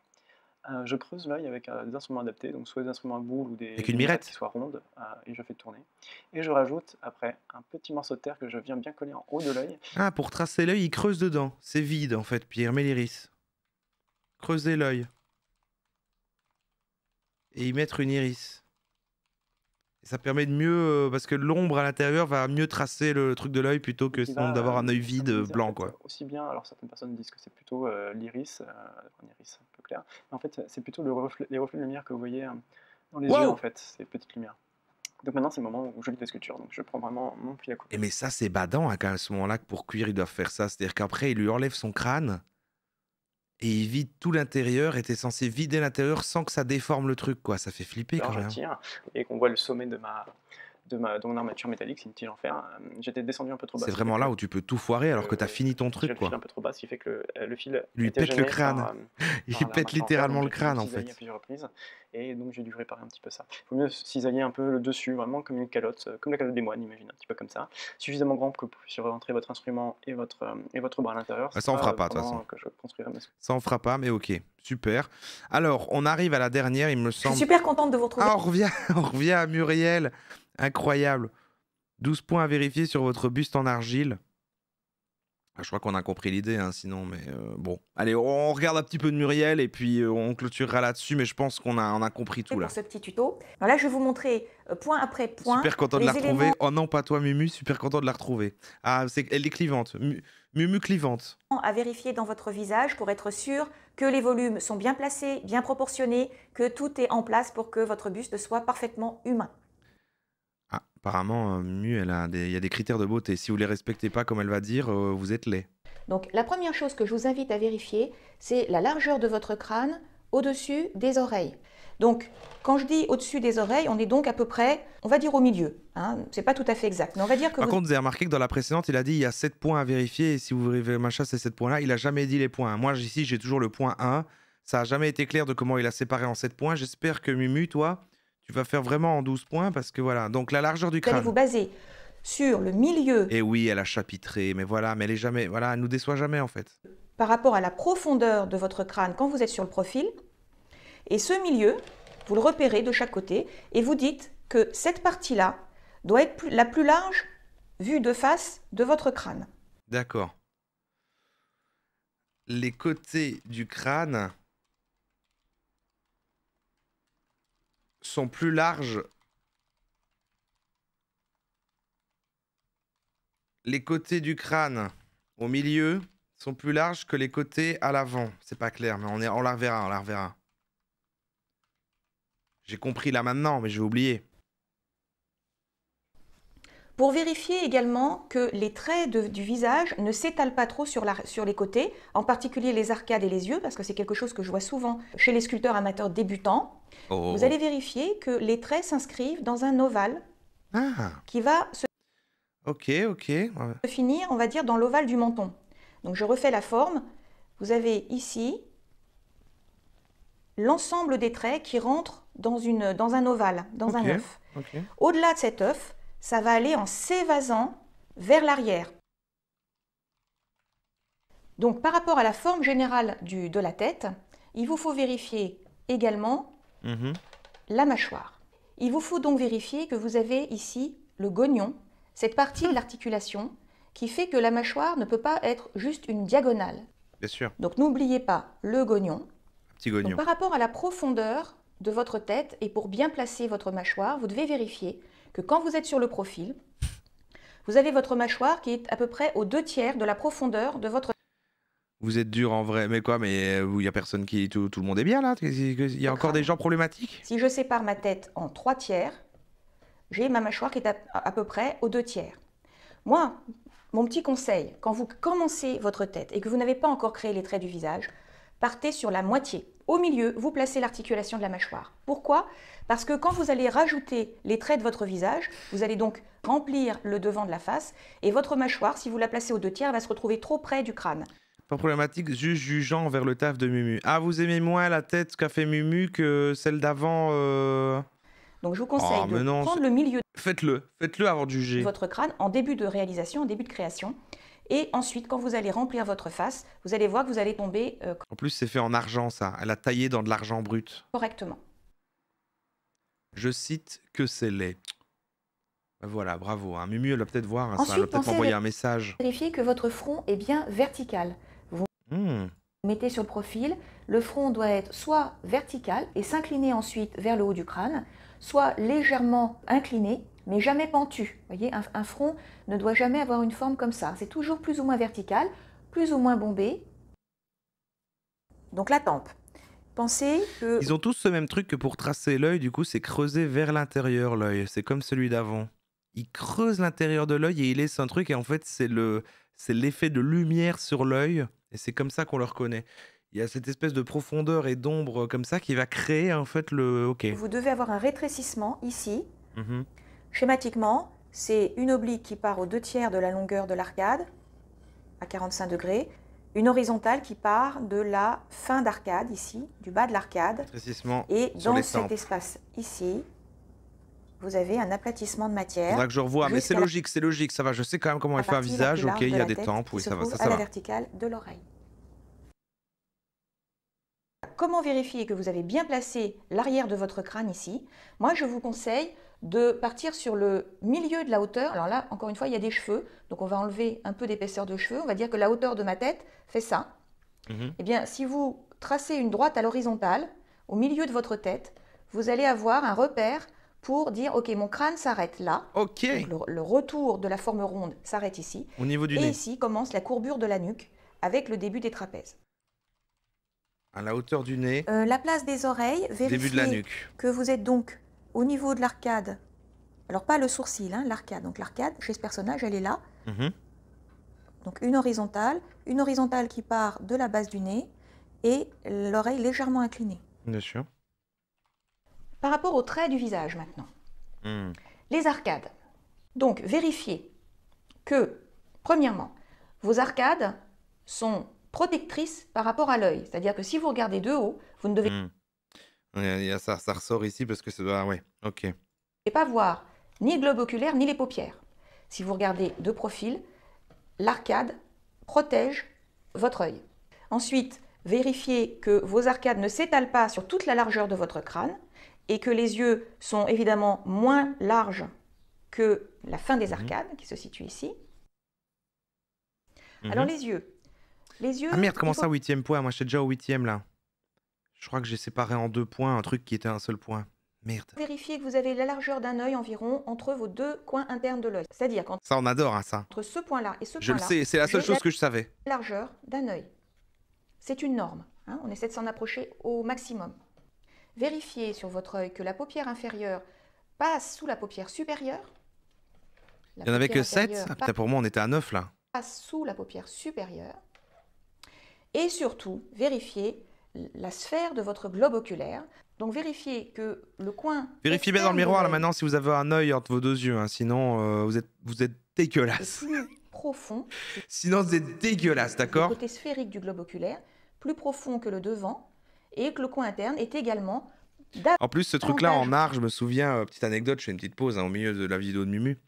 Je creuse l'œil avec des instruments adaptés, donc soit des instruments à boules ou des mirette qui soient rondes, et je fais tourner. Et je rajoute après un petit morceau de terre que je viens bien coller en haut de l'œil. Ah, pour tracer l'œil, il creuse dedans. C'est vide, en fait, Pierre, met l'iris. Creuser l'œil. Et y mettre une iris. Et ça permet de mieux... parce que l'ombre à l'intérieur va mieux tracer le truc de l'œil plutôt que sinon d'avoir un œil vide blanc, quoi. Aussi bien, alors certaines personnes disent que c'est plutôt l'iris, un iris un peu clair, mais en fait c'est plutôt les reflets de lumière que vous voyez dans les yeux, en fait, ces petites lumières. Donc maintenant c'est le moment où je lis la sculpture, donc je prends vraiment mon fil à couper. Et mais ça, c'est badant, hein, à ce moment-là, que pour cuire, ils doivent faire ça. C'est-à-dire qu'après, il lui enlève son crâne et il vide tout l'intérieur et t'es censé vider l'intérieur sans que ça déforme le truc, quoi. Ça fait flipper Alors quand même. je tire et qu'on voit le sommet de mon armature métallique, c'est une tige en fer. J'étais descendu un peu trop bas. C'est vraiment là où tu peux tout foirer alors que t'as fini ton J'ai truc, le fil quoi. un peu trop bas, ce qui fait que le fil Lui était pète le gêné crâne. par Il la pète mâchoire en fer, littéralement donc le j'ai dû crâne, en cisailler fait. à plusieurs reprises. Et donc j'ai dû réparer un petit peu ça. Il faut mieux cisailler un peu le dessus, vraiment comme une calotte, comme la calotte des moines, imagine, un petit peu comme ça. Suffisamment grand pour que vous puissiez rentrer votre instrument et votre bras à l'intérieur. Ça, on fera pas, de toute façon. Que je construirai mes Ça, on fera pas, mais ok. Super. Alors, on arrive à la dernière, il me Je semble. suis super contente de vous retrouver. Ah, on revient à Muriel. Incroyable. 12 points à vérifier sur votre buste en argile. Ah, je crois qu'on a compris l'idée, hein, sinon, mais bon. Allez, on regarde un petit peu de Muriel et puis on clôturera là-dessus, mais je pense qu'on a compris tout là. Pour ce petit tuto. Alors là, je vais vous montrer point après point. Super content de les la retrouver. éléments Oh non, pas toi, Mumu, super content de la retrouver. Ah, elle est clivante. Mumu clivante. à vérifier dans votre visage pour être sûr que les volumes sont bien placés, bien proportionnés, que tout est en place pour que votre buste soit parfaitement humain. Ah, apparemment, Mumu, il y a des critères de beauté. Si vous les respectez pas, comme elle va dire, vous êtes laid. Donc la première chose que je vous invite à vérifier, c'est la largeur de votre crâne au-dessus des oreilles. Donc quand je dis au-dessus des oreilles, on est donc à peu près, on va dire au milieu. Hein, c'est pas tout à fait exact, mais on va dire que Par contre, vous avez remarqué que dans la précédente, il a dit il y a 7 points à vérifier et si vous vérifiez machin, c'est 7 points-là. Il a jamais dit les points. Moi, ici, j'ai toujours le point 1. Ça a jamais été clair de comment il a séparé en 7 points. J'espère que Mumu, toi, Tu vas faire vraiment en 12 points parce que voilà. Donc la largeur du Vous allez crâne. vous baser sur le milieu Et oui, elle a chapitré, mais voilà, mais elle est jamais, voilà, elle nous déçoit jamais en fait. par rapport à la profondeur de votre crâne quand vous êtes sur le profil. Et ce milieu, vous le repérez de chaque côté et vous dites que cette partie-là doit être la plus large vue de face de votre crâne. D'accord. Les côtés du crâne sont plus larges. Les côtés du crâne au milieu sont plus larges que les côtés à l'avant. C'est pas clair, mais on la reverra, on la reverra. J'ai compris là maintenant, mais j'ai oublié. Pour vérifier également que les traits du visage ne s'étalent pas trop sur les côtés, en particulier les arcades et les yeux, parce que c'est quelque chose que je vois souvent chez les sculpteurs amateurs débutants. Vous allez vérifier que les traits s'inscrivent dans un ovale qui va se finir, on va dire, dans l'ovale du menton. Donc je refais la forme. Vous avez ici l'ensemble des traits qui rentrent dans un ovale, dans un œuf. Au-delà de cet œuf, ça va aller en s'évasant vers l'arrière. Donc par rapport à la forme générale de la tête, il vous faut vérifier également la mâchoire. Il vous faut donc vérifier que vous avez ici le gognon, cette partie de l'articulation qui fait que la mâchoire ne peut pas être juste une diagonale. Bien sûr. Donc n'oubliez pas le gognon. Petit gognon. Donc, par rapport à la profondeur de votre tête et pour bien placer votre mâchoire, vous devez vérifier que quand vous êtes sur le profil, vous avez votre mâchoire qui est à peu près aux 2/3 de la profondeur de votre... Vous êtes dur en vrai, mais quoi, mais il n'y a personne qui... Tout le monde est bien là? Il y a encore des gens problématiques? Si je sépare ma tête en 3/3, j'ai ma mâchoire qui est à peu près aux 2/3. Moi, mon petit conseil, quand vous commencez votre tête et que vous n'avez pas encore créé les traits du visage, partez sur la moitié. Au milieu, vous placez l'articulation de la mâchoire. Pourquoi? Parce que quand vous allez rajouter les traits de votre visage, vous allez donc remplir le devant de la face et votre mâchoire, si vous la placez aux 2/3, va se retrouver trop près du crâne. Pas problématique, juste jugeant vers le taf de Mumu. Ah, vous aimez moins la tête qu'a fait Mumu que celle d'avant Donc je vous conseille de prendre le milieu Faites-le avant de juger. de votre crâne en début de réalisation, en début de création. Et ensuite, quand vous allez remplir votre face, vous allez voir que vous allez tomber En plus, c'est fait en argent, ça. Elle a taillé dans de l'argent brut. correctement. Je cite que c'est laid. Voilà, bravo. Hein. Mumu, elle va peut-être voir, hein, ça. Ensuite, Elle va peut-être pensez m'envoyer un message. Vérifiez que votre front est bien vertical. Vous mettez sur le profil, le front doit être soit vertical et s'incliner ensuite vers le haut du crâne, soit légèrement incliné, mais jamais pentu. Vous voyez, un front ne doit jamais avoir une forme comme ça. C'est toujours plus ou moins vertical, plus ou moins bombé. Donc la tempe. Pensez que... Ils ont tous ce même truc que pour tracer l'œil, du coup, c'est creuser vers l'intérieur l'œil. C'est comme celui d'avant. Il creuse l'intérieur de l'œil et il laisse un truc et en fait, c'est l'effet de lumière sur l'œil et c'est comme ça qu'on le reconnaît. Il y a cette espèce de profondeur et d'ombre comme ça qui va créer en fait le... Ok. Vous devez avoir un rétrécissement ici. Schématiquement, c'est une oblique qui part aux 2/3 de la longueur de l'arcade, à 45 degrés. Une horizontale qui part de la fin d'arcade, ici, du bas de l'arcade. Rétrécissement Et sur dans les cet tempes. espace ici, vous avez un aplatissement de matière. Faudra que je revoie, mais c'est jusqu'à la logique, ça va. Je sais quand même comment elle fait un partie la plus visage. large Ok, il de y a la des tête tempes, qui oui, se ça va, trouve ça à la va. verticale de l'oreille. Comment vérifier que vous avez bien placé l'arrière de votre crâne ici? Moi, je vous conseille de partir sur le milieu de la hauteur. Alors là, encore une fois, il y a des cheveux, donc on va enlever un peu d'épaisseur de cheveux. On va dire que la hauteur de ma tête fait ça. Eh bien, si vous tracez une droite à l'horizontale, au milieu de votre tête, vous allez avoir un repère pour dire, ok, mon crâne s'arrête là. Ok. Donc, le retour de la forme ronde s'arrête ici. Au niveau du Et nez. ici commence la courbure de la nuque avec le début des trapèzes. À la hauteur du nez. La place des oreilles, Début de la vérifiez nuque. que vous êtes donc au niveau de l'arcade. Alors pas le sourcil, hein, l'arcade. Donc l'arcade, chez ce personnage, elle est là. Donc une horizontale qui part de la base du nez et l'oreille légèrement inclinée. Bien sûr. Par rapport aux traits du visage maintenant. Les arcades. Donc vérifiez que, premièrement, vos arcades sont protectrices par rapport à l'œil. C'est-à-dire que si vous regardez de haut, vous ne devez... Il y a ça, ça ressort ici parce que ça doit... Ouais, ok. Et pas voir ni le globe oculaire ni les paupières. Si vous regardez de profil, l'arcade protège votre œil. Ensuite, vérifiez que vos arcades ne s'étalent pas sur toute la largeur de votre crâne et que les yeux sont évidemment moins larges que la fin des arcades qui se situe ici. Alors les yeux. Ah merde, comment ça 8e point? Moi j'étais déjà au 8e là. Je crois que j'ai séparé en 2 points un truc qui était un seul point. Merde. Vérifiez que vous avez la largeur d'un œil environ entre vos deux coins internes de l'œil. C'est-à-dire quand Ça on adore hein, ça. entre ce point-là et ce Je point-là. le sais, c'est la seule chose que je savais. Largeur d'un œil. C'est une norme. Hein, on essaie de s'en approcher au maximum. Vérifiez sur votre œil que la paupière inférieure passe sous la paupière supérieure. Il n'y en avait que 7. Ah, putain, pour moi on était à 9 là. Passe sous la paupière supérieure. Et surtout, vérifiez la sphère de votre globe oculaire. Donc vérifiez que le coin... Vérifiez bien dans le miroir là maintenant si vous avez un œil entre vos deux yeux. Hein, sinon vous êtes dégueulasse. Plus profond. Sinon vous êtes dégueulasse, d'accord? Le côté sphérique du globe oculaire, plus profond que le devant, et que le coin interne est également... En plus ce truc là en art, je me souviens, petite anecdote, je fais une petite pause hein, au milieu de la vidéo de Mumu.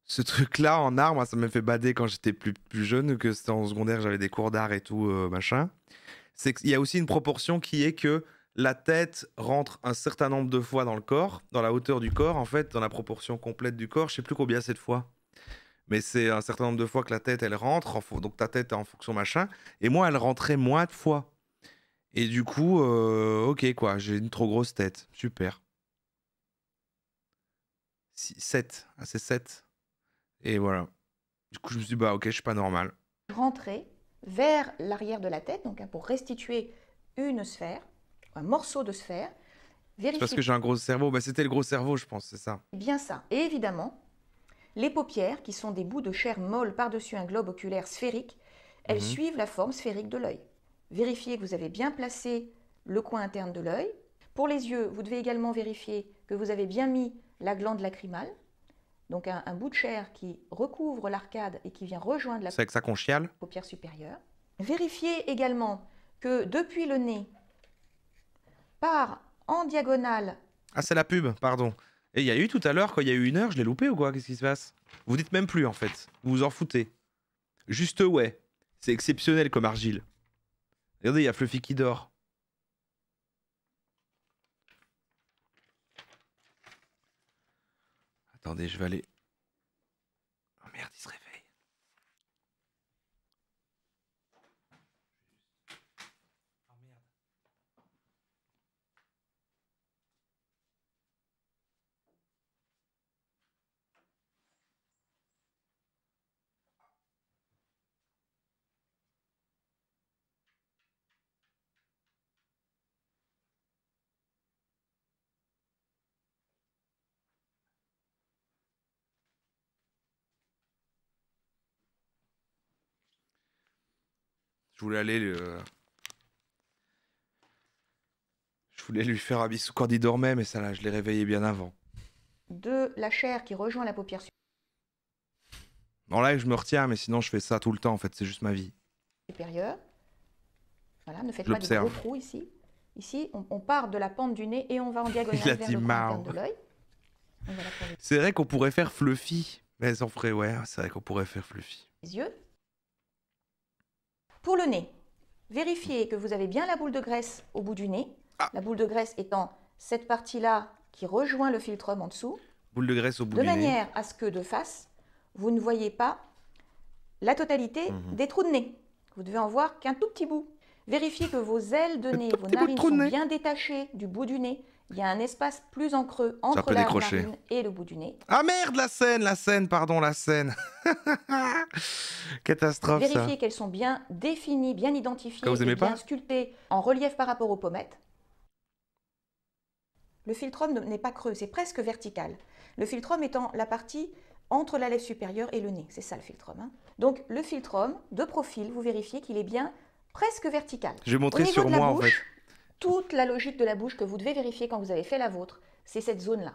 Ce truc-là en art, moi, ça m'a fait bader quand j'étais plus jeune, que c'était en secondaire, j'avais des cours d'art et tout, machin. C'est qu'il y a aussi une proportion qui est que la tête rentre un certain nombre de fois dans le corps, dans la hauteur du corps, en fait, dans la proportion complète du corps. Je sais plus combien cette fois, mais c'est un certain nombre de fois que la tête, elle rentre, donc ta tête est en fonction machin. Et moi, elle rentrait moins de fois. Et du coup, ok, quoi, j'ai une trop grosse tête. Super. 7. Ah, c'est 7. Et voilà. Du coup, je me suis dit, bah ok, je suis pas normal. Rentrer vers l'arrière de la tête, donc pour restituer une sphère, un morceau de sphère. C'est parce que j'ai un gros cerveau. Bah, c'était le gros cerveau, je pense, c'est ça. Bien ça. Et évidemment, les paupières, qui sont des bouts de chair molle par-dessus un globe oculaire sphérique, elles suivent la forme sphérique de l'œil. Vérifiez que vous avez bien placé le coin interne de l'œil. Pour les yeux, vous devez également vérifier que vous avez bien mis la glande lacrymale, donc un bout de chair qui recouvre l'arcade et qui vient rejoindre la C'est avec ça qu'on chiale. Paupière supérieure. Vérifiez également que depuis le nez, part en diagonale... Ah, c'est la pub, pardon. Et il y a eu tout à l'heure, quand il y a eu 1 heure, je l'ai loupé ou quoi? Qu'est-ce qui se passe? Vous dites même plus, en fait. Vous vous en foutez. Juste ouais. C'est exceptionnel comme argile. Regardez, il y a Fluffy qui dort. Attendez, je vais aller... Oh merde, il se réveille. Je voulais aller Je voulais lui faire un bisou quand il dormait, mais ça là, je l'ai réveillé bien avant. De la chair qui rejoint la paupière En live, je me retiens, mais sinon, je fais ça tout le temps. En fait, c'est juste ma vie. supérieure. Voilà, ne faites pas de gros trous ici. Ici, on part de la pente du nez et on va en diagonale vers le coin interne de l'œil. C'est vrai qu'on pourrait faire Fluffy. Mais en ferait, ouais, c'est vrai qu'on pourrait faire Fluffy. Les yeux. Pour le nez, vérifiez que vous avez bien la boule de graisse au bout du nez. Ah. La boule de graisse étant cette partie-là qui rejoint le philtrum en dessous. Boule de graisse au bout du nez. De manière à ce que de face, vous ne voyez pas la totalité des trous de nez. Vous devez en voir qu'un tout petit bout. Vérifiez que vos ailes de nez, vos narines sont bien détachées du bout du nez. Il y a un espace plus en creux entre la narine et le bout du nez. Ah merde, la scène, pardon, la scène. Catastrophe. Vérifiez qu'elles sont bien définies, bien identifiées et bien sculptées en relief par rapport aux pommettes. Le philtrum n'est pas creux, c'est presque vertical. Le philtrum étant la partie entre la lèvre supérieure et le nez. C'est ça le philtrum. Hein. Donc le philtrum, de profil, vous vérifiez qu'il est bien presque vertical. Je vais montrer sur moi en fait. Toute la logique de la bouche que vous devez vérifier quand vous avez fait la vôtre, c'est cette zone-là.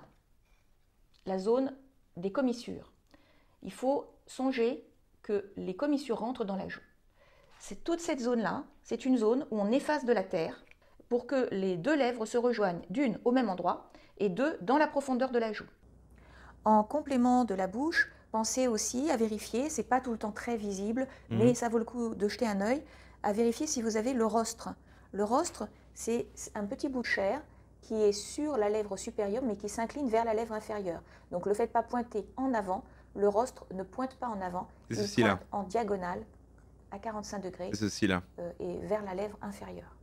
La zone des commissures. Il faut songer que les commissures rentrent dans la joue. c'est toute cette zone-là, c'est une zone où on efface de la terre pour que les deux lèvres se rejoignent d'une au même endroit et deux dans la profondeur de la joue. En complément de la bouche, pensez aussi à vérifier, c'est pas tout le temps très visible, mais ça vaut le coup de jeter un œil, à vérifier si vous avez le rostre. Le rostre, c'est un petit bout de chair qui est sur la lèvre supérieure mais qui s'incline vers la lèvre inférieure. Donc le fait de pas pointer en avant, le rostre ne pointe pas en avant, il pointe en diagonale à 45 degrés et vers la lèvre inférieure.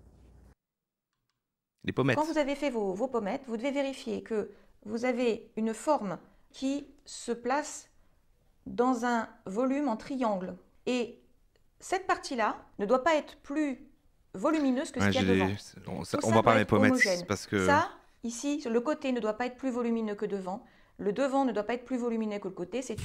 Les pommettes. Quand vous avez fait vos pommettes, vous devez vérifier que vous avez une forme qui se place dans un volume en triangle. Et cette partie-là ne doit pas être plus volumineuse que ce qu'il y a devant. On voit pas mes pommettes parce que... Ça, ici, le côté ne doit pas être plus volumineux que devant. Le devant ne doit pas être plus volumineux que le côté. C'est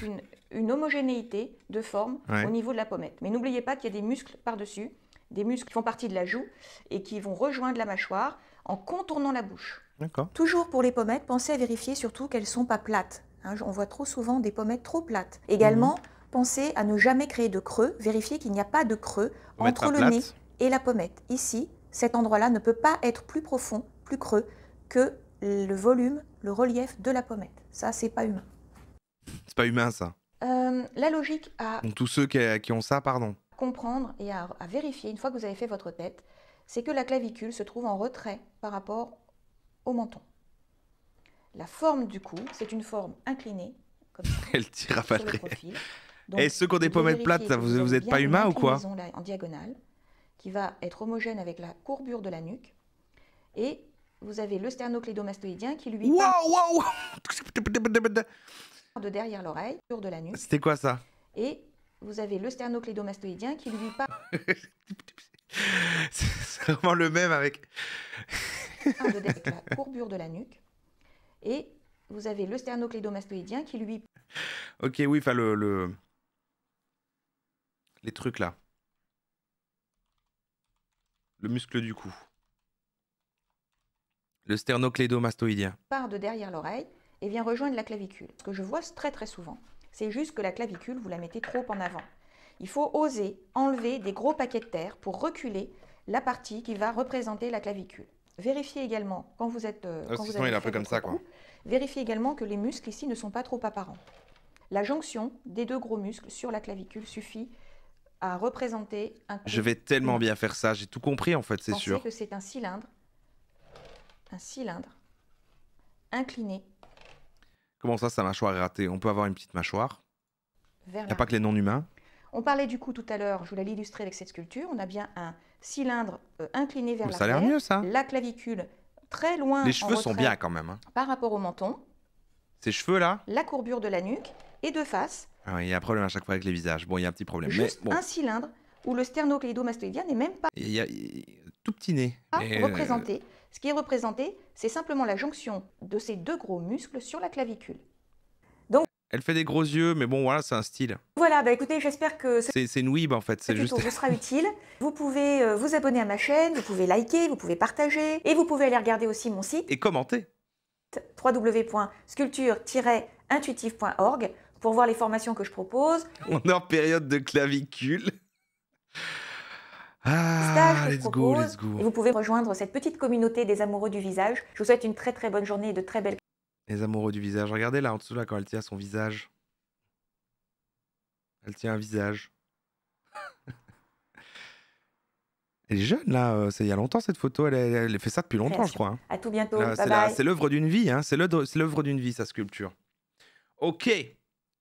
une homogénéité de forme au niveau de la pommette. Mais n'oubliez pas qu'il y a des muscles par-dessus, des muscles qui font partie de la joue et qui vont rejoindre la mâchoire en contournant la bouche. Toujours pour les pommettes, pensez à vérifier surtout qu'elles ne sont pas plates. Hein, on voit trop souvent des pommettes trop plates. Également, pensez à ne jamais créer de creux. Vérifiez qu'il n'y a pas de creux entre le nez et la pommette. Ici, cet endroit-là ne peut pas être plus profond, plus creux que le volume, le relief de la pommette. Ça, c'est pas humain. C'est pas humain, ça. La logique à... Donc tous ceux qui ont ça, pardon. Comprendre et à vérifier, une fois que vous avez fait votre tête, c'est que la clavicule se trouve en retrait par rapport au menton. La forme du cou, c'est une forme inclinée, comme ça, Elle tire à sur le profil. Et ceux qui ont des pommettes plates, vous êtes pas humain ou quoi? Là, en diagonale, qui va être homogène avec la courbure de la nuque. Et vous avez le sternoclédomastoïdien qui lui part de derrière l'oreille, de la nuque. C'était quoi ça? Et vous avez le sternoclédomastoïdien qui lui part c'est vraiment le même avec avec la courbure de la nuque. Et vous avez le sternoclédomastoïdien qui lui... Ok, oui, enfin les trucs là. Le muscle du cou. Le sternoclédomastoïdien. Part de derrière l'oreille et vient rejoindre la clavicule. Ce que je vois très très souvent, c'est juste que la clavicule, vous la mettez trop en avant. Il faut oser enlever des gros paquets de terre pour reculer la partie qui va représenter la clavicule. Vérifiez également, quand vous êtes... sinon, il est un peu comme ça, quoi. Vérifiez également que les muscles ici ne sont pas trop apparents. La jonction des deux gros muscles sur la clavicule suffit à représenter un cou. Je vais tellement bien faire ça, j'ai tout compris en fait, c'est sûr. Pensez que c'est un cylindre incliné. Comment ça, sa mâchoire est ratée? On peut avoir une petite mâchoire. Il n'y a pas que les non-humains. On parlait du cou tout à l'heure, je voulais l'illustrer avec cette sculpture. On a bien un cylindre incliné vers ça a l'arrière. l'air mieux, ça. La clavicule très loin. Les cheveux sont bien quand même. Hein. Par rapport au menton. Ces cheveux là. La courbure de la nuque et de face. Ah oui, il y a un problème à chaque fois avec les visages. Bon, il y a un petit problème. Juste mais bon. un cylindre où le sternoclédomastoïdien n'est même pas tout petit nez. représenté. Ce qui est représenté, c'est simplement la jonction de ces deux gros muscles sur la clavicule. Donc, elle fait des gros yeux, mais bon, voilà, c'est un style. Voilà, bah écoutez, j'espère que c'est une weeb en fait. C'est juste. vous sera utile. Vous pouvez vous abonner à ma chaîne, vous pouvez liker, vous pouvez partager, et vous pouvez aller regarder aussi mon site. Et commenter. www.sculpture-intuitive.org pour voir les formations que je propose. On est en période de clavicule. Let's go. Et vous pouvez rejoindre cette petite communauté des amoureux du visage. Je vous souhaite une très très bonne journée et de très belles... Les amoureux du visage. Regardez là en dessous là quand elle tient son visage. Elle tient un visage. Elle est jeune là, c'est il y a longtemps cette photo, elle fait ça depuis longtemps je crois. Hein. À tout bientôt, bye. C'est l'œuvre d'une vie, hein. C'est l'œuvre d'une vie sa sculpture. Ok,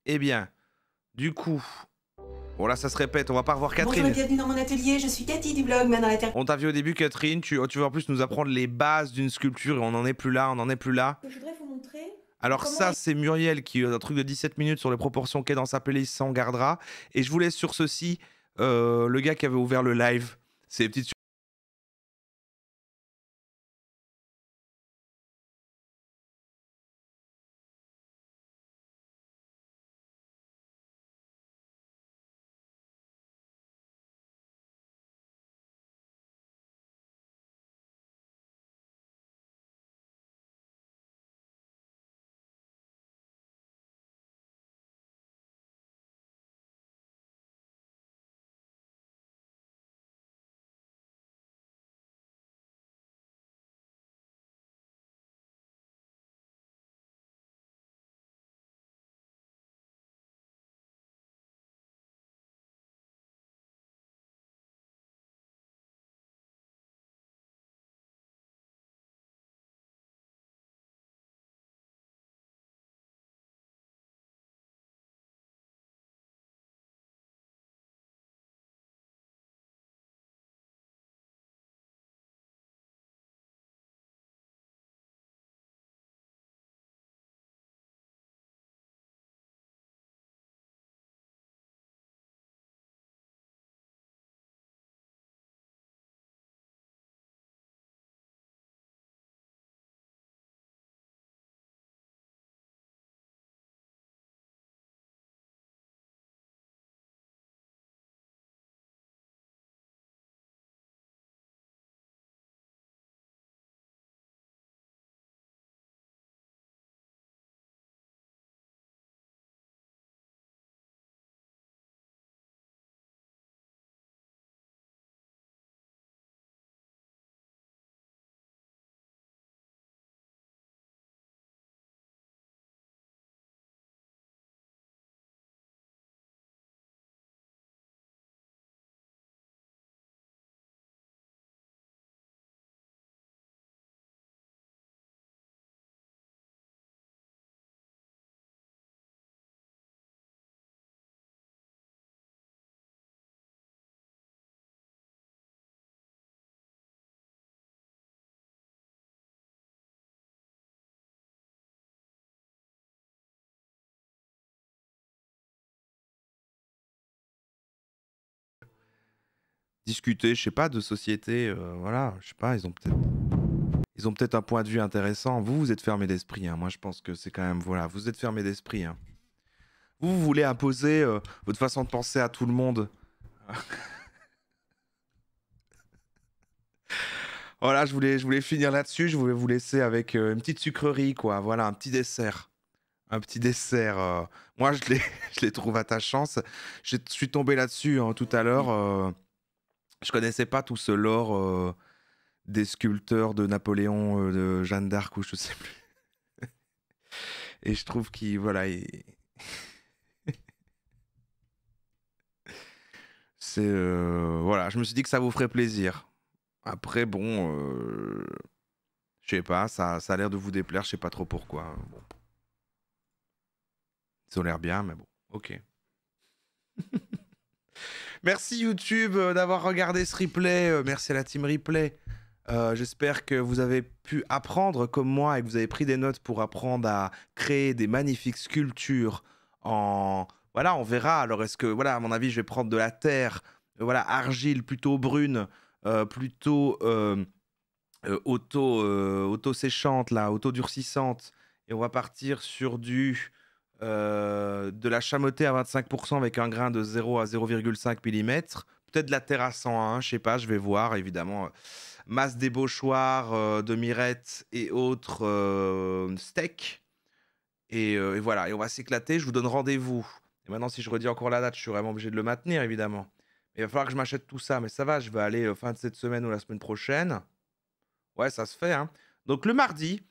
eh bien, du coup... Bon là ça se répète, on va pas revoir Catherine. Bonjour et bienvenue dans mon atelier, je suis Cathy du blog Main dans la Terre. On t'a vu au début Catherine, tu veux en plus nous apprendre les bases d'une sculpture et on n'en est plus là, Je voudrais vous montrer... Alors ça c'est Muriel qui a un truc de 17 minutes sur les proportions qu'est dans sa playlist, ça on gardera. Et je vous laisse sur ceci, le gars qui avait ouvert le live, c'est les petites discuter, je sais pas, de société. Voilà, je sais pas, ils ont peut-être un point de vue intéressant. Vous êtes fermé d'esprit. Hein. Moi, je pense que c'est quand même... Voilà, vous êtes fermé d'esprit. Hein. Vous voulez imposer votre façon de penser à tout le monde. Voilà, je voulais finir là-dessus. Je voulais vous laisser avec une petite sucrerie, quoi. Voilà, un petit dessert. Un petit dessert. Moi, je les trouve attachants. Je suis tombé là-dessus hein, tout à l'heure. Je connaissais pas tout ce lore des sculpteurs de Napoléon, de Jeanne d'Arc ou je sais plus. Et je trouve qu'il voilà, c'est voilà, je me suis dit que ça vous ferait plaisir. Après bon, je sais pas, ça a l'air de vous déplaire, je sais pas trop pourquoi. Bon. Ils ont l'air bien, mais bon, ok. Merci YouTube d'avoir regardé ce replay. Merci à la team replay. J'espère que vous avez pu apprendre comme moi et que vous avez pris des notes pour apprendre à créer des magnifiques sculptures en... Voilà, on verra. Alors, est-ce que... Voilà, à mon avis, je vais prendre de la terre, voilà, argile plutôt brune, plutôt auto-séchante, là, auto-durcissante. Et on va partir sur du... de la chamoter à 25% avec un grain de 0 à 0,5 mm. Peut-être de la terre à 101, je sais pas, je vais voir, évidemment. Masse d'ébauchoir, de mirettes et autres steaks. Et voilà, et on va s'éclater, je vous donne rendez-vous. Et maintenant, si je redis encore la date, je suis vraiment obligé de le maintenir, évidemment. Mais il va falloir que je m'achète tout ça, mais ça va, je vais aller fin de cette semaine ou la semaine prochaine. Ouais, ça se fait, hein. Donc le mardi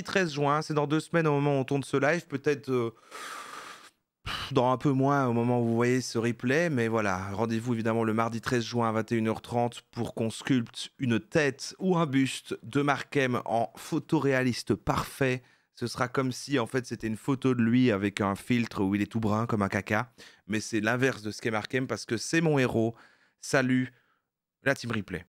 13 juin, c'est dans 2 semaines au moment où on tourne ce live, peut-être dans un peu moins au moment où vous voyez ce replay, mais voilà, rendez-vous évidemment le mardi 13 juin à 21h30 pour qu'on sculpte une tête ou un buste de Mark M en photoréaliste parfait. Ce sera comme si en fait c'était une photo de lui avec un filtre où il est tout brun comme un caca, mais c'est l'inverse de ce qu'est Mark M parce que c'est mon héros. Salut la team replay.